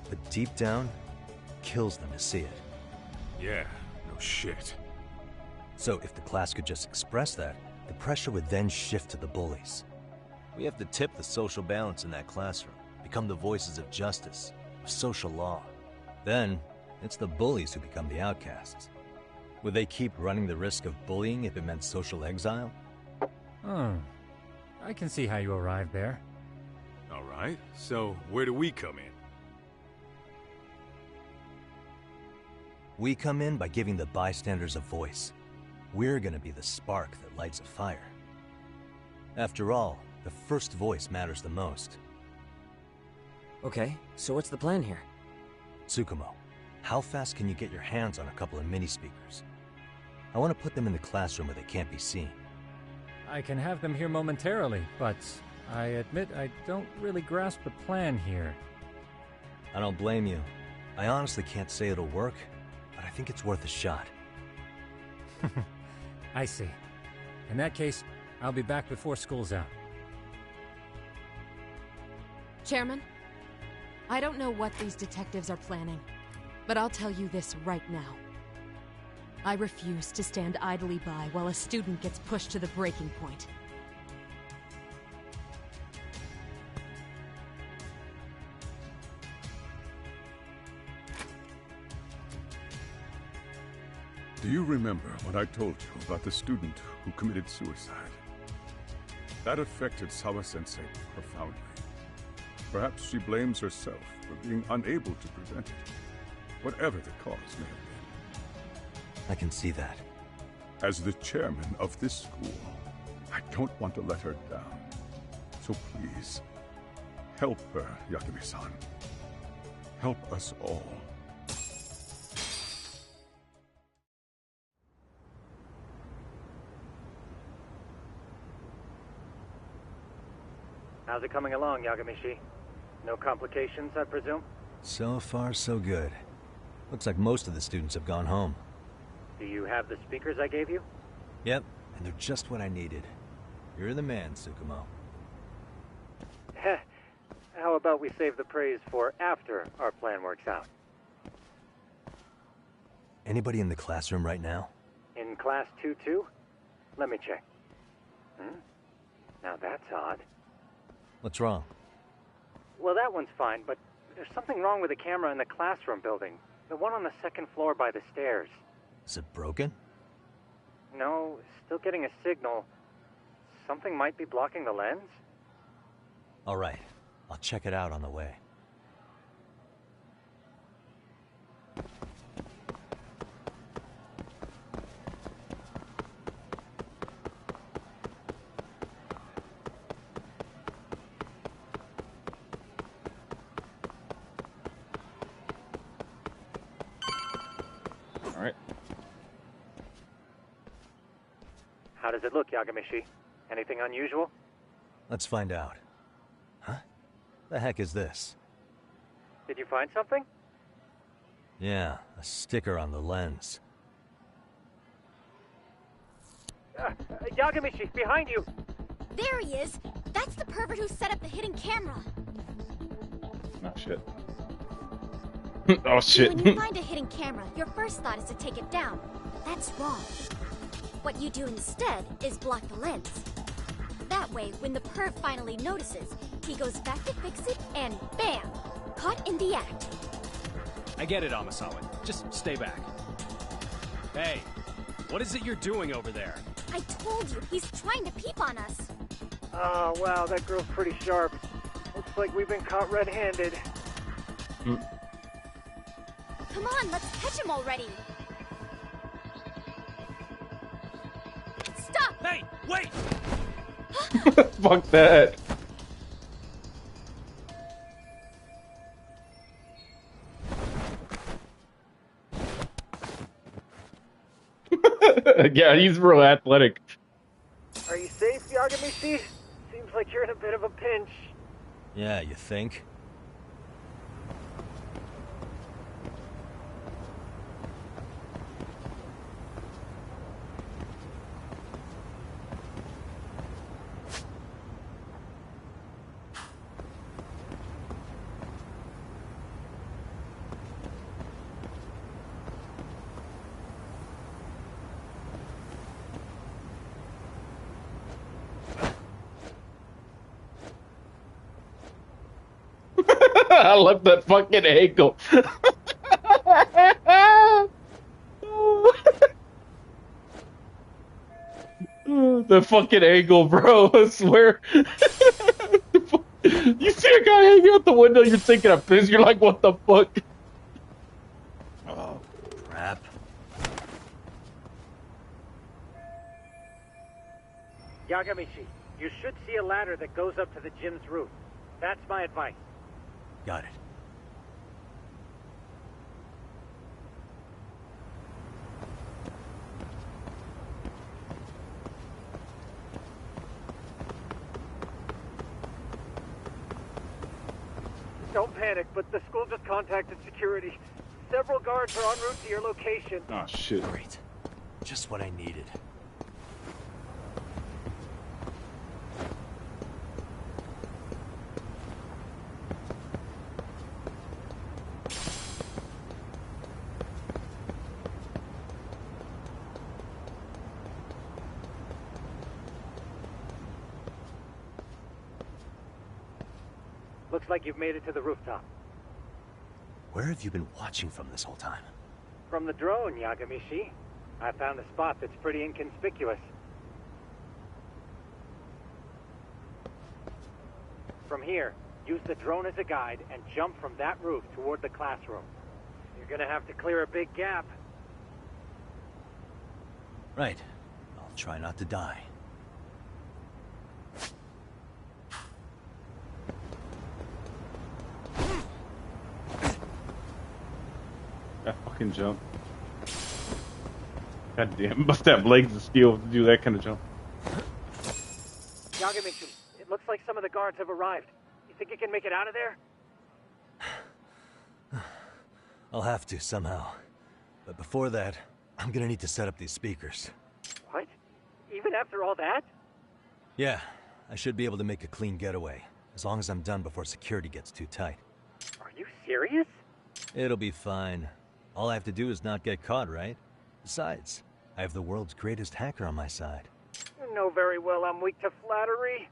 But deep down, it kills them to see it. Yeah, no shit. So if the class could just express that, the pressure would then shift to the bullies. We have to tip the social balance in that classroom, become the voices of justice, of social law. Then, it's the bullies who become the outcasts. Would they keep running the risk of bullying if it meant social exile? I can see how you arrived there. All right, so where do we come in? We come in by giving the bystanders a voice. We're gonna be the spark that lights a fire. After all, the first voice matters the most. Okay, so what's the plan here? Tsukumo, how fast can you get your hands on a couple of mini-speakers? I want to put them in the classroom where they can't be seen. I can have them here momentarily, but I admit I don't really grasp the plan here. I don't blame you. I honestly can't say it'll work, but I think it's worth a shot. I see. In that case, I'll be back before school's out. Chairman, I don't know what these detectives are planning, but I'll tell you this right now. I refuse to stand idly by while a student gets pushed to the breaking point. Do you remember what I told you about the student who committed suicide? That affected Sawa-sensei profoundly. Perhaps she blames herself for being unable to prevent it, whatever the cause may have been. I can see that. As the chairman of this school, I don't want to let her down. So please, help her, Yagami-san. Help us all. How's it coming along, Yagami-shi? No complications, I presume? So far, so good. Looks like most of the students have gone home. Do you have the speakers I gave you? Yep, and they're just what I needed. You're the man, Tsukumo. Heh. How about we save the praise for after our plan works out? Anybody in the classroom right now? In class 2-2? Let me check. Now that's odd. What's wrong? Well, that one's fine, but there's something wrong with the camera in the classroom building. The one on the second floor by the stairs. Is it broken? No, still getting a signal. Something might be blocking the lens? All right, I'll check it out on the way. All right. How does it look, Yagamishi? Anything unusual? Let's find out. Huh? The heck is this? Did you find something? Yeah, a sticker on the lens. Yagamishi, behind you! There he is! That's the pervert who set up the hidden camera. Oh, shit. Oh, shit. When you find a hidden camera, your first thought is to take it down. But that's wrong. What you do instead is block the lens. That way, when the perv finally notices, he goes back to fix it and bam! Caught in the act. I get it, Amasawa. Just stay back. Hey, what is it you're doing over there? I told you, he's trying to peep on us. Oh, wow, that girl's pretty sharp. Looks like we've been caught red-handed. Come on, let's catch him already. Stop! Hey, wait! Fuck that. Yeah, he's real athletic. Are you safe, Yagamishi? Seems like you're in a bit of a pinch. Yeah, you think? I love that fucking angle. The fucking angle, bro. I swear. You see a guy hanging out the window, you're taking a piss, you're like, what the fuck? Oh, crap. Yagamishi, you should see a ladder that goes up to the gym's roof. That's my advice. Got it. Don't panic, but the school just contacted security. Several guards are en route to your location. Oh, shit. Great. Just what I needed. Looks like you've made it to the rooftop. Where have you been watching from this whole time? From the drone, Yagamishi. I found a spot that's pretty inconspicuous. From here, use the drone as a guide and jump from that roof toward the classroom. You're gonna have to clear a big gap. Right. I'll try not to die. That fucking jump. God damn, must have legs of steel to do that kind of jump. Yagamishi, it looks like some of the guards have arrived. You think you can make it out of there? I'll have to somehow. But before that, I'm gonna need to set up these speakers. What? Even after all that? Yeah, I should be able to make a clean getaway, as long as I'm done before security gets too tight. Are you serious? It'll be fine. All I have to do is not get caught, right? Besides, I have the world's greatest hacker on my side. You know very well I'm weak to flattery.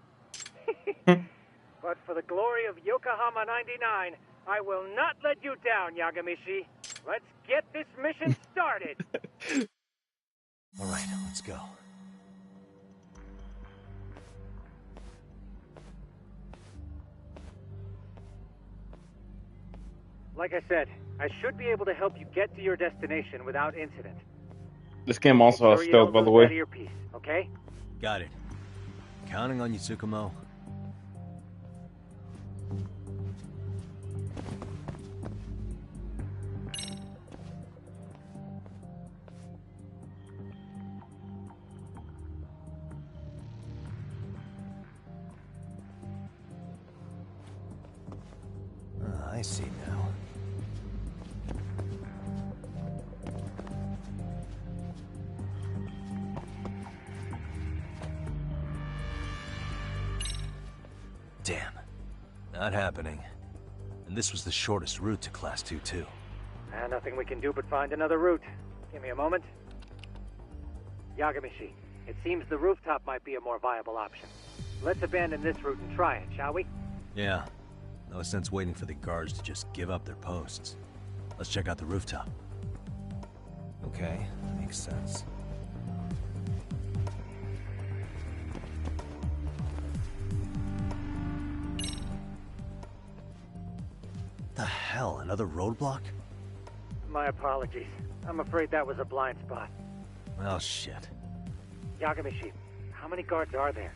But for the glory of Yokohama 99, I will not let you down, Yagamishi. Let's get this mission started. All right, let's go. Like I said, I should be able to help you get to your destination without incident. This game also has stealth, by the way. Your piece, okay? Got it. Counting on you, Tsukumo. I see now. Damn. Not happening. And this was the shortest route to Class 2, too. Nothing we can do but find another route. Give me a moment. Yagamishi, it seems the rooftop might be a more viable option. Let's abandon this route and try it, shall we? Yeah. No sense waiting for the guards to just give up their posts. Let's check out the rooftop. Okay, makes sense. The hell, another roadblock? My apologies. I'm afraid that was a blind spot. Oh, shit. Yagamishi, how many guards are there?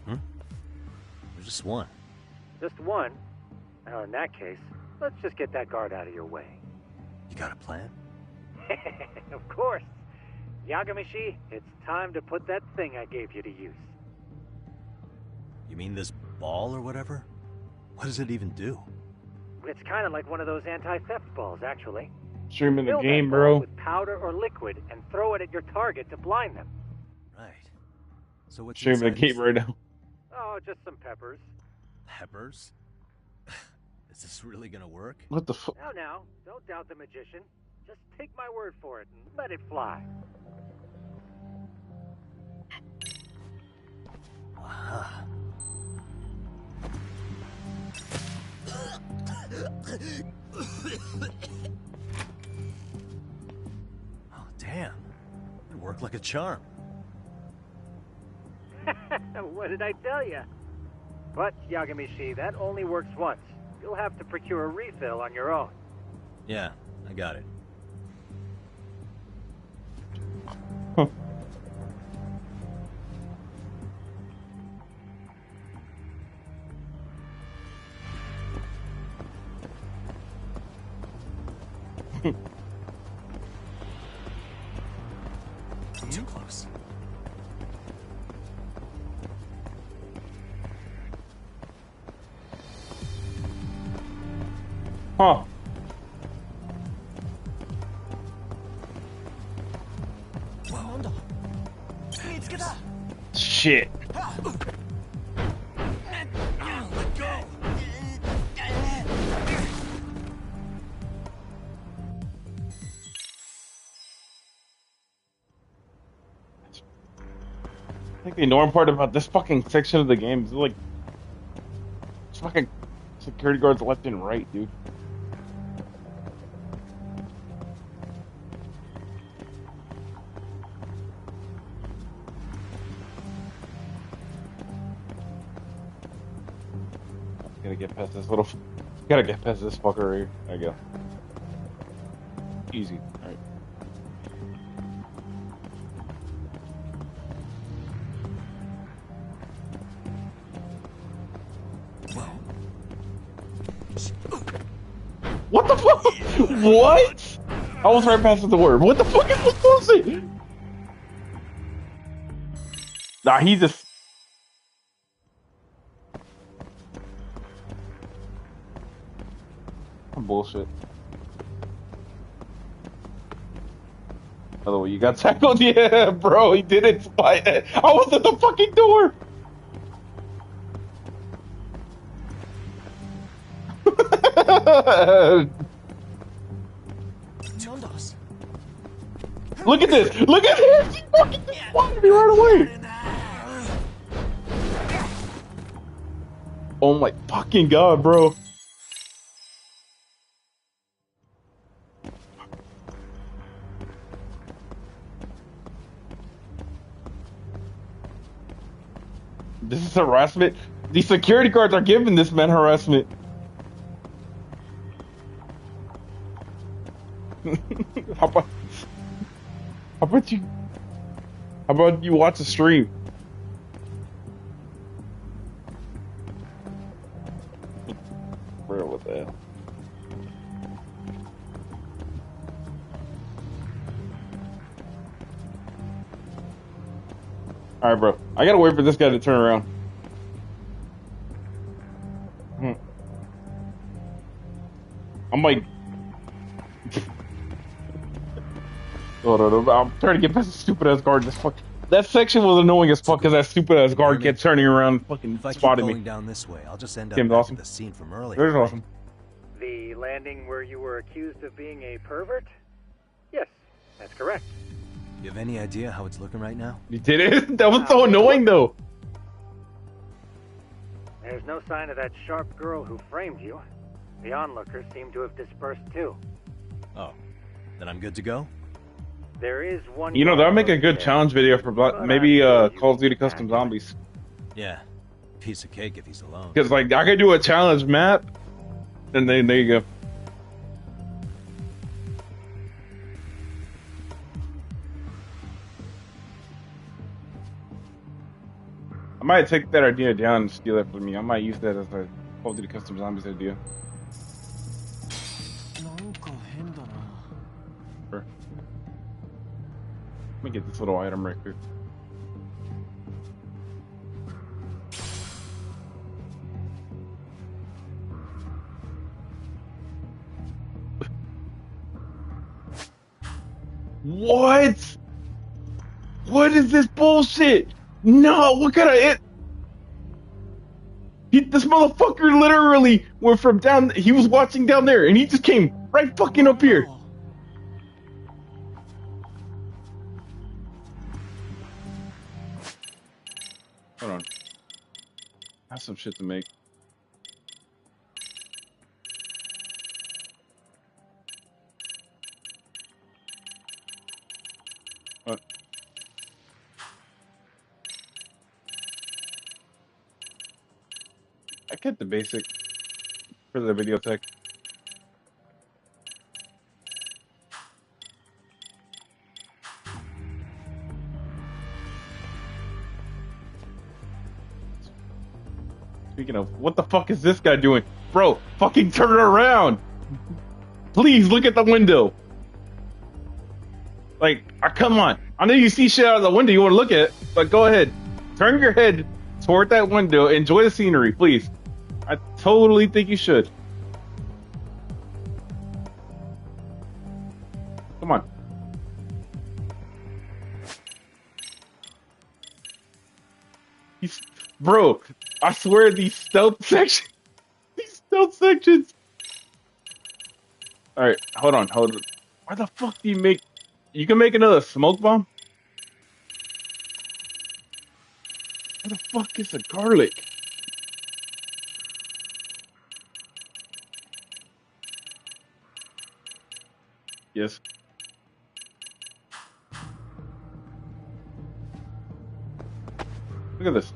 There's just one. Just one? Well, in that case, let's just get that guard out of your way. You got a plan? Of course. Yagamishi, it's time to put that thing I gave you to use. You mean this ball or whatever? What does it even do? It's kind of like one of those anti-theft balls, actually. Streaming the Fill game, that ball bro. with powder or liquid and throw it at your target to blind them. Right. So what's Streaming the inside game this right now. Oh, just some peppers. Peppers? Is this really gonna work? What the fuck? Now, don't doubt the magician. Just take my word for it and let it fly. Aha. Oh, damn. It worked like a charm. What did I tell you? But, Yagamishi, that only works once. You'll have to procure a refill on your own. Yeah, I got it. Too close. Huh. Shit. I think the annoying part about this fucking section of the game is like fucking security guards left and right, dude. Gotta get past this little. Gotta get past this fucker right here. There you go. Easy. All right. What the fuck? What? I was right past the word. What the fuck is this bullshit? Nah, he just. Bullshit. Oh, you got tackled? Yeah, bro, he did it. I was at the fucking door. Look at this. Look at this. He fucking just wanted me right away. Oh my fucking god, bro. This is harassment. These security guards are giving this man harassment. How about you watch the stream? Bro, what the hell? All right, bro. I gotta wait for this guy to turn around. I'm like, I'm trying to get past the stupid ass guard. This fuck. That section was annoying as fuck because that stupid ass guard kept turning around, and fucking If I keep spotting going me. down this way, I'll just end up Game's back awesome. at the scene from earlier. There's right? awesome. The landing where you were accused of being a pervert? Yes, that's correct. You have any idea how it's looking right now? You did it? That was so annoying, though. There's no sign of that sharp girl who framed you. The onlookers seem to have dispersed too. Oh, then I'm good to go? There is one. You know, that'll make a good challenge video for maybe Call of Duty Custom Zombies. Yeah, piece of cake if he's alone. Because, like, I could do a challenge map, and then there you go. I might take that idea down and steal it from me. I might use that as a Call of Duty Custom Zombies idea. Sure. Let me get this little item right here. What? What is this bullshit? No, what kind of it? This motherfucker literally went from down. He was watching down there, and he just came right fucking up here. Hold on. I have some shit to make. What? I get the basic for the video tech. Speaking of, what the fuck is this guy doing? Bro, fucking turn around! Please look at the window. Like, come on. I know you see shit out of the window you want to look at, but go ahead. Turn your head toward that window. Enjoy the scenery, please. I totally think you should. Come on. Bro, I swear these stealth sections. Alright, hold on. Why the fuck do you make... You can make another smoke bomb? Where the fuck is the garlic? Yes. Look at this.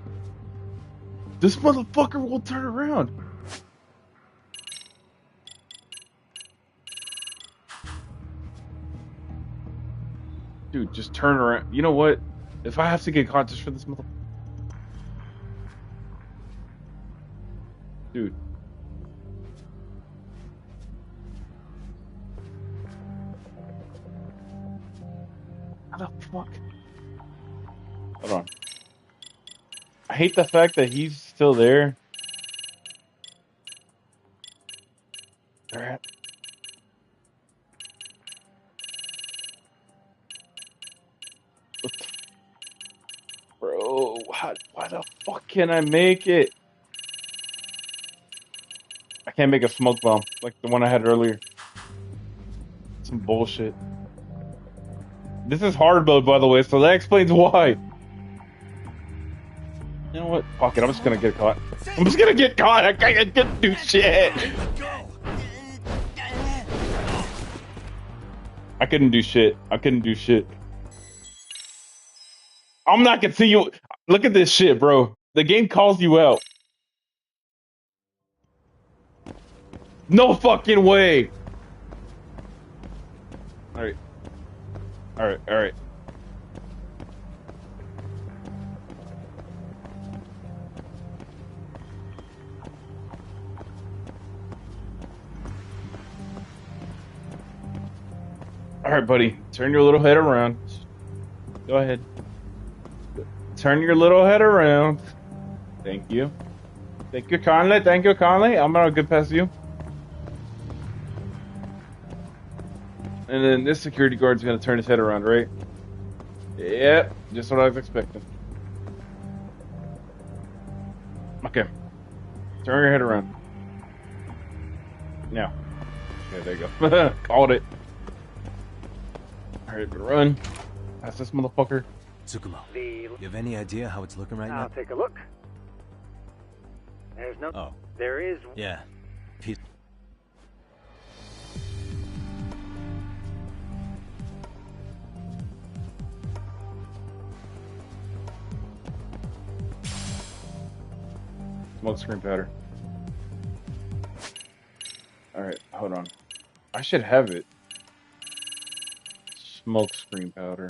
This motherfucker will turn around. Dude, just turn around. You know what? If I have to get conscious for this motherfucker. Dude. How the fuck? Hold on. I hate the fact that he's still there. Alright. can I make it? I can't make a smoke bomb like the one I had earlier. Some bullshit. This is hard mode, by the way, so that explains why. You know what? Fuck it, I'm just gonna get caught. I'm just gonna get caught. I can't do shit. I couldn't do shit. I couldn't do shit. I'm not gonna see you. Look at this shit, bro. The game calls you out. No fucking way. Alright. Alright, alright. Alright, buddy. Turn your little head around. Go ahead. Turn your little head around. Thank you. Thank you kindly. Thank you kindly. I'm gonna get past you. And then this security guard's gonna turn his head around, right? Yep, just what I was expecting. Okay. Turn your head around. Now. Okay, there you go. Called it. Alright, run. Past this motherfucker. Tsukumo, you have any idea how it's looking right now? I'll take a look. There's no... Oh. There is... Yeah. Pete. Smoke screen powder. Alright, hold on. I should have it. Smoke screen powder.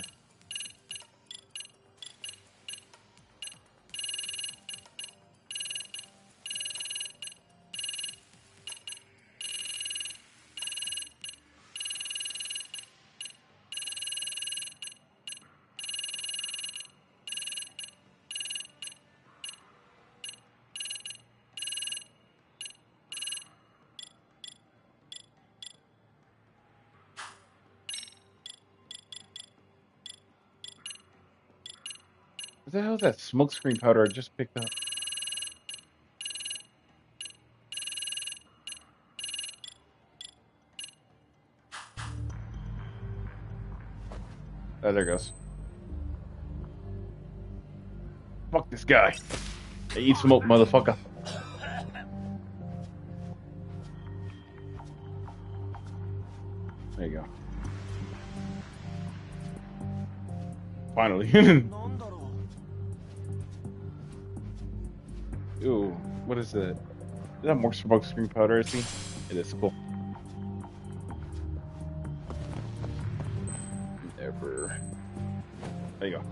What the hell is that smoke screen powder I just picked up? Oh, there it goes. Fuck this guy. I eat smoke, motherfucker. There you go. Finally. Ooh, what is that? Is that more smoke screen powder I see? It is cool. Never. There you go.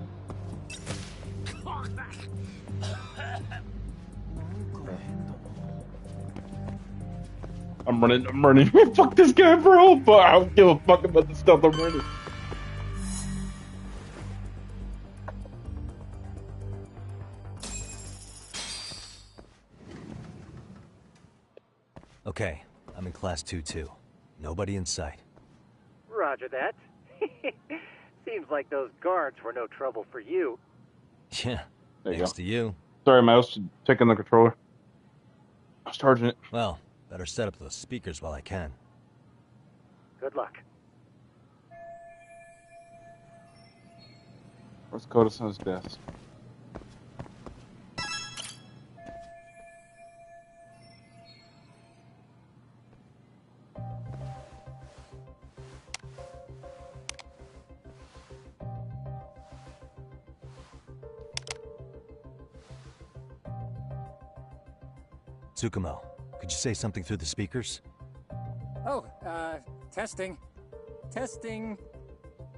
I'm running. Fuck this guy, bro! But I don't give a fuck about the stuff I'm running. Okay, I'm in class 2-2. Nobody in sight. Roger that. Seems like those guards were no trouble for you. Yeah, there you thanks go. to you. Sorry, mouse. Checking the controller. I was charging it. Well, better set up those speakers while I can. Good luck. Where's Koda-san's desk? Tsukumo, could you say something through the speakers? Oh, testing. Testing.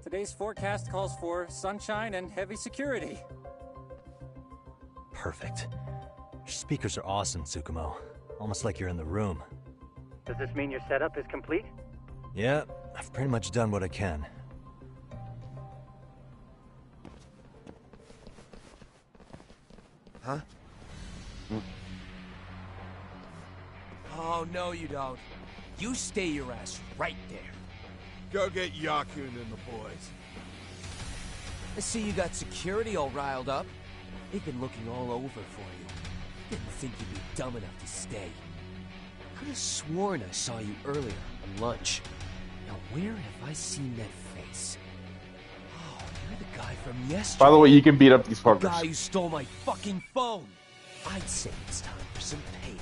Today's forecast calls for sunshine and heavy security. Perfect. Your speakers are awesome, Tsukumo. Almost like you're in the room. Does this mean your setup is complete? Yeah, I've pretty much done what I can. Huh? Oh, no you don't. You stay your ass right there. Go get Yakun and the boys. I see you got security all riled up. They've been looking all over for you. Didn't think you'd be dumb enough to stay. Could have sworn I saw you earlier on lunch. Now where have I seen that face? Oh, you're the guy from yesterday. By the way, you can beat up these The fuckers. guy who stole my fucking phone. I'd say it's time for some payback.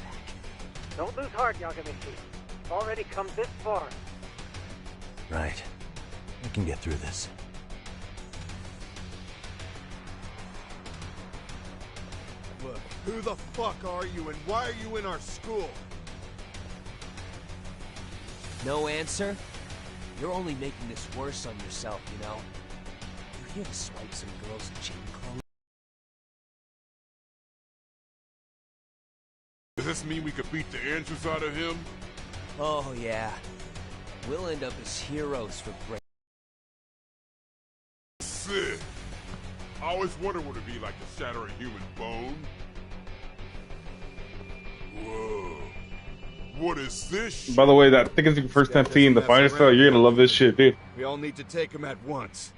Don't lose heart, Yagamichi. It's already come this far. Right. I can get through this. Look, who the fuck are you and why are you in our school? No answer? You're only making this worse on yourself, you know? You here to swipe some girls' gym clothes? Does this mean we could beat the answers out of him? Oh, yeah. We'll end up as heroes for break. Sick. I always wondered what it'd be like to shatter a human bone. Whoa. What is this? By the way, I think it's your first time seeing the Fire Style. You're gonna love this shit, dude. We all need to take him at once.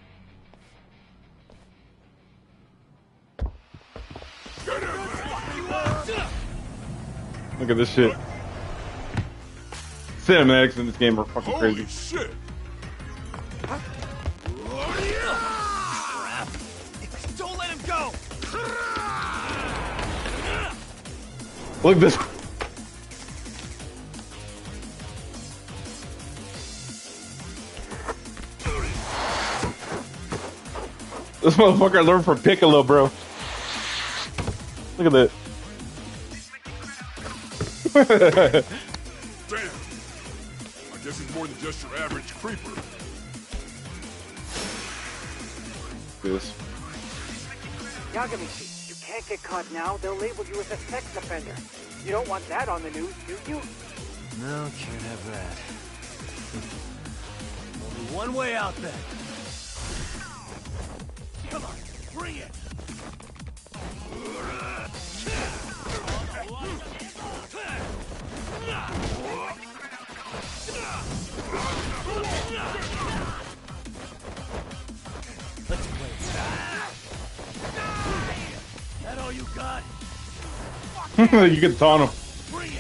Look at this shit. Cinematics in this game are fucking Holy crazy. shit! Don't let him go! Look at this. This motherfucker learned from Piccolo, bro. Look at that. Damn! I guess he's more than just your average creeper. This. Yagamichi, you can't get caught now. They'll label you as a sex offender. You don't want that on the news, do you? No, can't have that. Only one way out then. Come on, bring it! Let's play it. That all you got? You can taunt him. Bring it!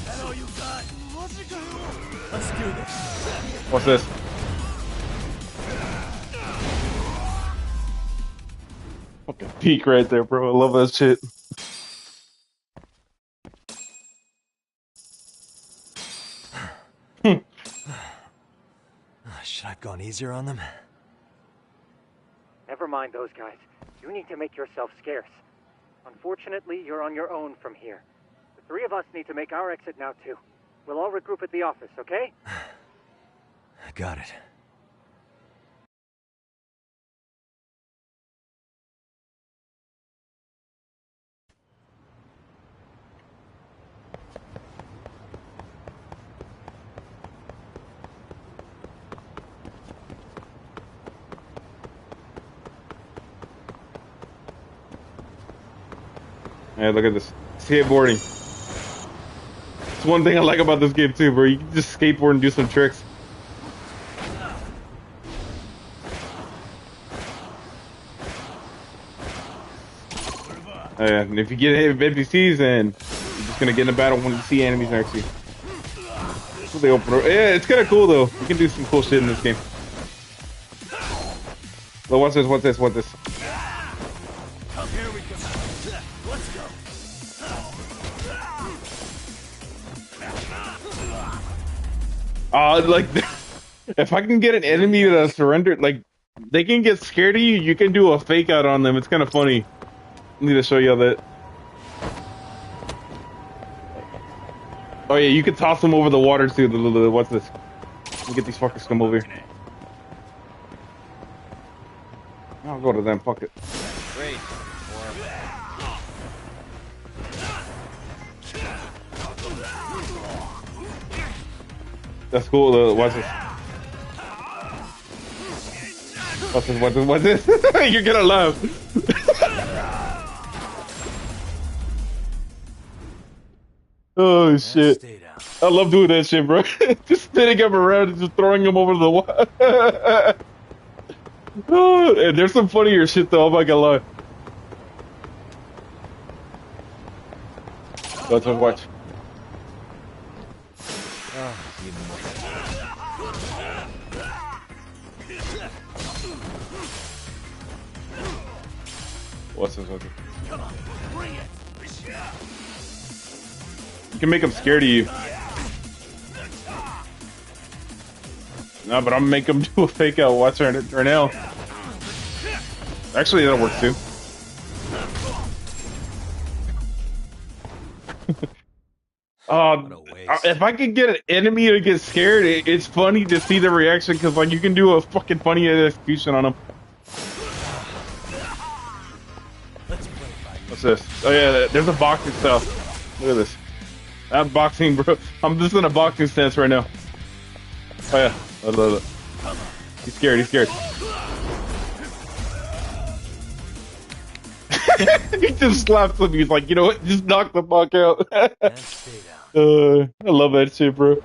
That all you got? Let's do this. What's this? Fucking peak right there, bro. I love that shit. Should I have gone easier on them? Never mind those guys. You need to make yourself scarce. Unfortunately, you're on your own from here. The three of us need to make our exit now, too. We'll all regroup at the office, okay? Got it. Hey, look at this. Skateboarding. It's one thing I like about this game too, bro. You can just skateboard and do some tricks. And if you get hit with NPCs, then you're just gonna get in a battle when you see enemies next to you. So they open. Yeah, it's kind of cool though. You can do some cool shit in this game. Well, what's this? What's this? What's this? Come here we go. Let's go. Like, if I can get an enemy to surrender, like, they can get scared of you, you can do a fake out on them. It's kind of funny. I need to show you that. Oh yeah, you can toss them over the water too. What's this? Let me get these fuckers to come over here. I'll go to them, fuck it. Great. That's cool. Watch this. What's this? You're gonna love. Oh shit! I love doing that shit, bro. Just spinning him around and just throwing him over the wall. Oh, and there's some funnier shit though. I'm not gonna lie. Watch. What's this? Come on, bring it. You can make them scared of you. No, but I'm gonna make them do a fake out. Watch right now. Actually, that'll work too. If I could get an enemy to get scared, it's funny to see the reaction because like you can do a fucking funny execution on them. What's this? Oh yeah, there's a boxing stuff. Look at this. That boxing, bro. I'm just in a boxing stance right now. Oh yeah, look. He's scared. He just slaps him. He's like, you know what? Just knock the fuck out. I love that shit, bro.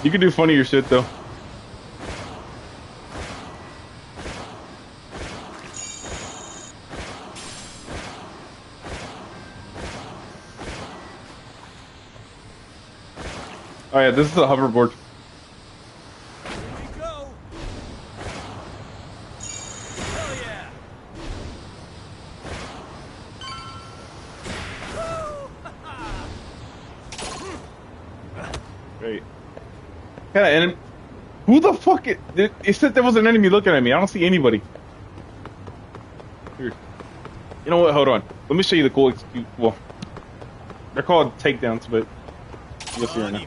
You can do funnier shit though. Oh yeah, this is a hoverboard. Great. And who the fuck? It said there was an enemy looking at me. I don't see anybody. Here. You know what? Hold on. Let me show you the cool execute. Well, they're called takedowns, but you'll see right now.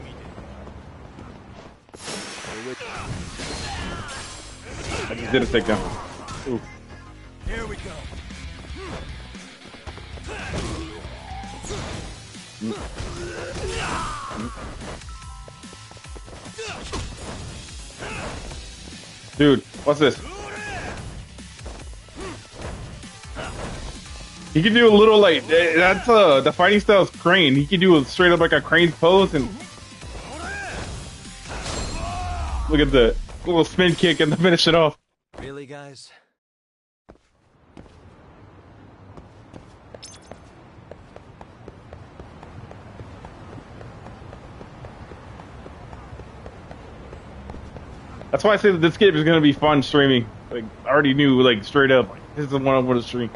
I just did a takedown. Ooh. Here we go. Dude, what's this? He can do a little like that's the fighting style is crane. He can do a straight up like a crane pose and look at the little spin kick and then finish it off. Really, guys? That's why I say that this game is gonna be fun streaming. Like I already knew, like straight up, like, this is the one I want to stream.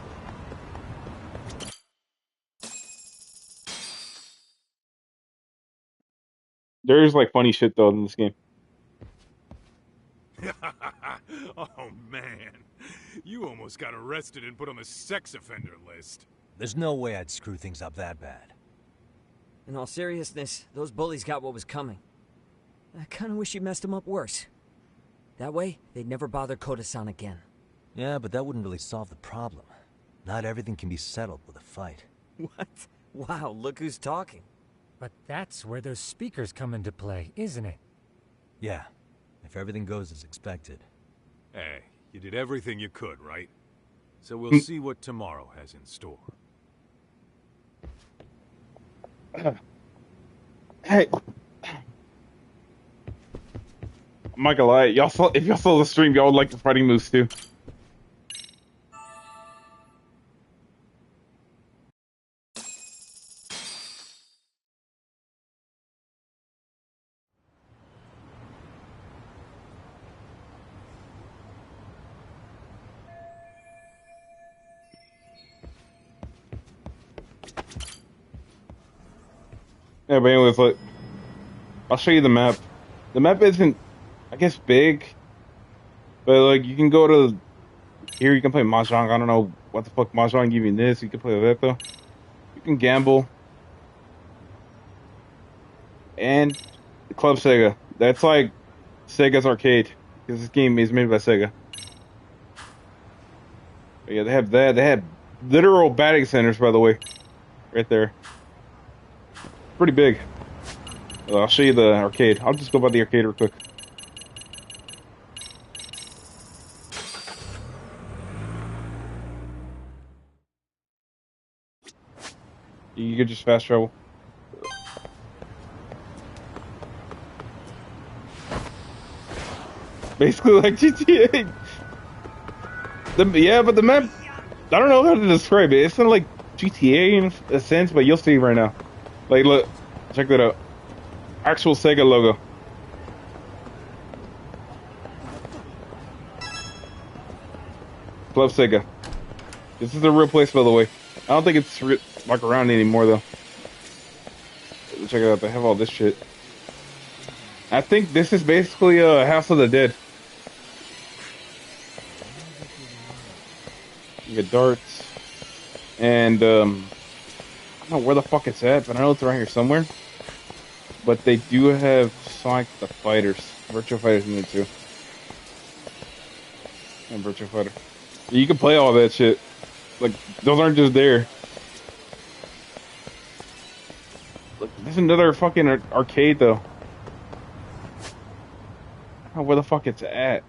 There's like funny shit though in this game. Oh man, you almost got arrested and put on the sex offender list. There's no way I'd screw things up that bad. In all seriousness, those bullies got what was coming. I kinda wish you messed them up worse. That way, they'd never bother Koda-san again. Yeah, but that wouldn't really solve the problem. Not everything can be settled with a fight. What? Wow, look who's talking. But that's where those speakers come into play, isn't it? Yeah, if everything goes as expected. Hey, you did everything you could, right? So we'll see what tomorrow has in store. Hey, I'm not gonna lie, if y'all saw the stream, y'all would like the fighting moves too. Yeah, but anyways, look, I'll show you the map. The map isn't, I guess, big, but like you can go to here. You can play mahjong. I don't know what the fuck mahjong give you this. You can play that though. You can gamble and Club Sega. That's like Sega's arcade because this game is made by Sega. But yeah, they have that. They have literal batting centers, by the way, right there. Pretty big. I'll show you the arcade. I'll just go by the arcade real quick. You could just fast travel. Basically like GTA. Yeah, but the map, I don't know how to describe it. It's not like GTA in a sense, but you'll see right now. Like, look, check that out. Actual Sega logo. Club Sega. This is a real place, by the way. I don't think it's like around anymore though. Check it out. They have all this shit. I think this is basically House of the Dead. You get darts, and I don't know where the fuck it's at, but I know it's around here somewhere. But they do have Sonic the Fighters, Virtua Fighters in it too, and Virtua Fighter. You can play all that shit. Like, those aren't just there. Look, there's another fucking arcade though. I don't know where the fuck it's at.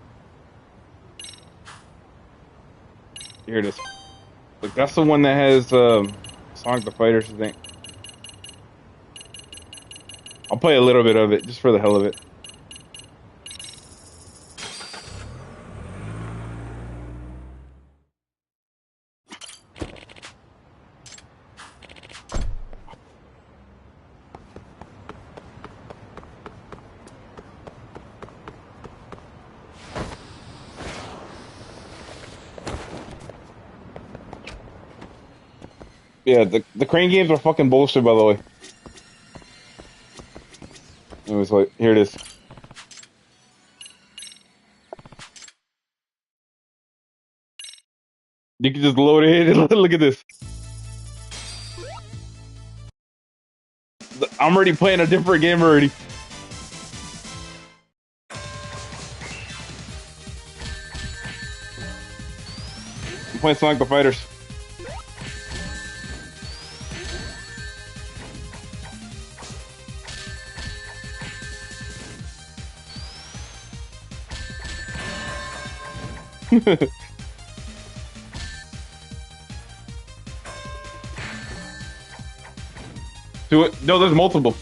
Here it is. Look, that's the one that has Sonic the Fighters, I think. I'll play a little bit of it, just for the hell of it. Yeah, the crane games are fucking bullshit, by the way. Anyways, wait, here it is. You can just load it in. Look at this. I'm already playing a different game already. I'm playing Sonic the Fighters. Do it. No, there's multiple.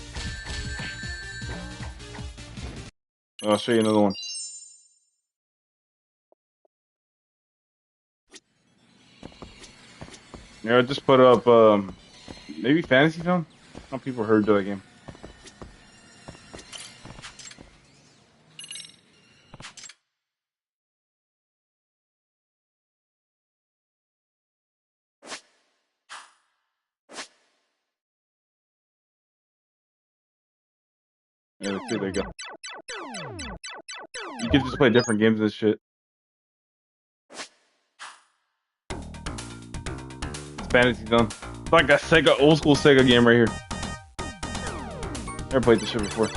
I'll show you another one. Yeah, I just put up maybe Fantasy Zone. Some people heard of that game. Yeah, let's see, there you go. You can just play different games and shit. It's Fantasy Zone. It's like a Sega, old school Sega game right here. Never played this shit before.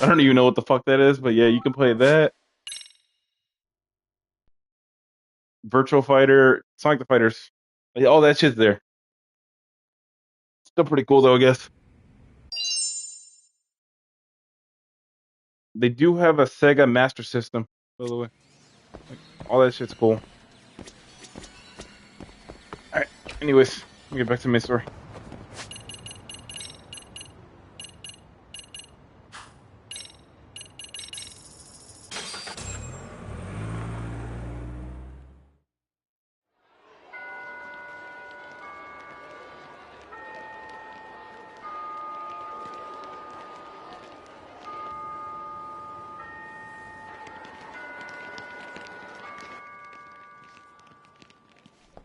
I don't even know what the fuck that is, but yeah, you can play that. Virtual Fighter, Sonic the Fighters. All that shit's there. Still pretty cool though, I guess. They do have a Sega Master System, by the way. Like, all that shit's cool. Alright, anyways, let me get back to my story.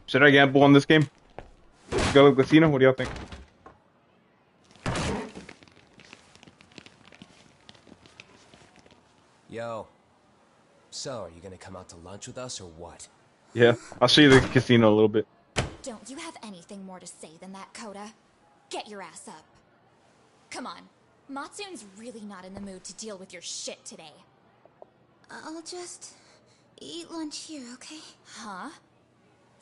Should I gamble on this game? Go to the casino? What do y'all think? Yo. So, are you gonna come out to lunch with us or what? Yeah, I'll show you the casino a little bit. Don't you have anything more to say than that, Coda? Get your ass up. Come on. Matsune's really not in the mood to deal with your shit today. I'll just eat lunch here, okay? Huh?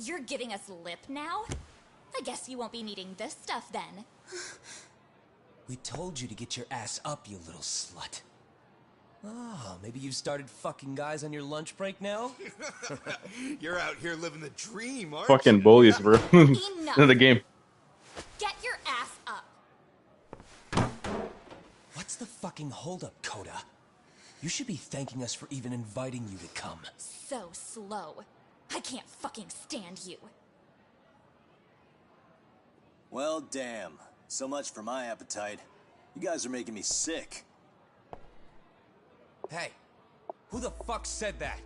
You're giving us lip now? I guess you won't be needing this stuff then. We told you to get your ass up, you little slut. Oh, maybe you've started fucking guys on your lunch break now? You're out here living the dream, aren't Fucking you? bullies, bro. In the game. Get your ass up. What's the fucking holdup, Coda? You should be thanking us for even inviting you to come. So slow. I can't fucking stand you. Well, damn. So much for my appetite. You guys are making me sick. Hey, who the fuck said that?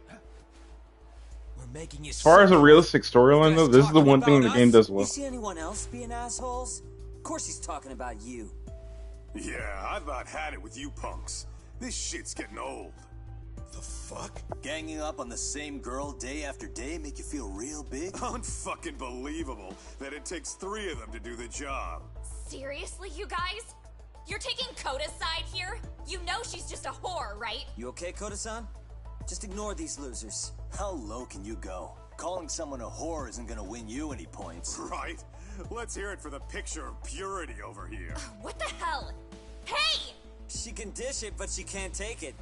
We're making you As far as a realistic storyline, though, this is the one thing the game does well. You see anyone else being assholes? Of course he's talking about you. Yeah, I've about had it with you punks. This shit's getting old. The fuck? Ganging up on the same girl day after day make you feel real big? Unfucking believable that it takes 3 of them to do the job. Seriously, you guys? You're taking Coda's side here? You know she's just a whore, right? You okay, Koda-san? Just ignore these losers. How low can you go? Calling someone a whore isn't gonna win you any points. Right? Let's hear it for the picture of purity over here. What the hell? Hey! She can dish it, but she can't take it.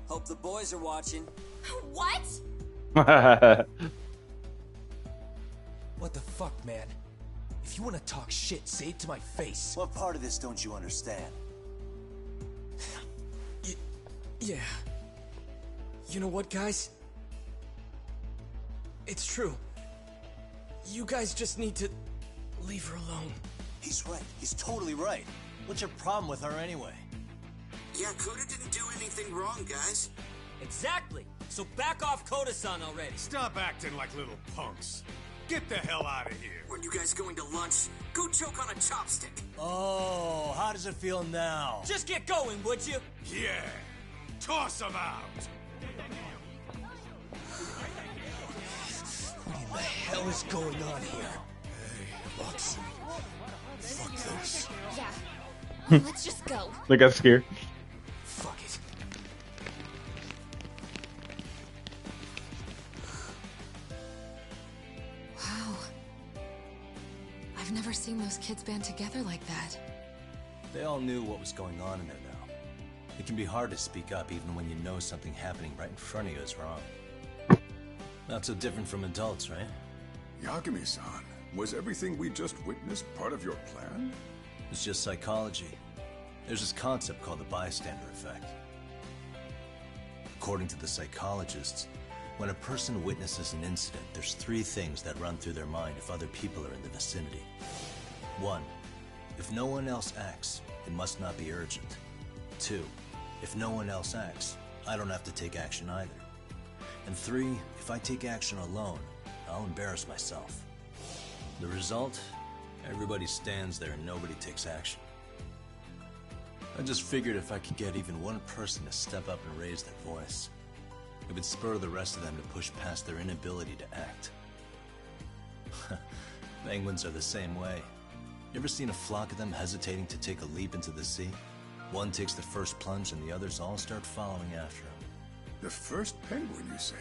Hope the boys are watching. What? What the fuck, man? If you want to talk shit, say it to my face. What part of this don't you understand? Yeah. You know what, guys? It's true. You guys just need to leave her alone. He's right. He's totally right. What's your problem with her anyway? Yeah, Coda didn't do anything wrong, guys. Exactly. So back off Koda-san already. Stop acting like little punks. Get the hell out of here. When you guys going to lunch? Go choke on a chopstick. Oh, how does it feel now? Just get going, would you? Yeah. Toss him out. What in the hell is going on here? Hey, Luxy. Fuck this. Yeah. Let's just go. They got scared. Fuck it. Wow. I've never seen those kids band together like that. They all knew what was going on in there now. It can be hard to speak up even when you know something happening right in front of you is wrong. Not so different from adults, right? Yagami-san, was everything we just witnessed part of your plan? It's just psychology. There's this concept called the bystander effect. According to the psychologists, when a person witnesses an incident, there's 3 things that run through their mind if other people are in the vicinity. 1, if no one else acts, it must not be urgent. 2, if no one else acts, I don't have to take action either. And 3, if I take action alone, I'll embarrass myself. The result? Everybody stands there and nobody takes action. I just figured if I could get even one person to step up and raise their voice, it would spur the rest of them to push past their inability to act. Penguins are the same way. You ever seen a flock of them hesitating to take a leap into the sea? One takes the first plunge and the others all start following after him. The first penguin, you say?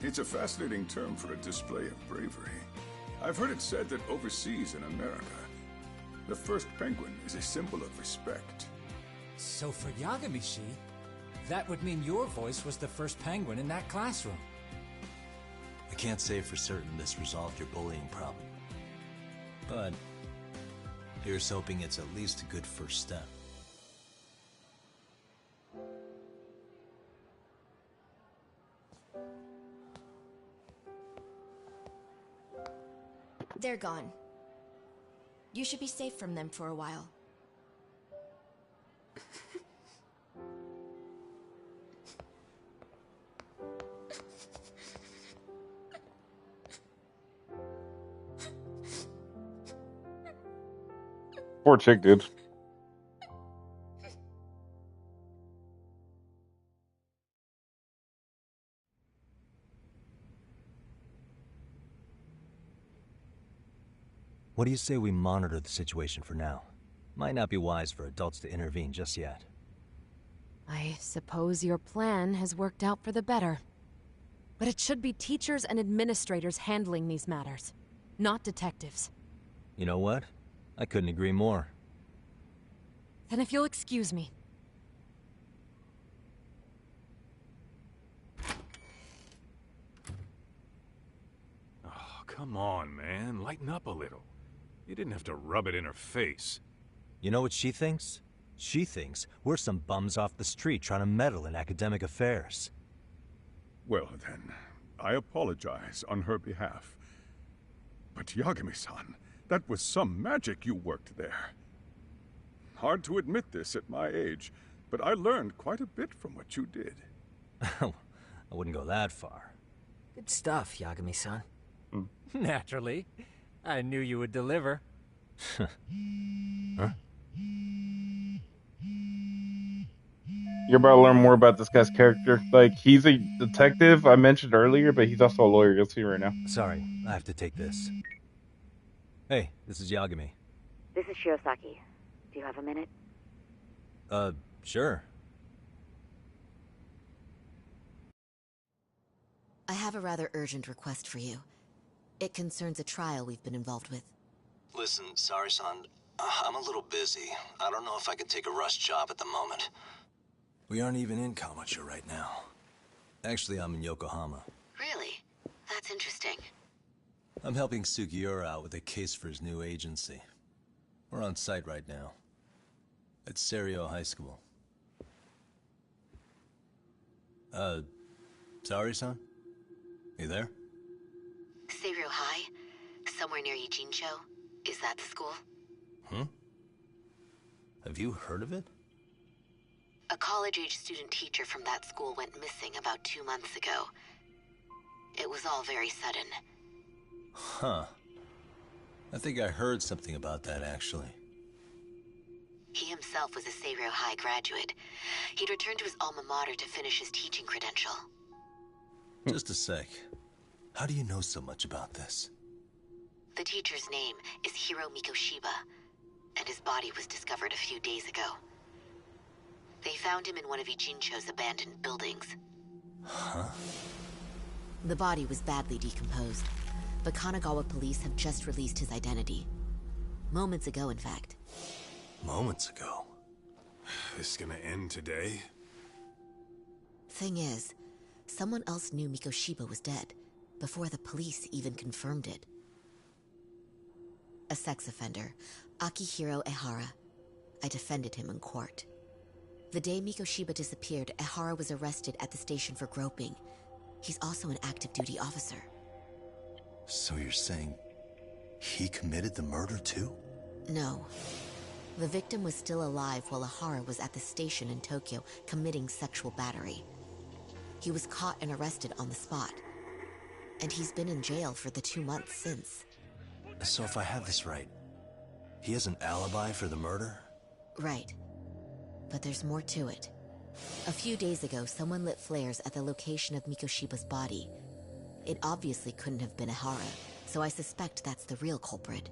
It's a fascinating term for a display of bravery. I've heard it said that overseas in America, the first penguin is a symbol of respect. So for Yagami-shi, that would mean your voice was the first penguin in that classroom. I can't say for certain this resolved your bullying problem. But here's hoping it's at least a good first step. They're gone. You should be safe from them for a while. Poor chick, dude. What do you say we monitor the situation for now? Might not be wise for adults to intervene just yet. I suppose your plan has worked out for the better. But it should be teachers and administrators handling these matters, not detectives. You know what? I couldn't agree more. Then if you'll excuse me. Oh, come on, man. Lighten up a little. You didn't have to rub it in her face. You know what she thinks? She thinks we're some bums off the street trying to meddle in academic affairs. Well then, I apologize on her behalf. But Yagami-san, that was some magic you worked there. Hard to admit this at my age, but I learned quite a bit from what you did. I wouldn't go that far. Good stuff, Yagami-san. Naturally. I knew you would deliver. Huh? You're about to learn more about this guy's character. Like, he's a detective I mentioned earlier, but he's also a lawyer. You'll see right now. Sorry, I have to take this. Hey, this is Yagami. This is Shiosaki. Do you have a minute? Sure. I have a rather urgent request for you. It concerns a trial we've been involved with. Listen, Sari-san, I'm a little busy. I don't know if I can take a rush job at the moment. We aren't even in Kawachi right now. Actually, I'm in Yokohama. Really? That's interesting. I'm helping Sugiura out with a case for his new agency. We're on site right now. At Seiryo High School. Sari-san? You there? Seiryo High? Somewhere near Ijincho? Is that the school? Have you heard of it? A college-age student teacher from that school went missing about 2 months ago. It was all very sudden. Huh. I think I heard something about that, actually. He himself was a Seiryo High graduate. He'd returned to his alma mater to finish his teaching credential. Just a sec. How do you know so much about this? The teacher's name is Hiro Mikoshiba, and his body was discovered a few days ago. They found him in one of Ijincho's abandoned buildings. Huh? The body was badly decomposed, but Kanagawa police have just released his identity. Moments ago, in fact. Moments ago? This is gonna end today? Thing is, someone else knew Mikoshiba was dead, before the police even confirmed it. A sex offender, Akihiro Ehara. I defended him in court. The day Mikoshiba disappeared, Ehara was arrested at the station for groping. He's also an active duty officer. So you're saying he committed the murder too? No. The victim was still alive while Ehara was at the station in Tokyo committing sexual battery. He was caught and arrested on the spot. And he's been in jail for the 2 months since. So if I have this right, he has an alibi for the murder? Right. But there's more to it. A few days ago, someone lit flares at the location of Mikoshiba's body. It obviously couldn't have been Ehara, so I suspect that's the real culprit.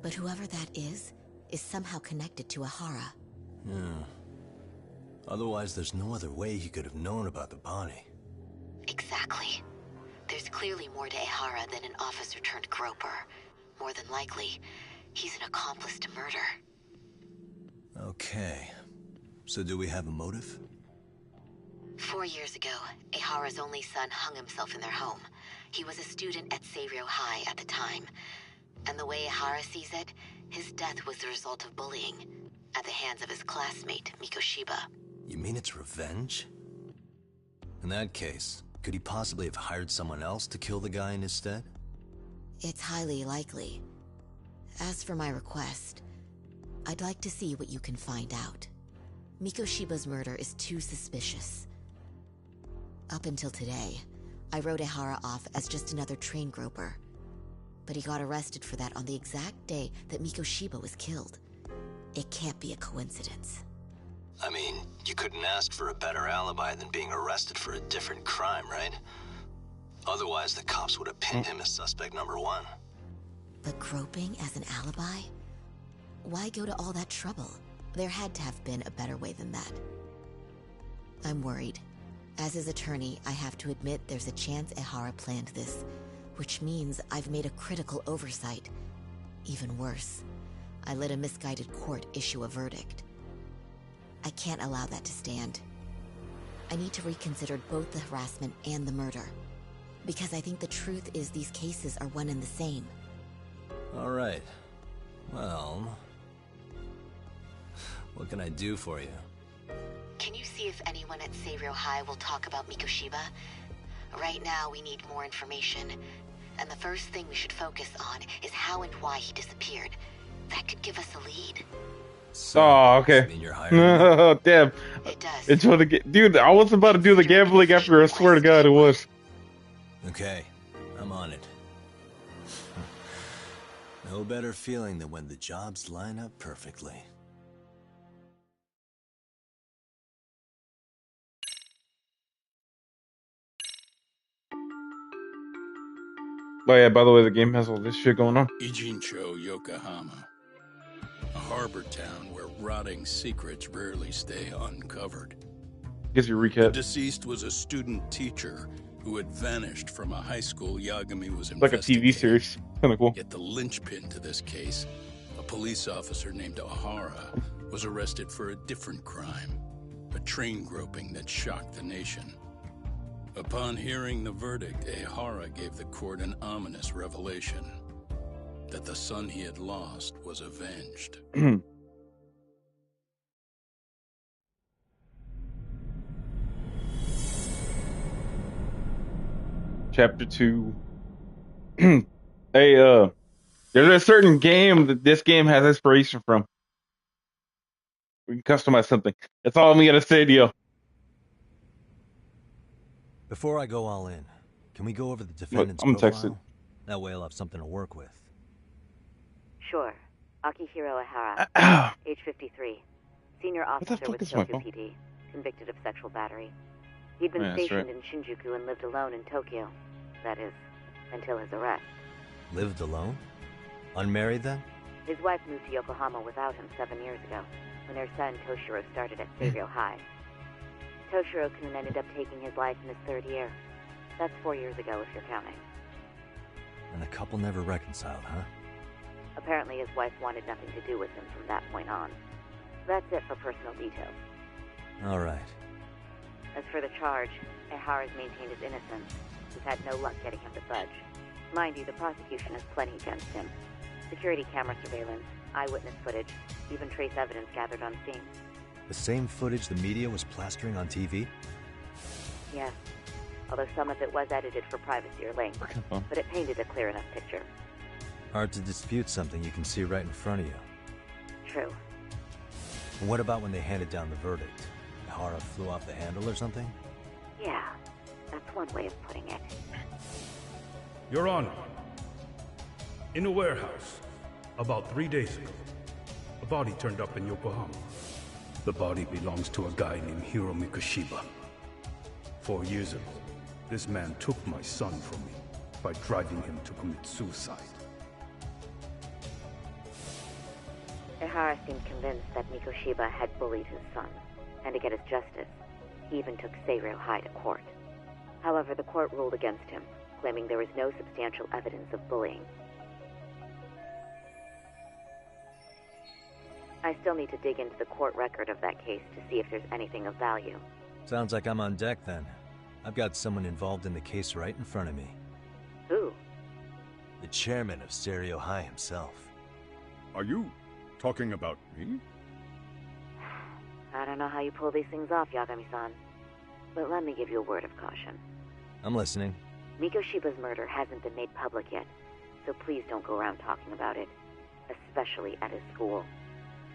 But whoever that is somehow connected to Ehara. Yeah. Otherwise, there's no other way he could have known about the body. Exactly. There's clearly more to Ehara than an officer turned groper. More than likely, he's an accomplice to murder. Okay. So do we have a motive? 4 years ago, Ehara's only son hung himself in their home. He was a student at Seiryo High at the time. And the way Ehara sees it, his death was the result of bullying at the hands of his classmate, Mikoshiba. You mean it's revenge? In that case, could he possibly have hired someone else to kill the guy in his stead? It's highly likely. As for my request, I'd like to see what you can find out. Mikoshiba's murder is too suspicious. Up until today, I wrote Ehara off as just another train groper. But he got arrested for that on the exact day that Mikoshiba was killed. It can't be a coincidence. I mean, you couldn't ask for a better alibi than being arrested for a different crime, right? Otherwise, the cops would have pinned him as suspect number 1. But groping as an alibi? Why go to all that trouble? There had to have been a better way than that. I'm worried. As his attorney, I have to admit there's a chance Ehara planned this, which means I've made a critical oversight. Even worse, I let a misguided court issue a verdict. I can't allow that to stand. I need to reconsider both the harassment and the murder. Because I think the truth is these cases are one and the same. All right. Well... what can I do for you? Can you see if anyone at Seiryō High will talk about Mikoshiba? Right now, we need more information. And the first thing we should focus on is how and why he disappeared. That could give us a lead. So, oh, okay. Oh, damn. It does. It's what the dude, I was about to do the gambling after, I swear to God it was. Okay, I'm on it. No better feeling than when the jobs line up perfectly. Oh yeah, by the way, the game has all this shit going on. Ijincho, Yokohama. A harbor town where rotting secrets rarely stay uncovered. Gives you a recap. The deceased was a student teacher who had vanished from a high school Yagami was Like a TV series. Kinda cool. Yet the linchpin to this case, a police officer named Ahara, was arrested for a different crime. A train groping that shocked the nation. Upon hearing the verdict, Ehara gave the court an ominous revelation. That the son he had lost was avenged. Chapter 2. Hey, there's a certain game that this game has inspiration from. We can customize something. That's all I'm gonna say to you. Before I go all in, can we go over the defendant's I'm profile? texted. That way I'll have something to work with. Sure. Akihiro Ehara, age 53, senior officer fuck with is my Tokyo phone? PD, convicted of sexual battery. He'd been Yeah, that's stationed right. in Shinjuku and lived alone in Tokyo. That is, until his arrest. Lived alone? Unmarried then? His wife moved to Yokohama without him 7 years ago, when their son Toshiro started at Seiryō High. Toshiro-kun ended up taking his life in his 3rd year. That's 4 years ago, if you're counting. And the couple never reconciled, huh? Apparently his wife wanted nothing to do with him from that point on. That's it for personal details. All right. As for the charge, Ehara's maintained his innocence. We've had no luck getting him to budge. Mind you, the prosecution has plenty against him. Security camera surveillance, eyewitness footage, even trace evidence gathered on scene. The same footage the media was plastering on TV? Yes, although some of it was edited for privacy or length, but it painted a clear enough picture. Hard to dispute something you can see right in front of you. True. What about when they handed down the verdict? Ehara flew off the handle or something? Yeah, that's one way of putting it. Your Honor, in a warehouse, about 3 days ago, a body turned up in Yokohama. The body belongs to a guy named Hiro Mikoshiba. 4 years ago, this man took my son from me by driving him to commit suicide. Ehara seemed convinced that Mikoshiba had bullied his son, and to get his justice, he even took Seiryō High to court. However, the court ruled against him, claiming there was no substantial evidence of bullying. I still need to dig into the court record of that case to see if there's anything of value. Sounds like I'm on deck then. I've got someone involved in the case right in front of me. Who? The chairman of Seiryō High himself. Are you talking about me? I don't know how you pull these things off, Yagami-san. But let me give you a word of caution. I'm listening. Mikoshiba's murder hasn't been made public yet, so please don't go around talking about it, especially at his school.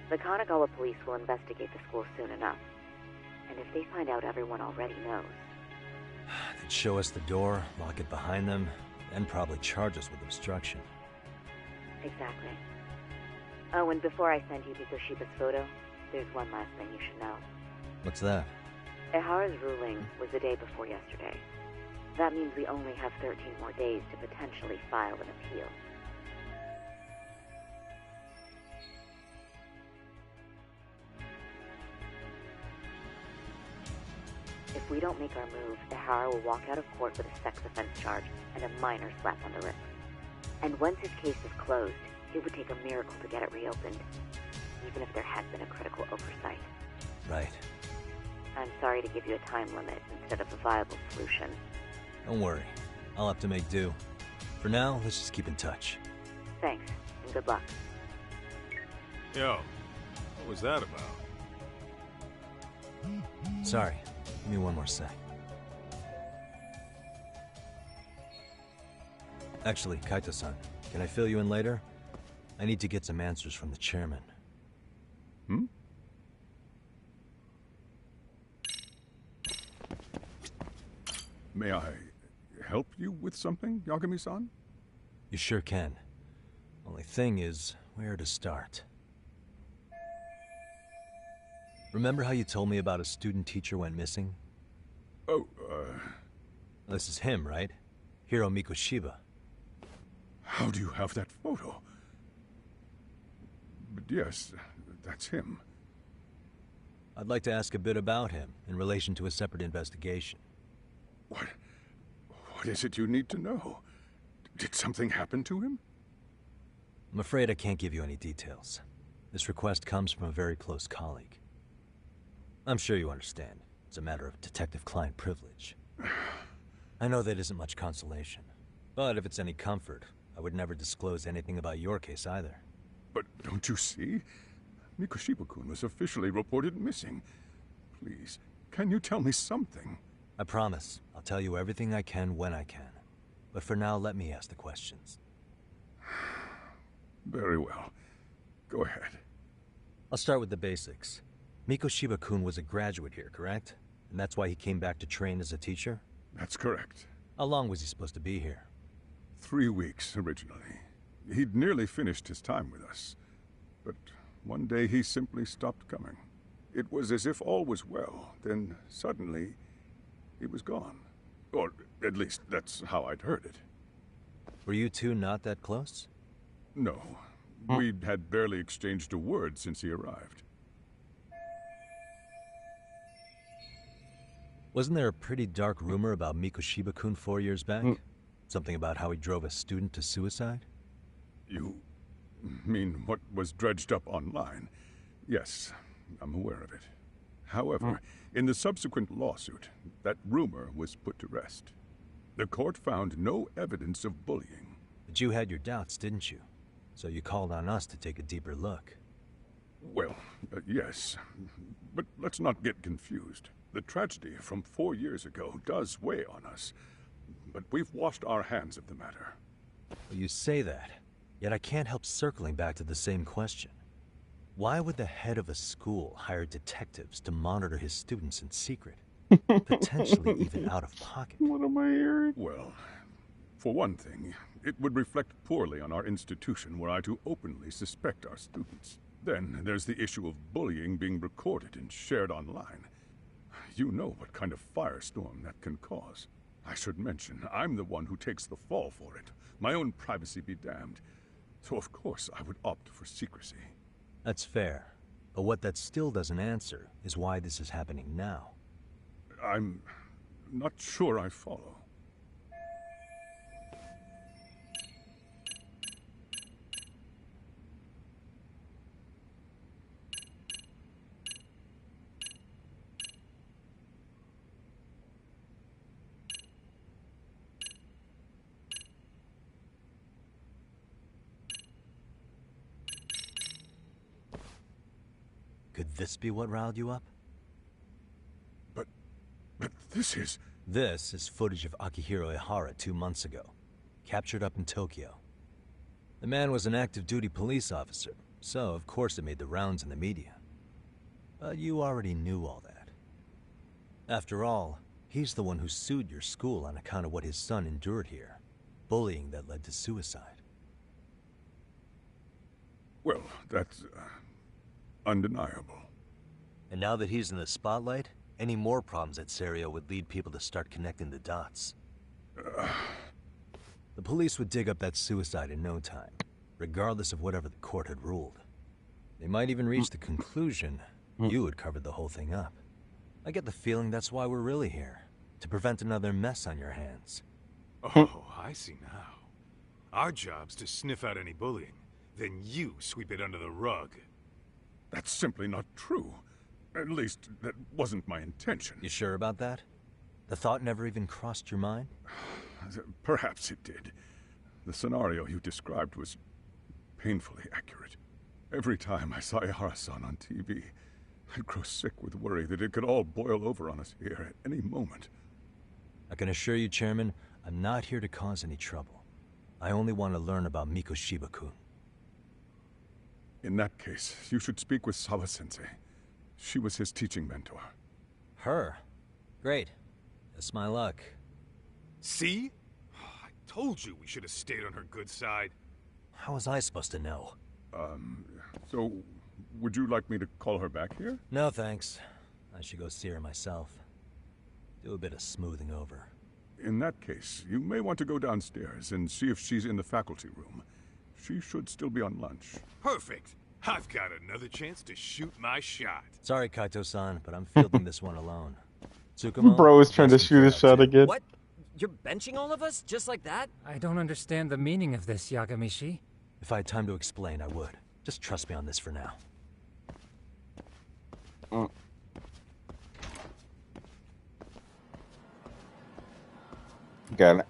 The Kanagawa police will investigate the school soon enough, and if they find out everyone already knows... They'd show us the door, lock it behind them, and probably charge us with obstruction. Exactly. Oh, and before I send you Mikoshiba's photo, there's one last thing you should know. What's that? Ehara's ruling was the day before yesterday. That means we only have 13 more days to potentially file an appeal. If we don't make our move, Ehara will walk out of court with a sex offense charge and a minor slap on the wrist. And once his case is closed, It would take a miracle to get it reopened, even if there had been a critical oversight. Right. I'm sorry to give you a time limit instead of a viable solution. Don't worry. I'll have to make do. For now, let's just keep in touch. Thanks, and good luck. Yo, what was that about? Sorry. Give me one more sec. Actually, Kaito-san, can I fill you in later? I need to get some answers from the chairman. Hmm? May I help you with something, Yagami-san? You sure can. Only thing is, where to start? Remember how you told me about a student teacher went missing? Oh, This is him, right? Hiro Mikoshiba. How do you have that photo? But yes, that's him. I'd like to ask a bit about him in relation to a separate investigation. What is it you need to know? Did something happen to him? I'm afraid I can't give you any details. This request comes from a very close colleague. I'm sure you understand. It's a matter of detective-client privilege. I know that isn't much consolation. But if it's any comfort, I would never disclose anything about your case either. But don't you see? Mikoshiba-kun was officially reported missing. Please, can you tell me something? I promise. I'll tell you everything I can when I can. But for now, let me ask the questions. Very well. Go ahead. I'll start with the basics. Mikoshiba-kun was a graduate here, correct? And that's why he came back to train as a teacher? That's correct. How long was he supposed to be here? 3 weeks, originally. He'd nearly finished his time with us. But one day he simply stopped coming. It was as if all was well, then suddenly he was gone. Or at least that's how I'd heard it. Were you two not that close? No. We'd had barely exchanged a word since he arrived. Wasn't there a pretty dark rumor about Mikoshiba-kun 4 years back? Something about how he drove a student to suicide? You mean what was dredged up online? Yes, I'm aware of it. However, in the subsequent lawsuit, that rumor was put to rest. The court found no evidence of bullying. But you had your doubts, didn't you? So you called on us to take a deeper look. Well, yes. But let's not get confused. The tragedy from 4 years ago does weigh on us. But we've washed our hands of the matter. Well, you say that, yet I can't help circling back to the same question. Why would the head of a school hire detectives to monitor his students in secret? Potentially even out of pocket. What am I hearing? Well, for one thing, it would reflect poorly on our institution were I to openly suspect our students. Then there's the issue of bullying being recorded and shared online. You know what kind of firestorm that can cause. I should mention, I'm the one who takes the fall for it. My own privacy be damned. So of course I would opt for secrecy. That's fair. But what that still doesn't answer is why this is happening now. I'm not sure I follow. Could this be what riled you up? But this is... This is footage of Akihiro Ihara 2 months ago, captured up in Tokyo. The man was an active duty police officer, so of course it made the rounds in the media. But you already knew all that. After all, he's the one who sued your school on account of what his son endured here. Bullying that led to suicide. Well, that's... undeniable. And now that he's in the spotlight, any more problems at Serio would lead people to start connecting the dots. The police would dig up that suicide in no time, regardless of whatever the court had ruled. They might even reach the conclusion you had covered the whole thing up. I get the feeling that's why we're really here, to prevent another mess on your hands. Oh, I see now. Our job's to sniff out any bullying, then you sweep it under the rug. That's simply not true. At least, that wasn't my intention. You sure about that? The thought never even crossed your mind? Perhaps it did. The scenario you described was painfully accurate. Every time I saw Ihara-san on TV, I'd grow sick with worry that it could all boil over on us here at any moment. I can assure you, Chairman, I'm not here to cause any trouble. I only want to learn about Mikoshiba-kun. In that case, you should speak with Sawa-sensei. She was his teaching mentor. Her? Great. That's my luck. See? I told you we should have stayed on her good side. How was I supposed to know? So, would you like me to call her back here? No, thanks. I should go see her myself. Do a bit of smoothing over. In that case, you may want to go downstairs and see if she's in the faculty room. She should still be on lunch. Perfect. I've got another chance to shoot my shot. Sorry, Kaito-san, but I'm fielding this one alone. Tsukumo, Bro is trying to shoot his shot again. What? You're benching all of us? Just like that? I don't understand the meaning of this, Yagamishi. If I had time to explain, I would. Just trust me on this for now. Got it.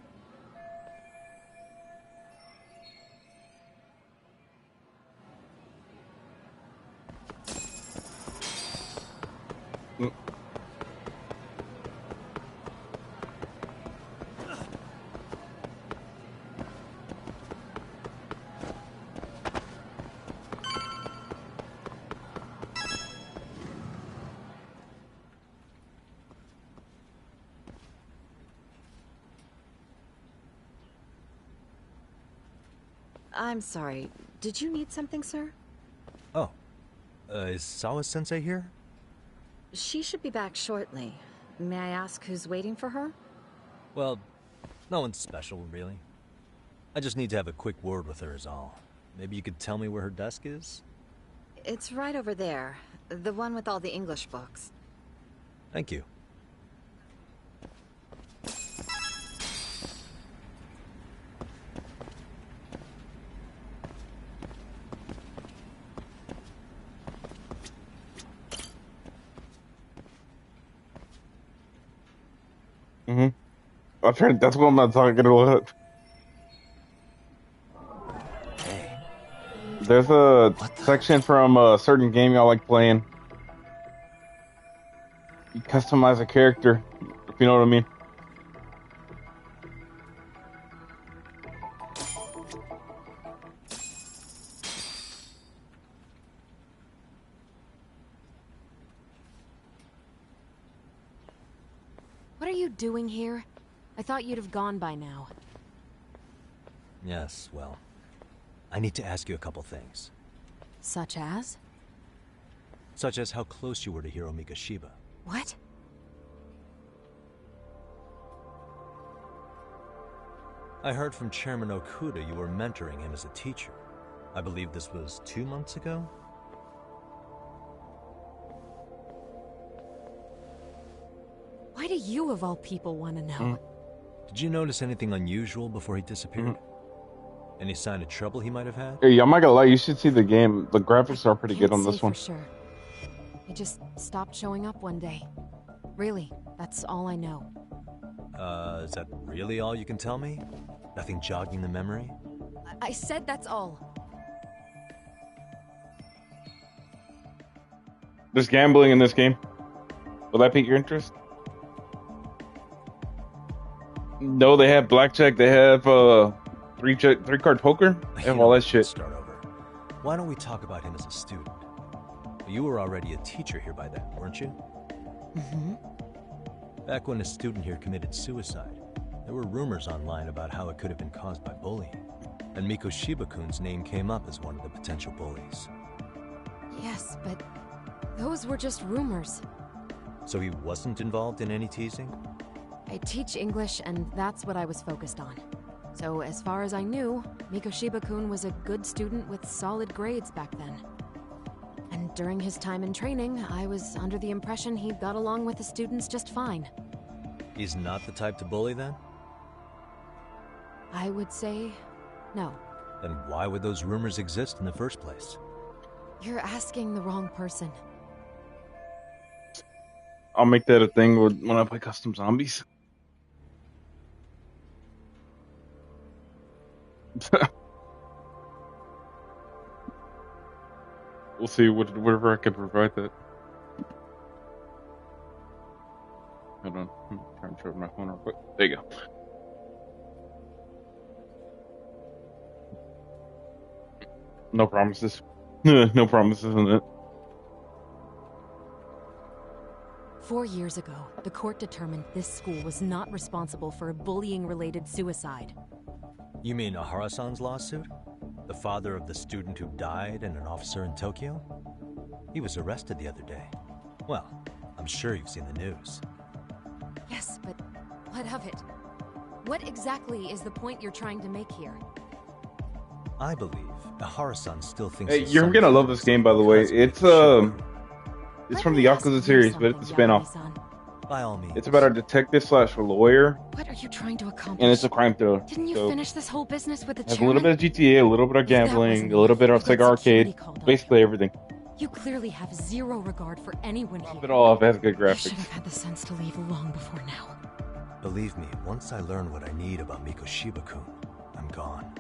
I'm sorry. Did you need something, sir? Oh. Is Sawa-sensei here? She should be back shortly. May I ask who's waiting for her? Well, no one's special, really. I just need to have a quick word with her is all. Maybe you could tell me where her desk is? It's right over there. The one with all the English books. Thank you. I'm trying. That's what I'm not talking about. Hey. There's a section from a certain game y'all like playing. You customize a character, if you know what I mean. What are you doing here? I thought you'd have gone by now. Yes, well, I need to ask you a couple things. Such as? Such as how close you were to Hiro Mikoshiba. What? I heard from Chairman Okuda you were mentoring him as a teacher. I believe this was 2 months ago? Why do you, of all people, want to know? Did you notice anything unusual before he disappeared? Any sign of trouble he might have had? Hey, I'm not gonna lie, you should see the game. The graphics are pretty good on this one. For sure. He just stopped showing up one day. Really, that's all I know. Is that really all you can tell me? Nothing jogging the memory? I said that's all. There's gambling in this game. Will that pique your interest? No, they have blackjack. They have three card poker. They have all that shit. Start over. Why don't we talk about him as a student? You were already a teacher here by then, weren't you? Mm-hmm. Back when a student here committed suicide, there were rumors online about how it could have been caused by bullying. And Mikoshiba-kun's name came up as one of the potential bullies. Yes, but those were just rumors. So he wasn't involved in any teasing? I teach English, and that's what I was focused on. So as far as I knew, Mikoshiba-kun was a good student with solid grades back then. And during his time in training, I was under the impression he got along with the students just fine. He's not the type to bully, then? I would say no. Then why would those rumors exist in the first place? You're asking the wrong person. I'll make that a thing when I play custom zombies. We'll see whatever I can provide that. Hold on. I'm trying to turn my phone real quick. There you go. No promises. No promises in it. 4 years ago, the court determined this school was not responsible for a bullying-related suicide. You mean Ahara-san's lawsuit? The father of the student who died and an officer in Tokyo? He was arrested the other day. Well, I'm sure you've seen the news. Yes, but what of it? What exactly is the point you're trying to make here? I believe Ahara-san still thinks Hey, you're gonna love this game, by the way. It's from the Yakuza series, but it's a spin-off. By all means. It's about a detective slash lawyer. What are you trying to accomplish? And it's a crime thriller. Didn't you finish this whole business with the Has a chairman? little bit of GTA, a little bit of gambling, a little bit of Sega Arcade, basically everything. You clearly have zero regard for anyone here. It all has good You should graphics. have had the sense to leave long before now. Believe me, once I learn what I need about Mikoshiba-kun, I'm gone.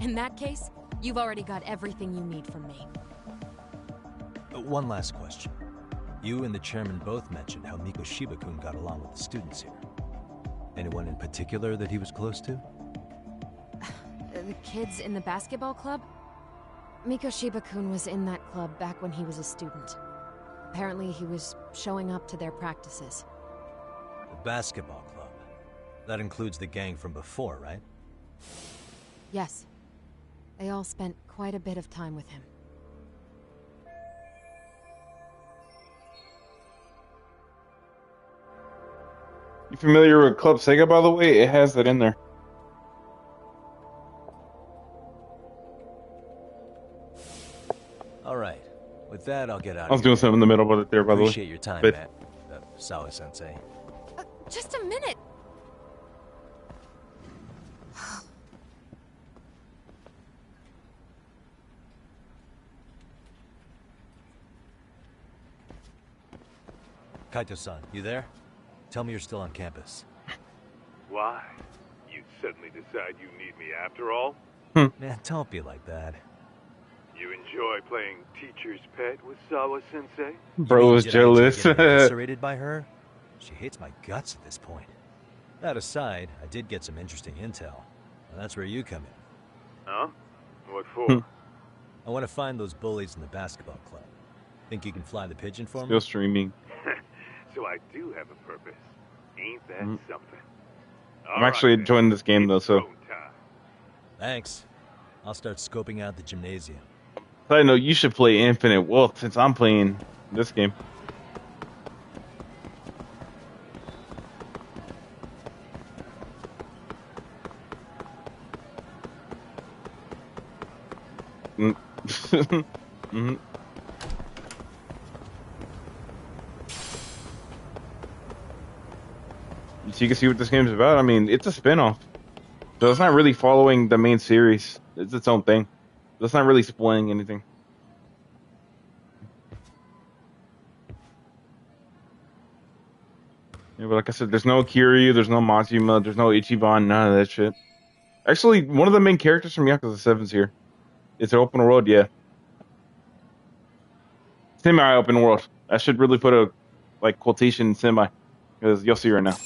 In that case, you've already got everything you need from me. One last question. You and the chairman both mentioned how Mikoshiba-kun got along with the students here. Anyone in particular that he was close to? The kids in the basketball club? Mikoshiba-kun was in that club back when he was a student. Apparently he was showing up to their practices. The basketball club. That includes the gang from before, right? Yes. They all spent quite a bit of time with him. You familiar with Club Sega, by the way? It has that in there. All right. With that, I'll get out I was of doing here. something in the middle of it there, by the way. Appreciate your time, But- man. Sawa-sensei. Just a minute! Kaito-san, you there? Tell me you're still on campus. Why? You suddenly decide you need me after all? Man, don't be like that. You enjoy playing teacher's pet with Sawa-sensei? Bro was Did I jealous. get eviscerated by her? She hates my guts at this point. That aside, I did get some interesting intel. And that's where you come in. Huh? What for? I want to find those bullies in the basketball club. Think you can fly the pigeon for me? Still streaming. So I do have a purpose. Ain't that something? I'm actually enjoying this game, though, so. Thanks. I'll start scoping out the gymnasium. Side note, you should play Infinite Wealth since I'm playing this game. Mm-hmm. So you can see what this game's about. I mean, it's a spin-off. So it's not really following the main series. It's its own thing. That's not really spoiling anything. Yeah, but like I said, there's no Kiryu, there's no Majima, there's no Ichiban, none of that shit. Actually, one of the main characters from Yakuza 7's here. It's an open world, yeah. Semi-open world. I should really put a, like, quotation semi, because you'll see right now.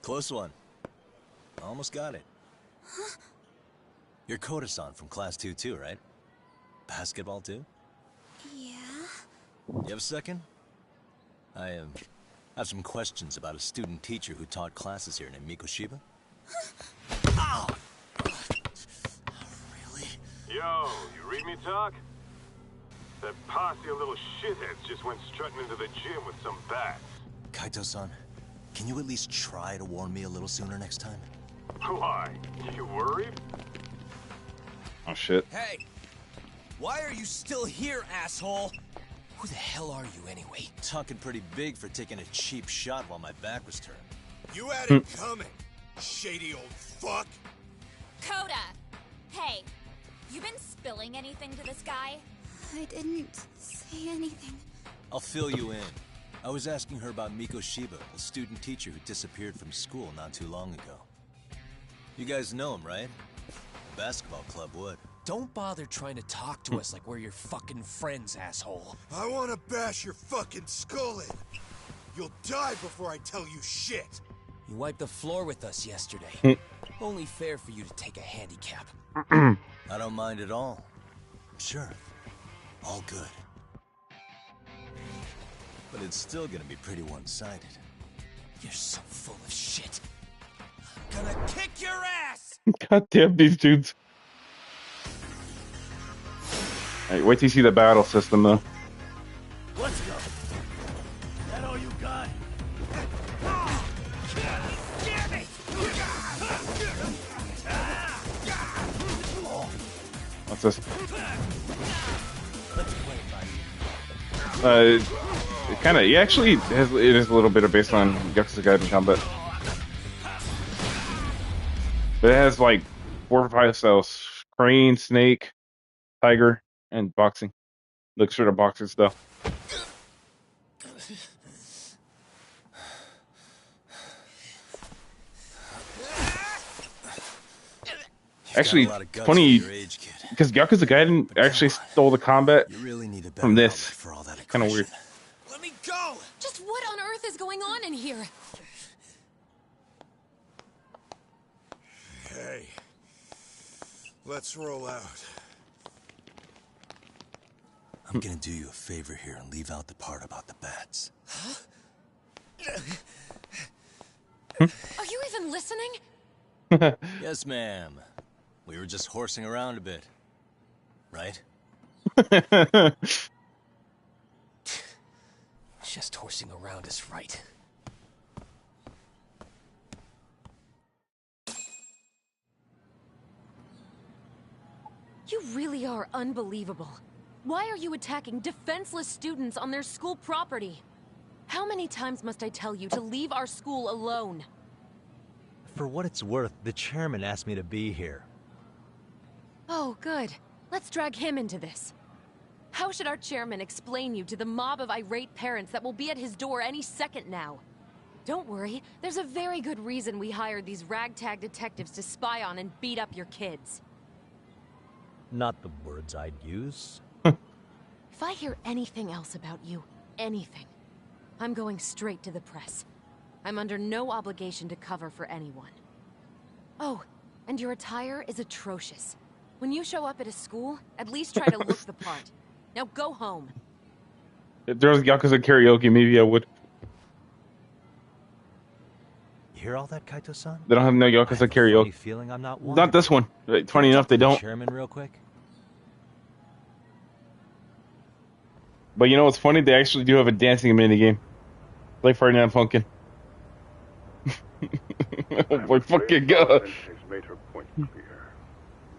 Close one. Almost got it. You're Koda-san from Class 2 too, right? Basketball too? Yeah? You have a second? I have some questions about a student teacher who taught classes here named Mikoshiba. Ow! Really? Yo, you read me talk? That posse of little shitheads just went strutting into the gym with some bats. Kaito-san, Can you at least try to warn me a little sooner next time? Why? You worried? Oh shit. Hey! Why are you still here, asshole? Who the hell are you anyway? Talking pretty big for taking a cheap shot while my back was turned. You had it coming, shady old fuck. Coda! Hey, you been spilling anything to this guy? I didn't say anything. I'll fill you in. I was asking her about Miko Shiba, a student teacher who disappeared from school not too long ago. You guys know him, right? The basketball club would. Don't bother trying to talk to us like we're your fucking friends, asshole. I want to bash your fucking skull in. You'll die before I tell you shit. You wiped the floor with us yesterday. Only fair for you to take a handicap. I don't mind at all. Sure. All good. But it's still gonna be pretty one-sided. You're so full of shit. I'm gonna kick your ass! God damn these dudes. Hey, wait till you see the battle system though. Let's go. That all you got? What's this? It kind of, actually has, it is a little bit of based on Yakuza Gaiden combat. But it has like 4 or 5 styles: crane, snake, tiger, and boxing. Looks sort of boxing stuff. Actually, funny, because Yakuza Gaiden actually stole the combat from this. Kind of weird. Let me go! Just what on earth is going on in here? Hey, let's roll out. I'm gonna do you a favor here and leave out the part about the bats. Are you even listening? Yes, ma'am. We were just horsing around a bit. Right? Just horsing around is right. You really are unbelievable. Why are you attacking defenseless students on their school property? How many times must I tell you to leave our school alone? For what it's worth, the chairman asked me to be here. Oh, good. Let's drag him into this. How should our chairman explain you to the mob of irate parents that will be at his door any second now? Don't worry, there's a very good reason we hired these ragtag detectives to spy on and beat up your kids. Not the words I'd use. If I hear anything else about you, anything, I'm going straight to the press. I'm under no obligation to cover for anyone. Oh, and your attire is atrocious. When you show up at a school, at least try to look the part. Now go home. If there was Yakuza karaoke, maybe I would. You hear all that, Kaito-san? They don't have no Yakuza karaoke. Feeling I'm not Not this one. Funny enough, they don't. Chairman, real quick. But you know what's funny? They actually do have a dancing minigame. Like Ferdinand Funkin. Oh my fucking god. Has made her point clear.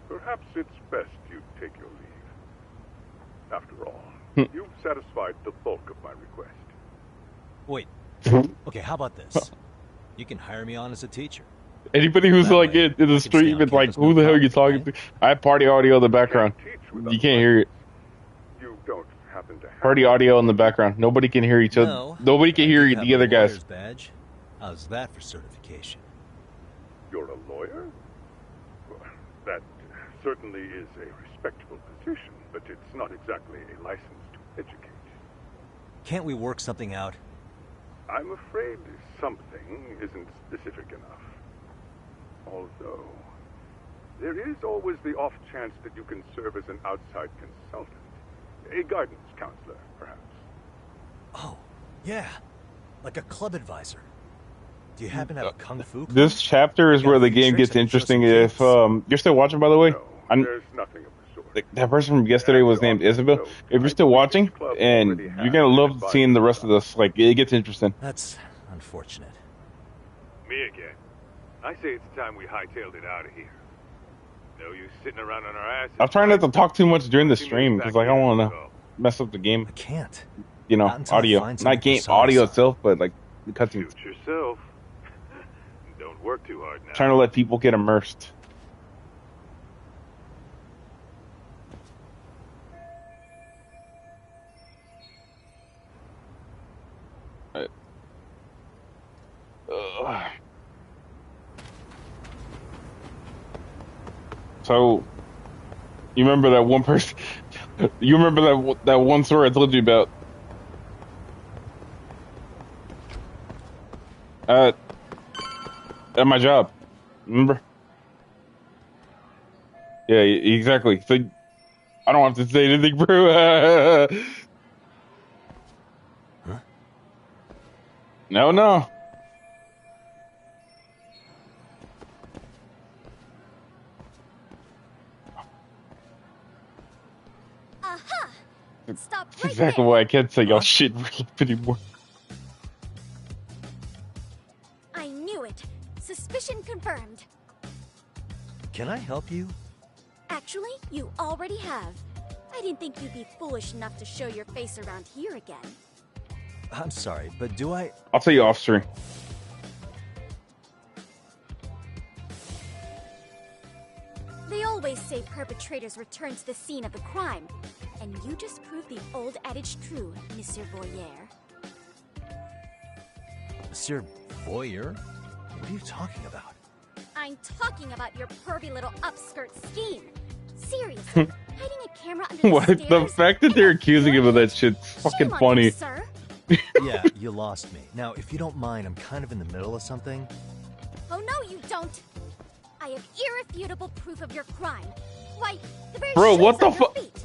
Perhaps it's best you take your leave. After all, you've satisfied the bulk of my request. Wait. Okay, how about this? You can hire me on as a teacher. Anybody who's like in the stream is like, who the hell are you talking to? I have party audio in the background. You can't hear it. You don't happen to have Party audio in the background. Nobody can hear each other. No, Nobody can hear I do the have other a guys. lawyer's badge. How's that for certification? You're a lawyer? Well, that certainly is a respectable position, but it's not exactly a license to educate. Can't we work something out? I'm afraid something isn't specific enough. Although, there is always the off chance that you can serve as an outside consultant. A guidance counselor, perhaps. Oh, yeah. Like a club advisor. Do you happen to have a kung fu club? This chapter is where the game gets interesting. If you're still watching, by the way, There's nothing of the sort. that person from yesterday was named Isabel. If you're still watching, and you're gonna love seeing the rest of this, like it gets interesting. That's unfortunate. Me again. I say it's time we hightailed it out of here. No use sitting around on our asses. I'm trying not to talk too much during the stream because like I don't want to mess up the game. I can't. You know, audio, not game audio itself, but like the cutscenes. Shoot yourself. Don't work too hard now. Trying to let people get immersed. Right. So, you remember that one person? You remember that one story I told you about? At my job, remember? Yeah, exactly. So I don't have to say anything, bro. Huh? No. Aha! Stop That's right exactly why I can't say y'all shit really anymore. I knew it. Suspicion confirmed. Can I help you? Actually, you already have. I didn't think you'd be foolish enough to show your face around here again. I'm sorry, but do I... I'll tell you off stream. They always say perpetrators return to the scene of the crime. And you just proved the old adage true, Monsieur Boyer. Monsieur Boyer? What are you talking about? I'm talking about your pervy little upskirt scheme. Seriously, hiding a camera under the What? stairs? The fact that they're accusing him of that shit's fucking Shame on funny. you, sir. Yeah, you lost me. Now, if you don't mind, I'm kind of in the middle of something. Oh no, you don't. I have irrefutable proof of your crime. Why, the very Bro, shoes what the on your fuck? feet.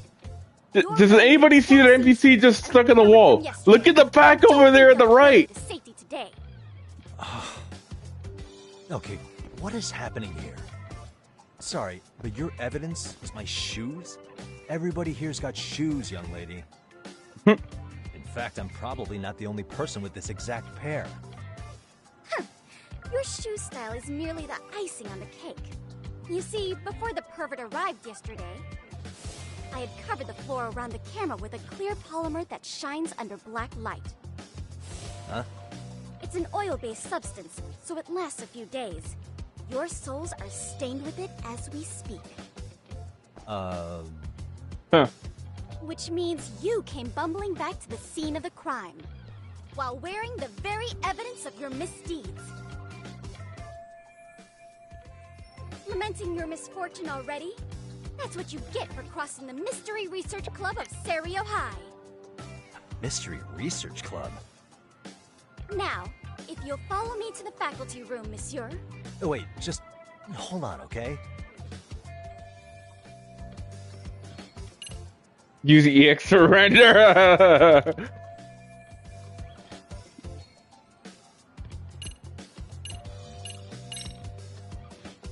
Does anybody see that NPC just stuck in the wall? Look at the pack over there at the right. To safety today. Okay, what is happening here? Sorry, but your evidence is my shoes? Everybody here's got shoes, young lady. In fact, I'm probably not the only person with this exact pair. Your shoe style is merely the icing on the cake. You see, before the pervert arrived yesterday, I had covered the floor around the camera with a clear polymer that shines under black light. Huh? It's an oil-based substance, so it lasts a few days. Your soles are stained with it as we speak. Huh. Which means you came bumbling back to the scene of the crime, while wearing the very evidence of your misdeeds. Lamenting your misfortune already? That's what you get for crossing the Mystery Research Club of Serio High. Mystery Research Club? Now, if you'll follow me to the faculty room, monsieur. Oh, wait, just hold on, okay? Use EX surrender.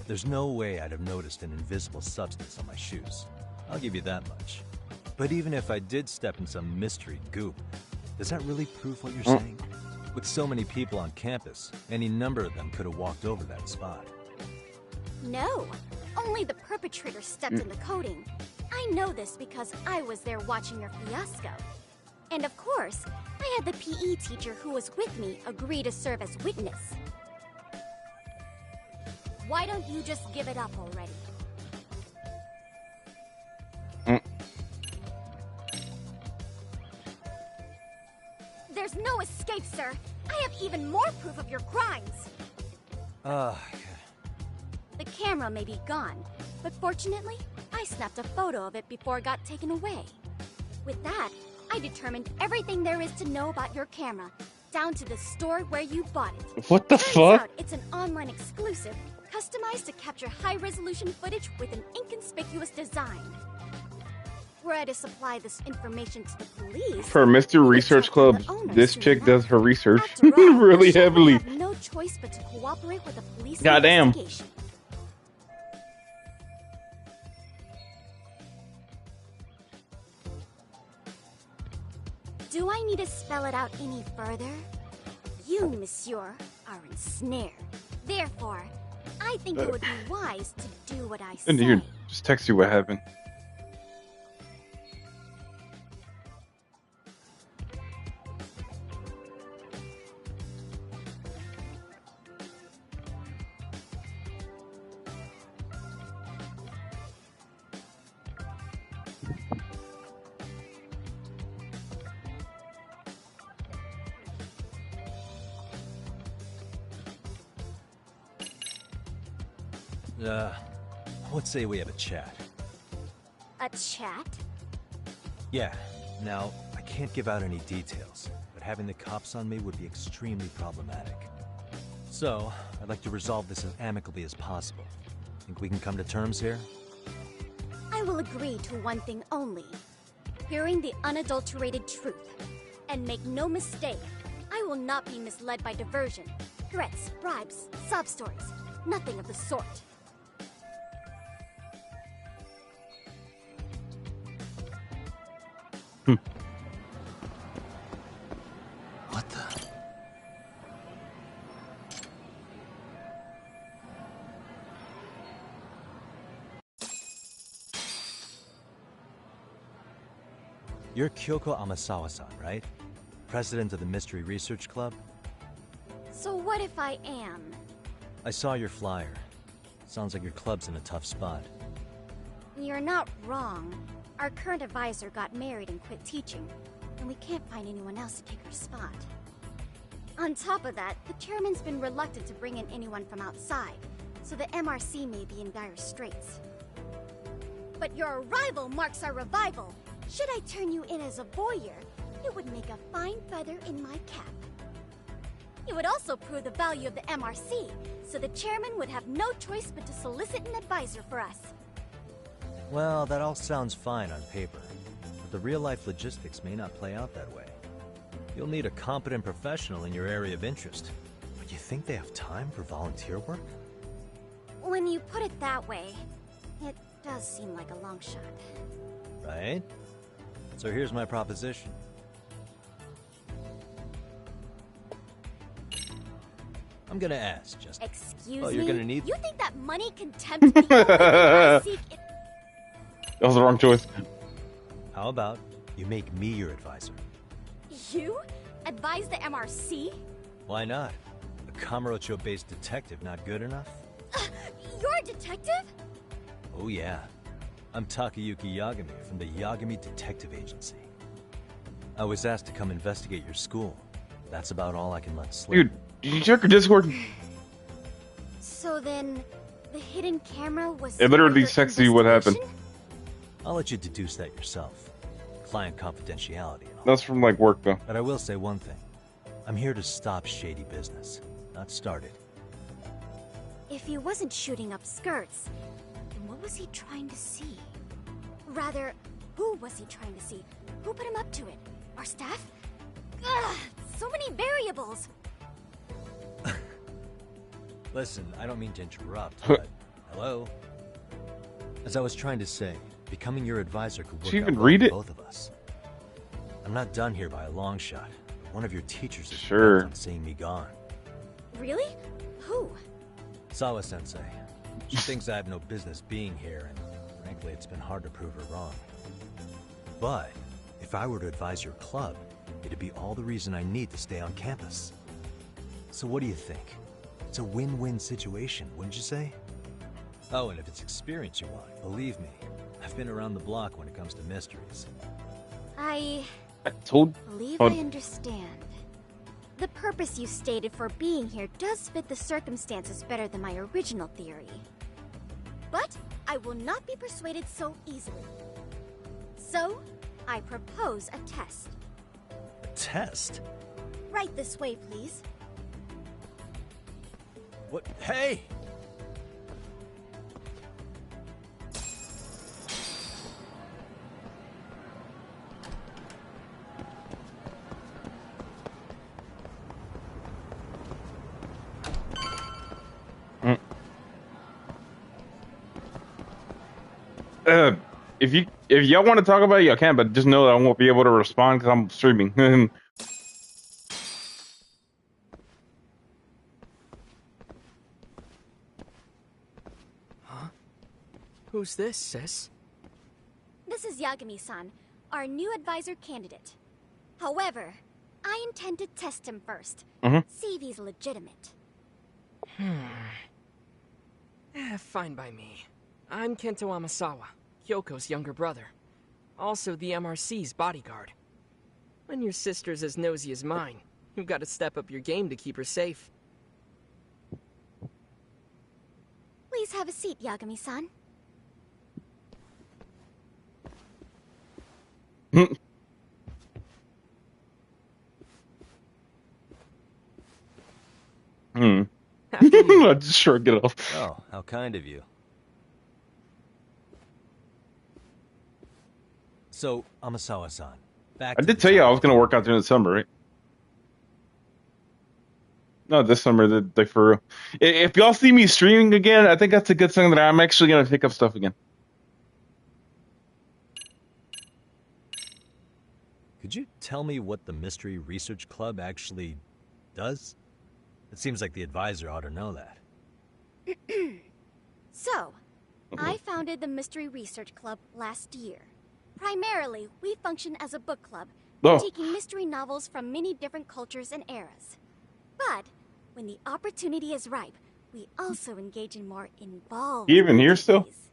There's no way I'd have noticed an invisible substance on my shoes. I'll give you that much. But even if I did step in some mystery goop, does that really prove what you're saying? With so many people on campus, any number of them could have walked over that spot. No, only the perpetrator stepped in the coating. I know this because I was there watching your fiasco. And of course, I had the PE teacher who was with me agree to serve as witness. Why don't you just give it up already? There's no escape, sir. I have even more proof of your crimes. The camera may be gone, but fortunately, I snapped a photo of it before it got taken away. With that, I determined everything there is to know about your camera, down to the store where you bought it. What the Turns fuck? out it's an online exclusive, customized to capture high-resolution footage with an inconspicuous design. Were I to supply this information to the police... For Mr. Research Club, this chick does her research really heavily. I have no choice but to cooperate with the police Goddamn. investigation. Do I need to spell it out any further? You, monsieur, are ensnared. Therefore, I think it would be wise to do what I say. And here, just text you what happened. Let's say we have a chat. A chat? Yeah. Now, I can't give out any details, but having the cops on me would be extremely problematic. So, I'd like to resolve this as amicably as possible. Think we can come to terms here? I will agree to one thing only. Hearing the unadulterated truth. And make no mistake, I will not be misled by diversion, threats, bribes, sob stories. Nothing of the sort. What the? You're Kyoko Amasawa-san, right? President of the Mystery Research Club? So what if I am? I saw your flyer. Sounds like your club's in a tough spot. You're not wrong. Our current advisor got married and quit teaching, and we can't find anyone else to take her spot. On top of that, the chairman's been reluctant to bring in anyone from outside, so the MRC may be in dire straits. But your arrival marks our revival. Should I turn you in as a voyeur, it would make a fine feather in my cap. It would also prove the value of the MRC, so the chairman would have no choice but to solicit an advisor for us. Well, that all sounds fine on paper, but the real-life logistics may not play out that way. You'll need a competent professional in your area of interest. But you think they have time for volunteer work? When you put it that way, it does seem like a long shot. Right? So here's my proposition. I'm gonna ask, just... Excuse oh, me? you're gonna need... You think that money can tempt me? I seek it. That was the wrong choice. How about you make me your advisor? You? Advise the MRC? Why not? A Kamurocho-based detective not good enough? You're a detective? Oh yeah. I'm Takayuki Yagami from the Yagami Detective Agency. I was asked to come investigate your school. That's about all I can let slip. Dude, did you check your Discord? So then, the hidden camera was... It literally texts you what happened. I'll let you deduce that yourself. Client confidentiality and all. That's from, like, work, though. But I will say one thing. I'm here to stop shady business, not start it. If he wasn't shooting up skirts, then what was he trying to see? Rather, who was he trying to see? Who put him up to it? Our staff? Ugh, so many variables! Listen, I don't mean to interrupt, but... Hello? As I was trying to say, becoming your advisor could work out well for both of us. I'm not done here by a long shot. But one of your teachers is bent on seeing me gone. Really? Who? Sawa-sensei. She thinks I have no business being here, and frankly, it's been hard to prove her wrong. But, if I were to advise your club, it'd be all the reason I need to stay on campus. So what do you think? It's a win-win situation, wouldn't you say? Oh, and if it's experience you want, believe me, I've been around the block when it comes to mysteries. I believe Oh. I understand. The purpose you stated for being here does fit the circumstances better than my original theory. But I will not be persuaded so easily. So, I propose a test. A test? Right this way, please. What? Hey! If y'all want to talk about it, y'all can, but just know that I won't be able to respond because I'm streaming. Who's this, sis? This is Yagami-san, our new advisor candidate. However, I intend to test him first. See if he's legitimate. Fine by me. I'm Kento Amasawa, Kyoko's younger brother. Also the MRC's bodyguard. When your sister's as nosy as mine, you've got to step up your game to keep her safe. Please have a seat, Yagami-san. I just shrug it off. Oh, how kind of you. So, Amasawa-san, back I to did the tell you I topic. was going to work out during the summer, right? No, this summer, like for real. If y'all see me streaming again, I think that's a good sign that I'm actually going to pick up stuff again. Could you tell me what the Mystery Research Club actually does? It seems like the advisor ought to know that. So, I founded the Mystery Research Club last year. Primarily, we function as a book club, taking mystery novels from many different cultures and eras. But, when the opportunity is ripe, we also engage in more involved You even here still? activities.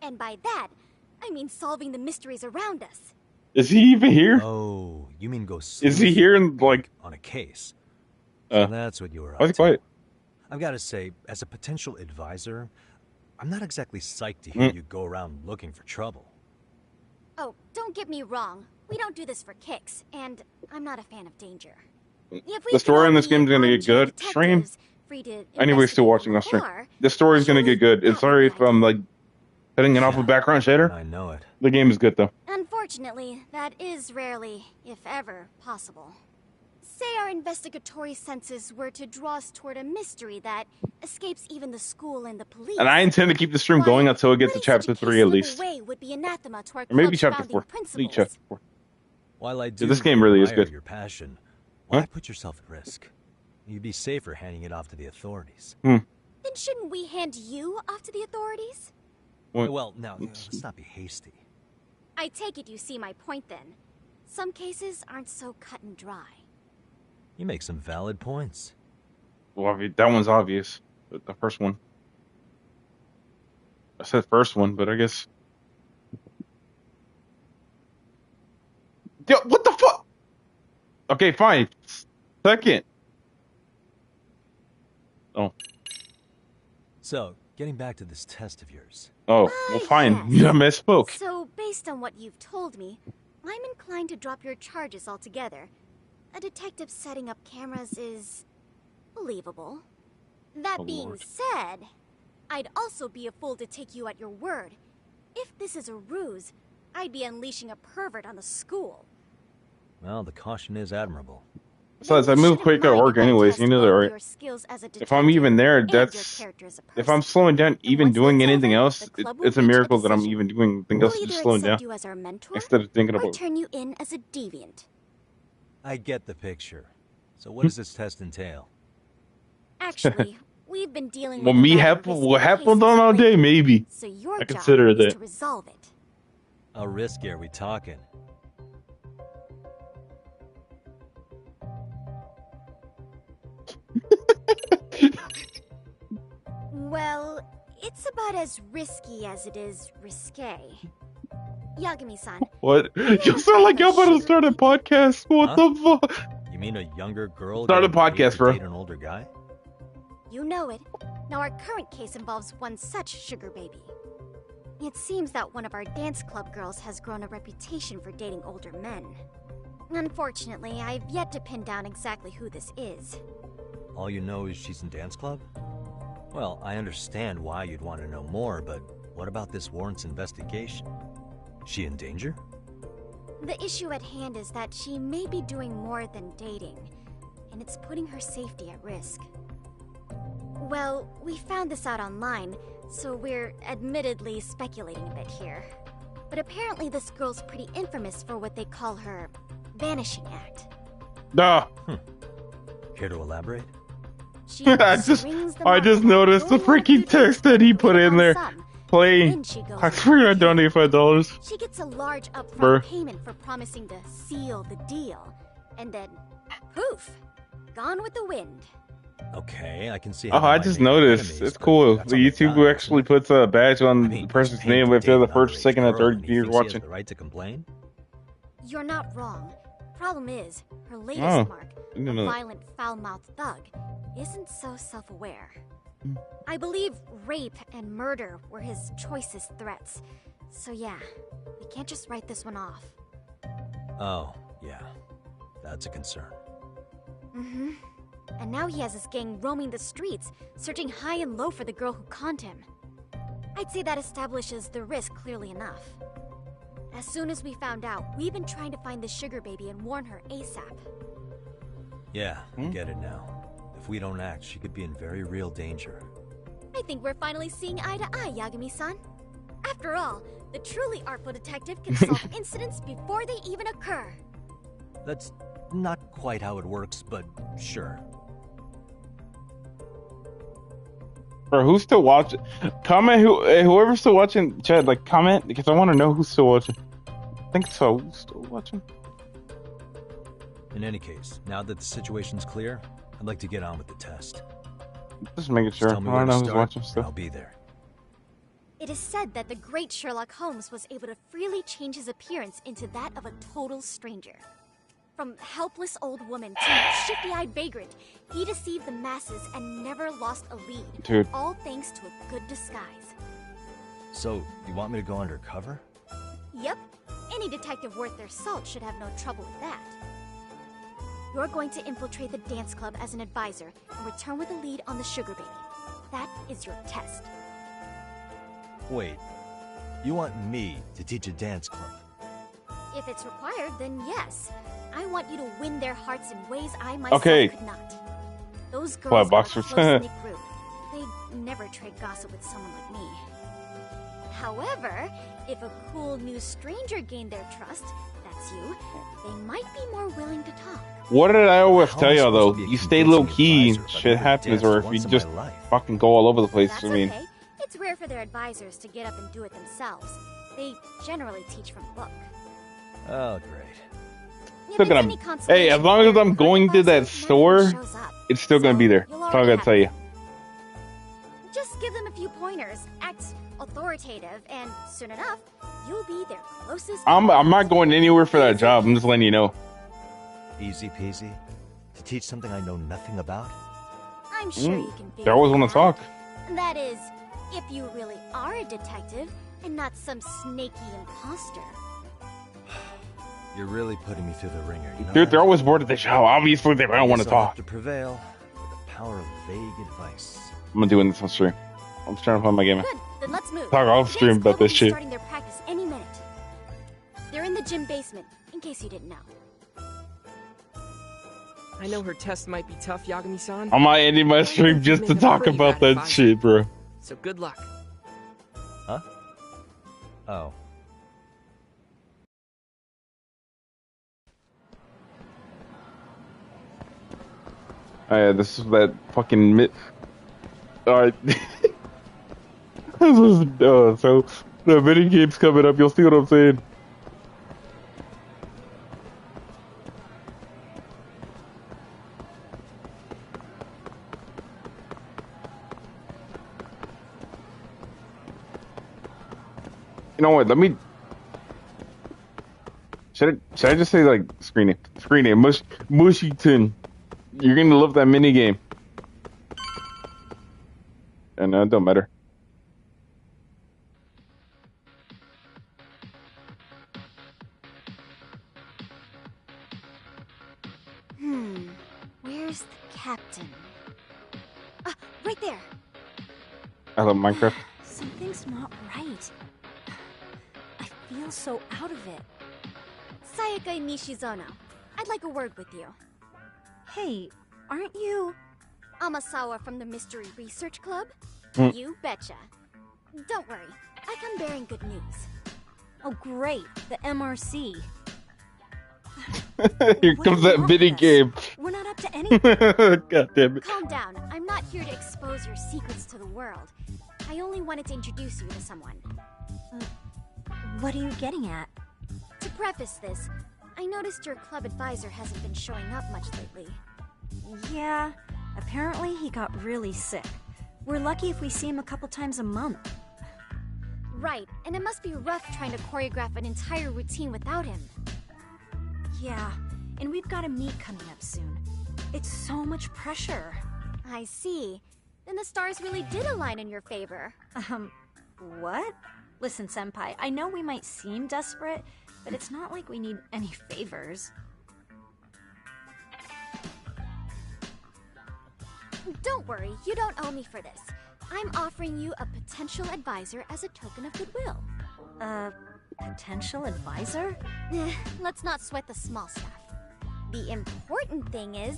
And by that, I mean solving the mysteries around us. Is he even here? Oh, you mean go Is he sleuthing here in, like... on a case? So that's what you were why is up he quiet? to. I've got to say, as a potential advisor, I'm not exactly psyched to hear you go around looking for trouble. Oh, don't get me wrong. We don't do this for kicks, and I'm not a fan of danger. If we The story in this could all game's be going to get armchair good. Stream. detectives, free to Anyway, still watching on stream. The story's going to get good. And sorry if I'm, like, cutting it off with background shader. I know it. The game is good, though. Unfortunately, that is rarely, if ever, possible. Say our investigatory senses were to draw us toward a mystery that escapes even the school and the police. And I intend to keep the stream going until it gets to chapter 3 at least. Way would be anathema to our Or maybe club's chapter founding 4. principles. Maybe chapter 4. While I do This game really is admire good. your passion, why put yourself at risk? You'd be safer handing it off to the authorities. Then shouldn't we hand you off to the authorities? Well, now, let's not be hasty. I take it you see my point then. Some cases aren't so cut and dry. You make some valid points. Well, I mean, that one's obvious. The first one. I said first one, but I guess... Yo, what the fuck? Okay, fine. Second. Oh. So, getting back to this test of yours. Oh, well, fine. You misspoke. So, based on what you've told me, I'm inclined to drop your charges altogether. A detective setting up cameras is believable. That Oh, being Lord. said, I'd also be a fool to take you at your word. If this is a ruse, I'd be unleashing a pervert on the school. Well, the caution is admirable. Besides, I move quick at work anyways. You know that, right? If I'm even there, that's... If I'm slowing down, even doing anything else, it's a miracle that I'm even doing anything else, just slowing down. You as our mentor, Instead of thinking or about... turn you in as a deviant. I get the picture. So what does this test entail? Actually, we've been dealing Well, with me a rather happen risky what happened case on all day, lately, maybe. So your I job consider is that. to resolve it. How risky are we talking? Well, it's about as risky as it is risque. Yagami-san, What? You sound like y'all about to start a podcast. What the fuck? You mean a younger girl Start a getting paid podcast, to bro. date an older guy? you know it. Now our current case involves one such sugar baby. It seems that one of our dance club girls has grown a reputation for dating older men. Unfortunately, I've yet to pin down exactly who this is. All you know is she's in dance club? Well, I understand why you'd want to know more, but what about this warrants investigation? She in danger? The issue at hand is that she may be doing more than dating, and it's putting her safety at risk. Well, we found this out online, so we're admittedly speculating a bit here. But apparently this girl's pretty infamous for what they call her vanishing act. Nah. Care to elaborate? She I just noticed the freaking text that he put in there. play. Then she goes I swear I donated $5. She gets a large upfront Bruh. payment for promising to seal the deal. And then, poof, gone with the wind. Okay, I can see. Oh, how I my just major noticed. enemies, It's but cool. that's The on the YouTube dime, actually puts a badge on the person's Paint name to if they're the date first, underage second, or girl third and he viewers thinks he has watching. the right to complain? You're not wrong. Problem is, her latest Oh, mark, I didn't a know that. violent, foul-mouthed thug, isn't so self-aware. I believe rape and murder were his choicest threats. So yeah, we can't just write this one off. Oh, yeah. That's a concern. Mm-hmm. And now he has his gang roaming the streets, searching high and low for the girl who conned him. I'd say that establishes the risk clearly enough. As soon as we found out, we've been trying to find the sugar baby and warn her ASAP. Yeah, I get it now. If we don't act, she could be in very real danger. I think we're finally seeing eye to eye, Yagami-san. After all, the truly artful detective can solve incidents before they even occur. That's not quite how it works, but sure. Bro, who's still watching? Comment whoever's still watching, Chad, like comment because I want to know who's still watching. I think so. Who's still watching? In any case, now that the situation's clear, I'd like to get on with the test. Just making sure. I Tell me don't where to know who's start, watching and still. I'll be there. It is said that the great Sherlock Holmes was able to freely change his appearance into that of a total stranger. From helpless old woman to shifty-eyed vagrant, he deceived the masses and never lost a lead. Dude. All thanks to a good disguise. So, you want me to go undercover? Yep, any detective worth their salt should have no trouble with that. You're going to infiltrate the dance club as an advisor and return with a lead on the sugar baby. That is your test. Wait, you want me to teach a dance club? If it's required, then yes. I want you to win their hearts in ways I myself Okay. could not. Those What, girls are a boxers? close-knit group. They'd never trade gossip with someone like me. However, if a cool new stranger gained their trust, that's you, they might be more willing to talk. What did I always How am tell I y'all supposed though? to be a You stay low key, convincing advisor if I've shit never happens, danced or if once you in just my life? fucking go all over the place. That's I mean, okay. It's rare for their advisors to get up and do it themselves. They generally teach from book. Oh, great. still gonna. Hey, as long as I'm going to that store, it's still gonna be there. That's all I gotta tell you. Just give them a few pointers, act authoritative, and soon enough, you'll be their closest. I'm not going anywhere for that job. I'm just letting you know. Easy peasy? To teach something I know nothing about? I'm sure you can figure They always it want to out. talk. That is, if you really are a detective and not some snaky imposter. You're really putting me through the ringer, you know? Dude, they're always bored at the job. Obviously, they don't want to Guess I'll have talk. to prevail with the power of vague advice. I'm doing this on stream. I'm trying to find my game. Good, then let's move. Talk off stream Dance about Club will this be shit. Starting their practice any minute. They're in the gym basement, in case you didn't know. I know her test might be tough, Yagami-san. I'm not ending my stream just to talk about that shit, bro. So good luck. Huh? Oh. Oh yeah, this is that fucking Alright. So the mini game's coming up, you'll see what I'm saying. You know what, let me... Should I just say, like, screen it? Screen it. Mushington. You're gonna love that mini game. And it don't matter. Where's the captain? Ah, right there. I love Minecraft. Something's not right. I feel so out of it. Sayaka Nishizono, I'd like a word with you. Hey, aren't you Amasawa from the Mystery Research Club? You betcha. Don't worry, I come bearing good news. Oh great, the MRC. Here comes that mini game. We're not up to anything. God damn it. Calm down, I'm not here to expose your secrets to the world. I only wanted to introduce you to someone. What are you getting at? To preface this, I noticed your club advisor hasn't been showing up much lately. Yeah, apparently he got really sick. We're lucky if we see him a couple times a month. Right, and it must be rough trying to choreograph an entire routine without him. Yeah, and we've got a meet coming up soon. It's so much pressure. I see. Then the stars really did align in your favor. What? Listen, Senpai, I know we might seem desperate, but it's not like we need any favors. Don't worry, you don't owe me for this. I'm offering you a potential advisor as a token of goodwill. Potential advisor? Let's not sweat the small stuff. The important thing is,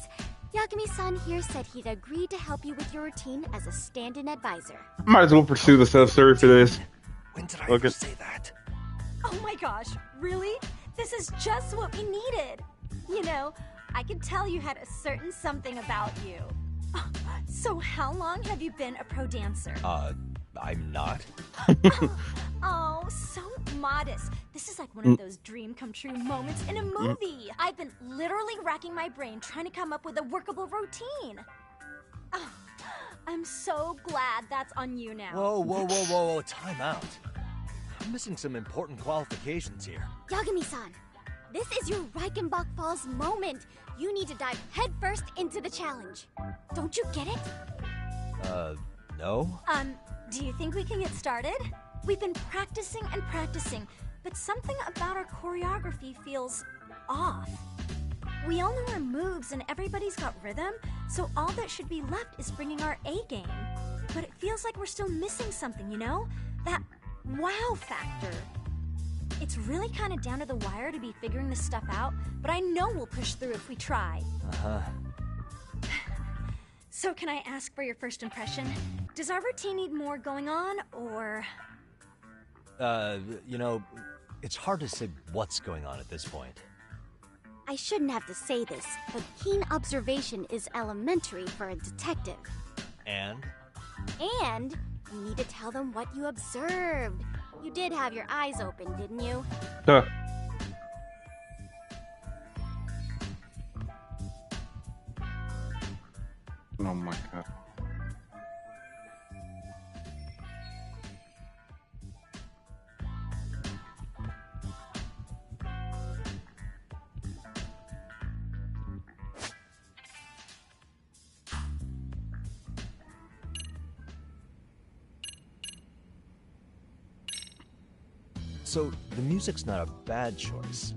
Yagami-san here said he'd agreed to help you with your routine as a stand-in advisor. Might as well pursue the self-story for this. When did I ever say that? Oh my gosh, really? This is just what we needed. You know, I could tell you had a certain something about you. So how long have you been a pro dancer? I'm not. Oh, so modest. This is like one of those dream come true moments in a movie. I've been literally racking my brain trying to come up with a workable routine. Oh, I'm so glad that's on you now. Whoa, time out. I'm missing some important qualifications here. Yagami-san, this is your Reichenbach Falls moment. You need to dive headfirst into the challenge. Don't you get it? No? Do you think we can get started? We've been practicing and practicing, but something about our choreography feels off. We all know our moves and everybody's got rhythm, so all that should be left is bringing our A game. But it feels like we're still missing something, you know? That wow factor. It's really kind of down to the wire to be figuring this stuff out, but I know we'll push through if we try. So can I ask for your first impression? Does our routine need more going on, or...? You know, it's hard to say what's going on at this point. I shouldn't have to say this, but keen observation is elementary for a detective. And? And you need to tell them what you observed. You did have your eyes open, didn't you? Duh. Oh my god. So, the music's not a bad choice,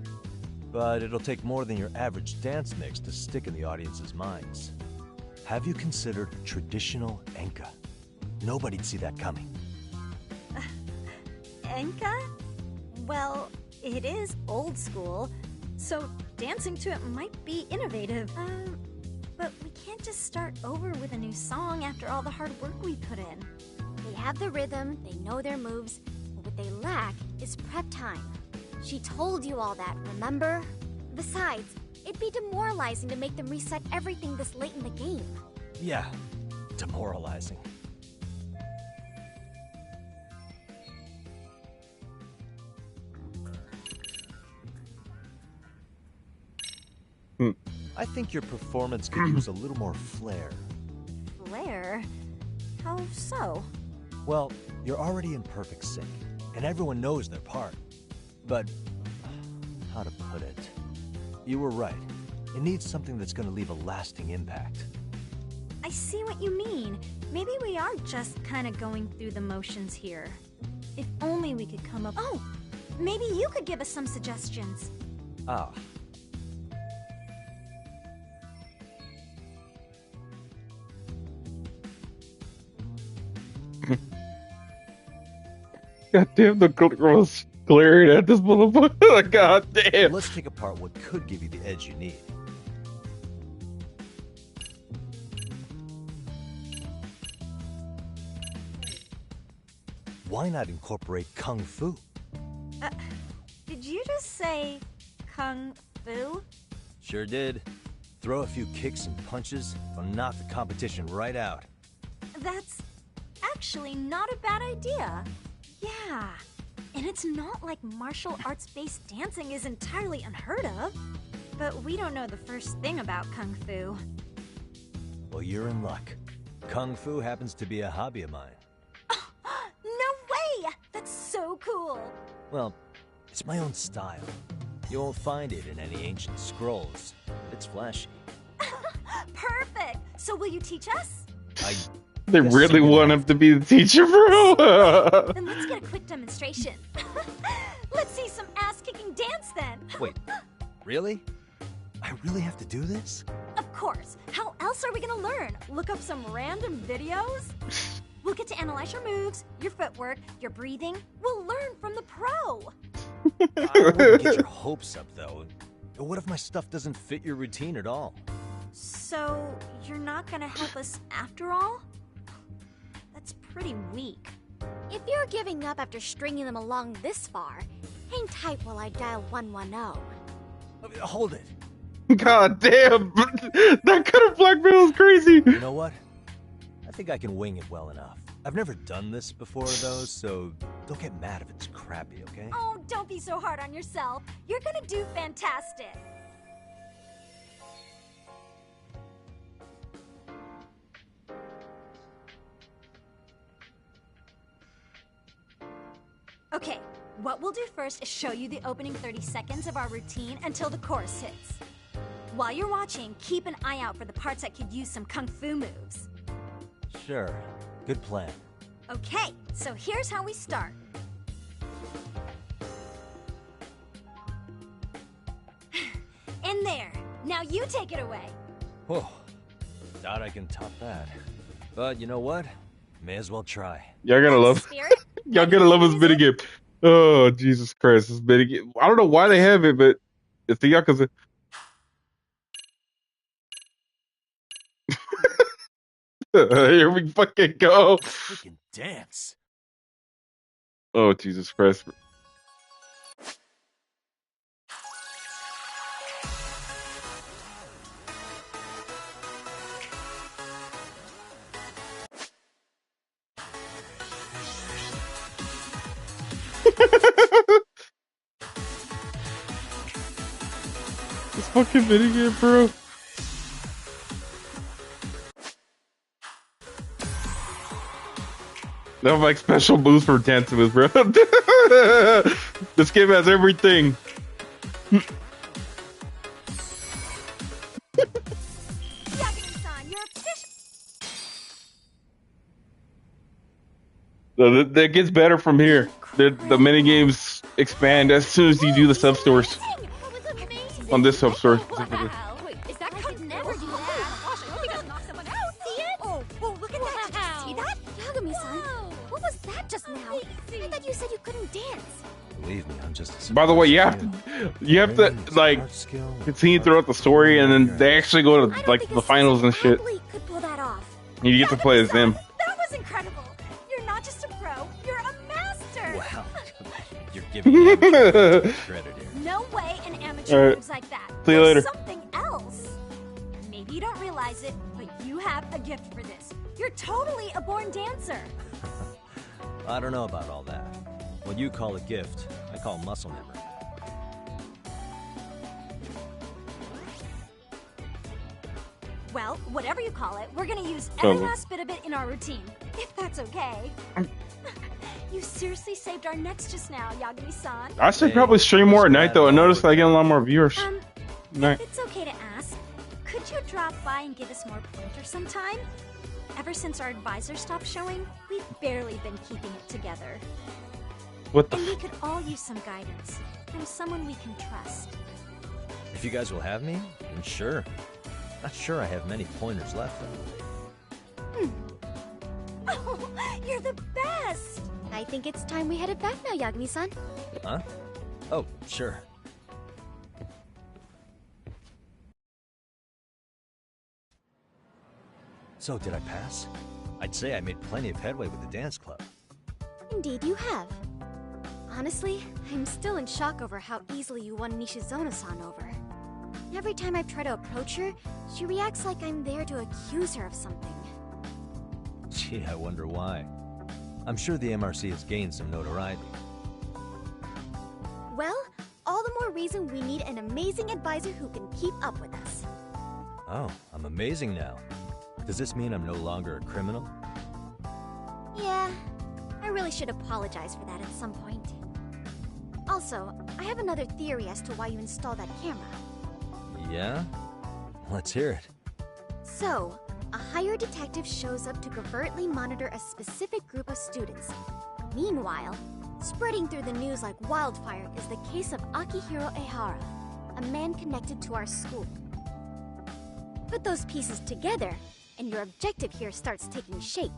but it'll take more than your average dance mix to stick in the audience's minds. Have you considered traditional enka? Nobody'd see that coming. Enka? Well, it is old school, so dancing to it might be innovative. But we can't just start over with a new song after all the hard work we put in. They have the rhythm, they know their moves, but what they lack is prep time. She told you all that, remember? Besides, it'd be demoralizing to make them reset everything this late in the game. Yeah, demoralizing. I think your performance could use a little more flair. Flair? How so? Well, you're already in perfect sync, and everyone knows their part. But, how to put it? You were right. It needs something that's going to leave a lasting impact. I see what you mean. Maybe we are just kind of going through the motions here. If only we could come up... Oh! Maybe you could give us some suggestions. Ah. God damn, the girl's glaring at this motherfucker. God damn. Let's take apart what could give you the edge you need. Why not incorporate Kung Fu? Did you just say Kung Fu? Sure did. Throw a few kicks and punches, and knock the competition right out. That's actually not a bad idea. Yeah. And it's not like martial arts-based dancing is entirely unheard of. But we don't know the first thing about Kung Fu. Well, you're in luck. Kung Fu happens to be a hobby of mine. No way! That's so cool! Well, it's my own style. You won't find it in any ancient scrolls. It's flashy. Perfect! So will you teach us? They really want him to be the teacher, bro. Then let's get a quick demonstration. Let's see some ass-kicking dance then. Wait, really? I really have to do this? Of course. How else are we gonna learn? Look up some random videos? We'll get to analyze your moves, your footwork, your breathing. We'll learn from the pro. I wouldn't get your hopes up, though. What if my stuff doesn't fit your routine at all? So, you're not gonna help us after all? That's pretty weak. If you're giving up after stringing them along this far, hang tight while I dial 110. Hold it. God damn! That kind of blackmail is crazy! You know what? I think I can wing it well enough. I've never done this before, though, so don't get mad if it's crappy, okay? Oh, don't be so hard on yourself. You're gonna do fantastic. Okay, what we'll do first is show you the opening 30 seconds of our routine until the chorus hits. While you're watching, keep an eye out for the parts that could use some Kung Fu moves. Sure. Good plan. Okay, so here's how we start. In there. Now you take it away. Whoa. Doubt I can top that. But you know what? May as well try. Y'all gotta love y'all gotta love this minigame. Oh, Jesus Christ, this minigame. I don't know why they have it, but it's the Yakuza. Here we fucking go. Freaking dance. Oh, Jesus Christ. This fucking minigame, bro. They have like special moves for dancing with, bro. This game has everything. That gets better from here. The mini games expand as soon as you do the sub stores. On this sub store specifically. Is that could never do that? Gosh, I hope he doesn't knock someone out. See it? Oh, look at that. Did you see that? Yagami-san, what was that just now? I thought you said you couldn't dance. Believe me, I'm just. By the way, you have to like continue throughout the story, and then they actually go to like the finals and shit. Could pull that off. You get to play as them. That was incredible. You're not just a pro, you're a master. Wow, you're giving me credit here. No way an amateur moves like that. See you later. Something else. Maybe you don't realize it, but you have a gift for this. You're totally a born dancer. I don't know about all that. What you call a gift, I call muscle memory. Well, whatever you call it, we're gonna use every last bit of it in our routine, if that's okay. You seriously saved our necks just now, Yagami-san. I should probably stream more at night, though. I noticed I get a lot more viewers. If it's okay to ask, could you drop by and give us more pointers sometime? Ever since our advisor stopped showing, we've barely been keeping it together. What the? And we could all use some guidance from someone we can trust. If you guys will have me, then sure. Not sure I have many pointers left, though. Oh, you're the best! I think it's time we headed back now, Yagami-san. Huh? Oh, sure. So, did I pass? I'd say I made plenty of headway with the dance club. Indeed you have. Honestly, I'm still in shock over how easily you won Nishizono-san over. Every time I try to approach her, she reacts like I'm there to accuse her of something. Gee, I wonder why. I'm sure the MRC has gained some notoriety. Well, all the more reason we need an amazing advisor who can keep up with us. Oh, I'm amazing now. Does this mean I'm no longer a criminal? Yeah, I really should apologize for that at some point. Also, I have another theory as to why you installed that camera. Yeah? Let's hear it. So, a hired detective shows up to covertly monitor a specific group of students. Meanwhile, spreading through the news like wildfire is the case of Akihiro Ehara, a man connected to our school. Put those pieces together, and your objective here starts taking shape.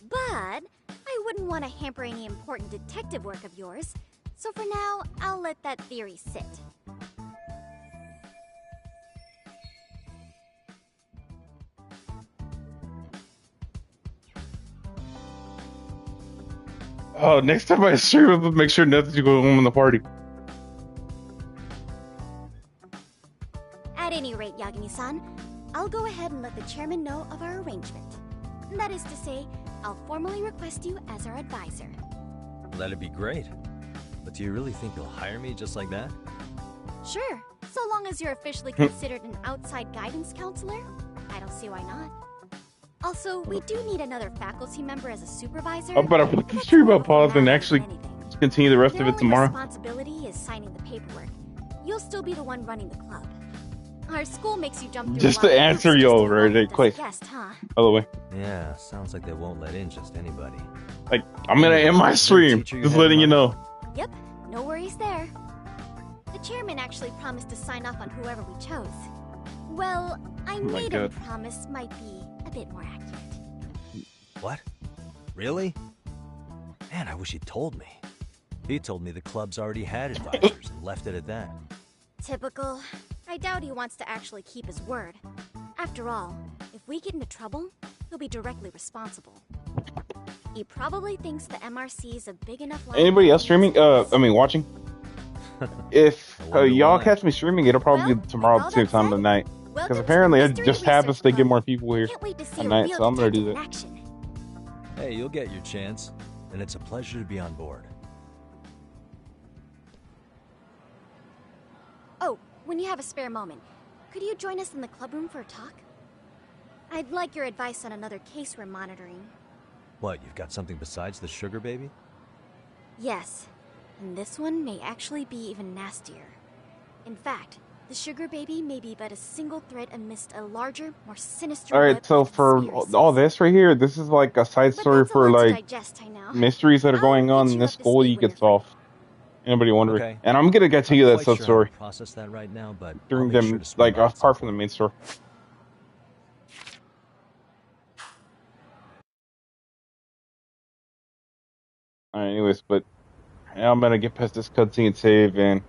But I wouldn't want to hamper any important detective work of yours, so for now, I'll let that theory sit. Oh, next time I stream, I'll make sure nothing's going on in the party. At any rate, Yagami-san, I'll go ahead and let the chairman know of our arrangement. That is to say, I'll formally request you as our advisor. That'd be great. But do you really think they'll hire me just like that? Sure, so long as you're officially considered an outside guidance counselor, I don't see why not. Also, we do need another faculty member as a supervisor. I'm about to put the stream on pause and actually continue the rest of it tomorrow. Their only responsibility is signing the paperwork. You'll still be the one running the club. Our school makes you jump through Just to answer you over it, quick. Guest, huh? By the way. Yeah, sounds like they won't let in just anybody. Like, I'm gonna end my stream. Just letting you know. Yep, no worries there. The chairman actually promised to sign off on whoever we chose. Well, I made him promise might be a bit more accurate. What? Really? Man, I wish he'd told me. He told me the club's already had advisors and left it at that. Typical. I doubt he wants to actually keep his word. After all, if we get into trouble, he'll be directly responsible. He probably thinks the MRC is a big enough... Anybody else streaming? Watching? If y'all catch me streaming, it'll probably be tomorrow at the same time tonight. Because apparently it just happens to get more people here at night, so I'm gonna do that. Hey, you'll get your chance, and it's a pleasure to be on board. Oh, when you have a spare moment, could you join us in the club room for a talk? I'd like your advice on another case we're monitoring. What, you've got something besides the sugar baby? Yes, and this one may actually be even nastier. In fact, the sugar baby may be but a single thread amidst a larger, more sinister... Alright, so for all this right here, this is like a side story for like mysteries that are going on in this school you get solved. Anybody wondering? Okay. And I'm gonna get to you that sub story. Process that right now, but during them, like apart from the main story. Alright, anyways, but now I'm gonna get past this cutscene save and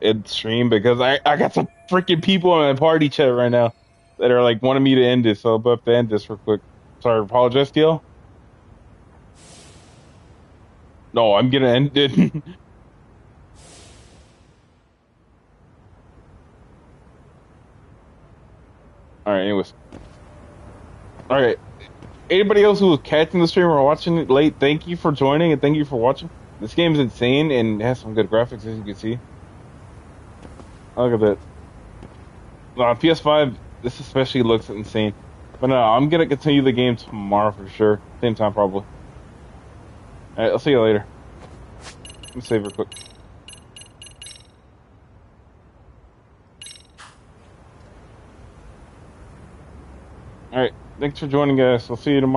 end stream because I got some freaking people in my party chat right now that are like wanting me to end this, so I'm about to end this real quick. Sorry, apologize, Teal. No, I'm gonna end it. Alright, anyways. Alright. Anybody else who was catching the stream or watching it late, thank you for joining and thank you for watching. This game is insane and has some good graphics, as you can see. Look at that. On PS5, this especially looks insane. But no, I'm gonna continue the game tomorrow for sure. Same time, probably. Alright, I'll see you later. Let me save real quick. Alright, thanks for joining, guys. I'll see you tomorrow.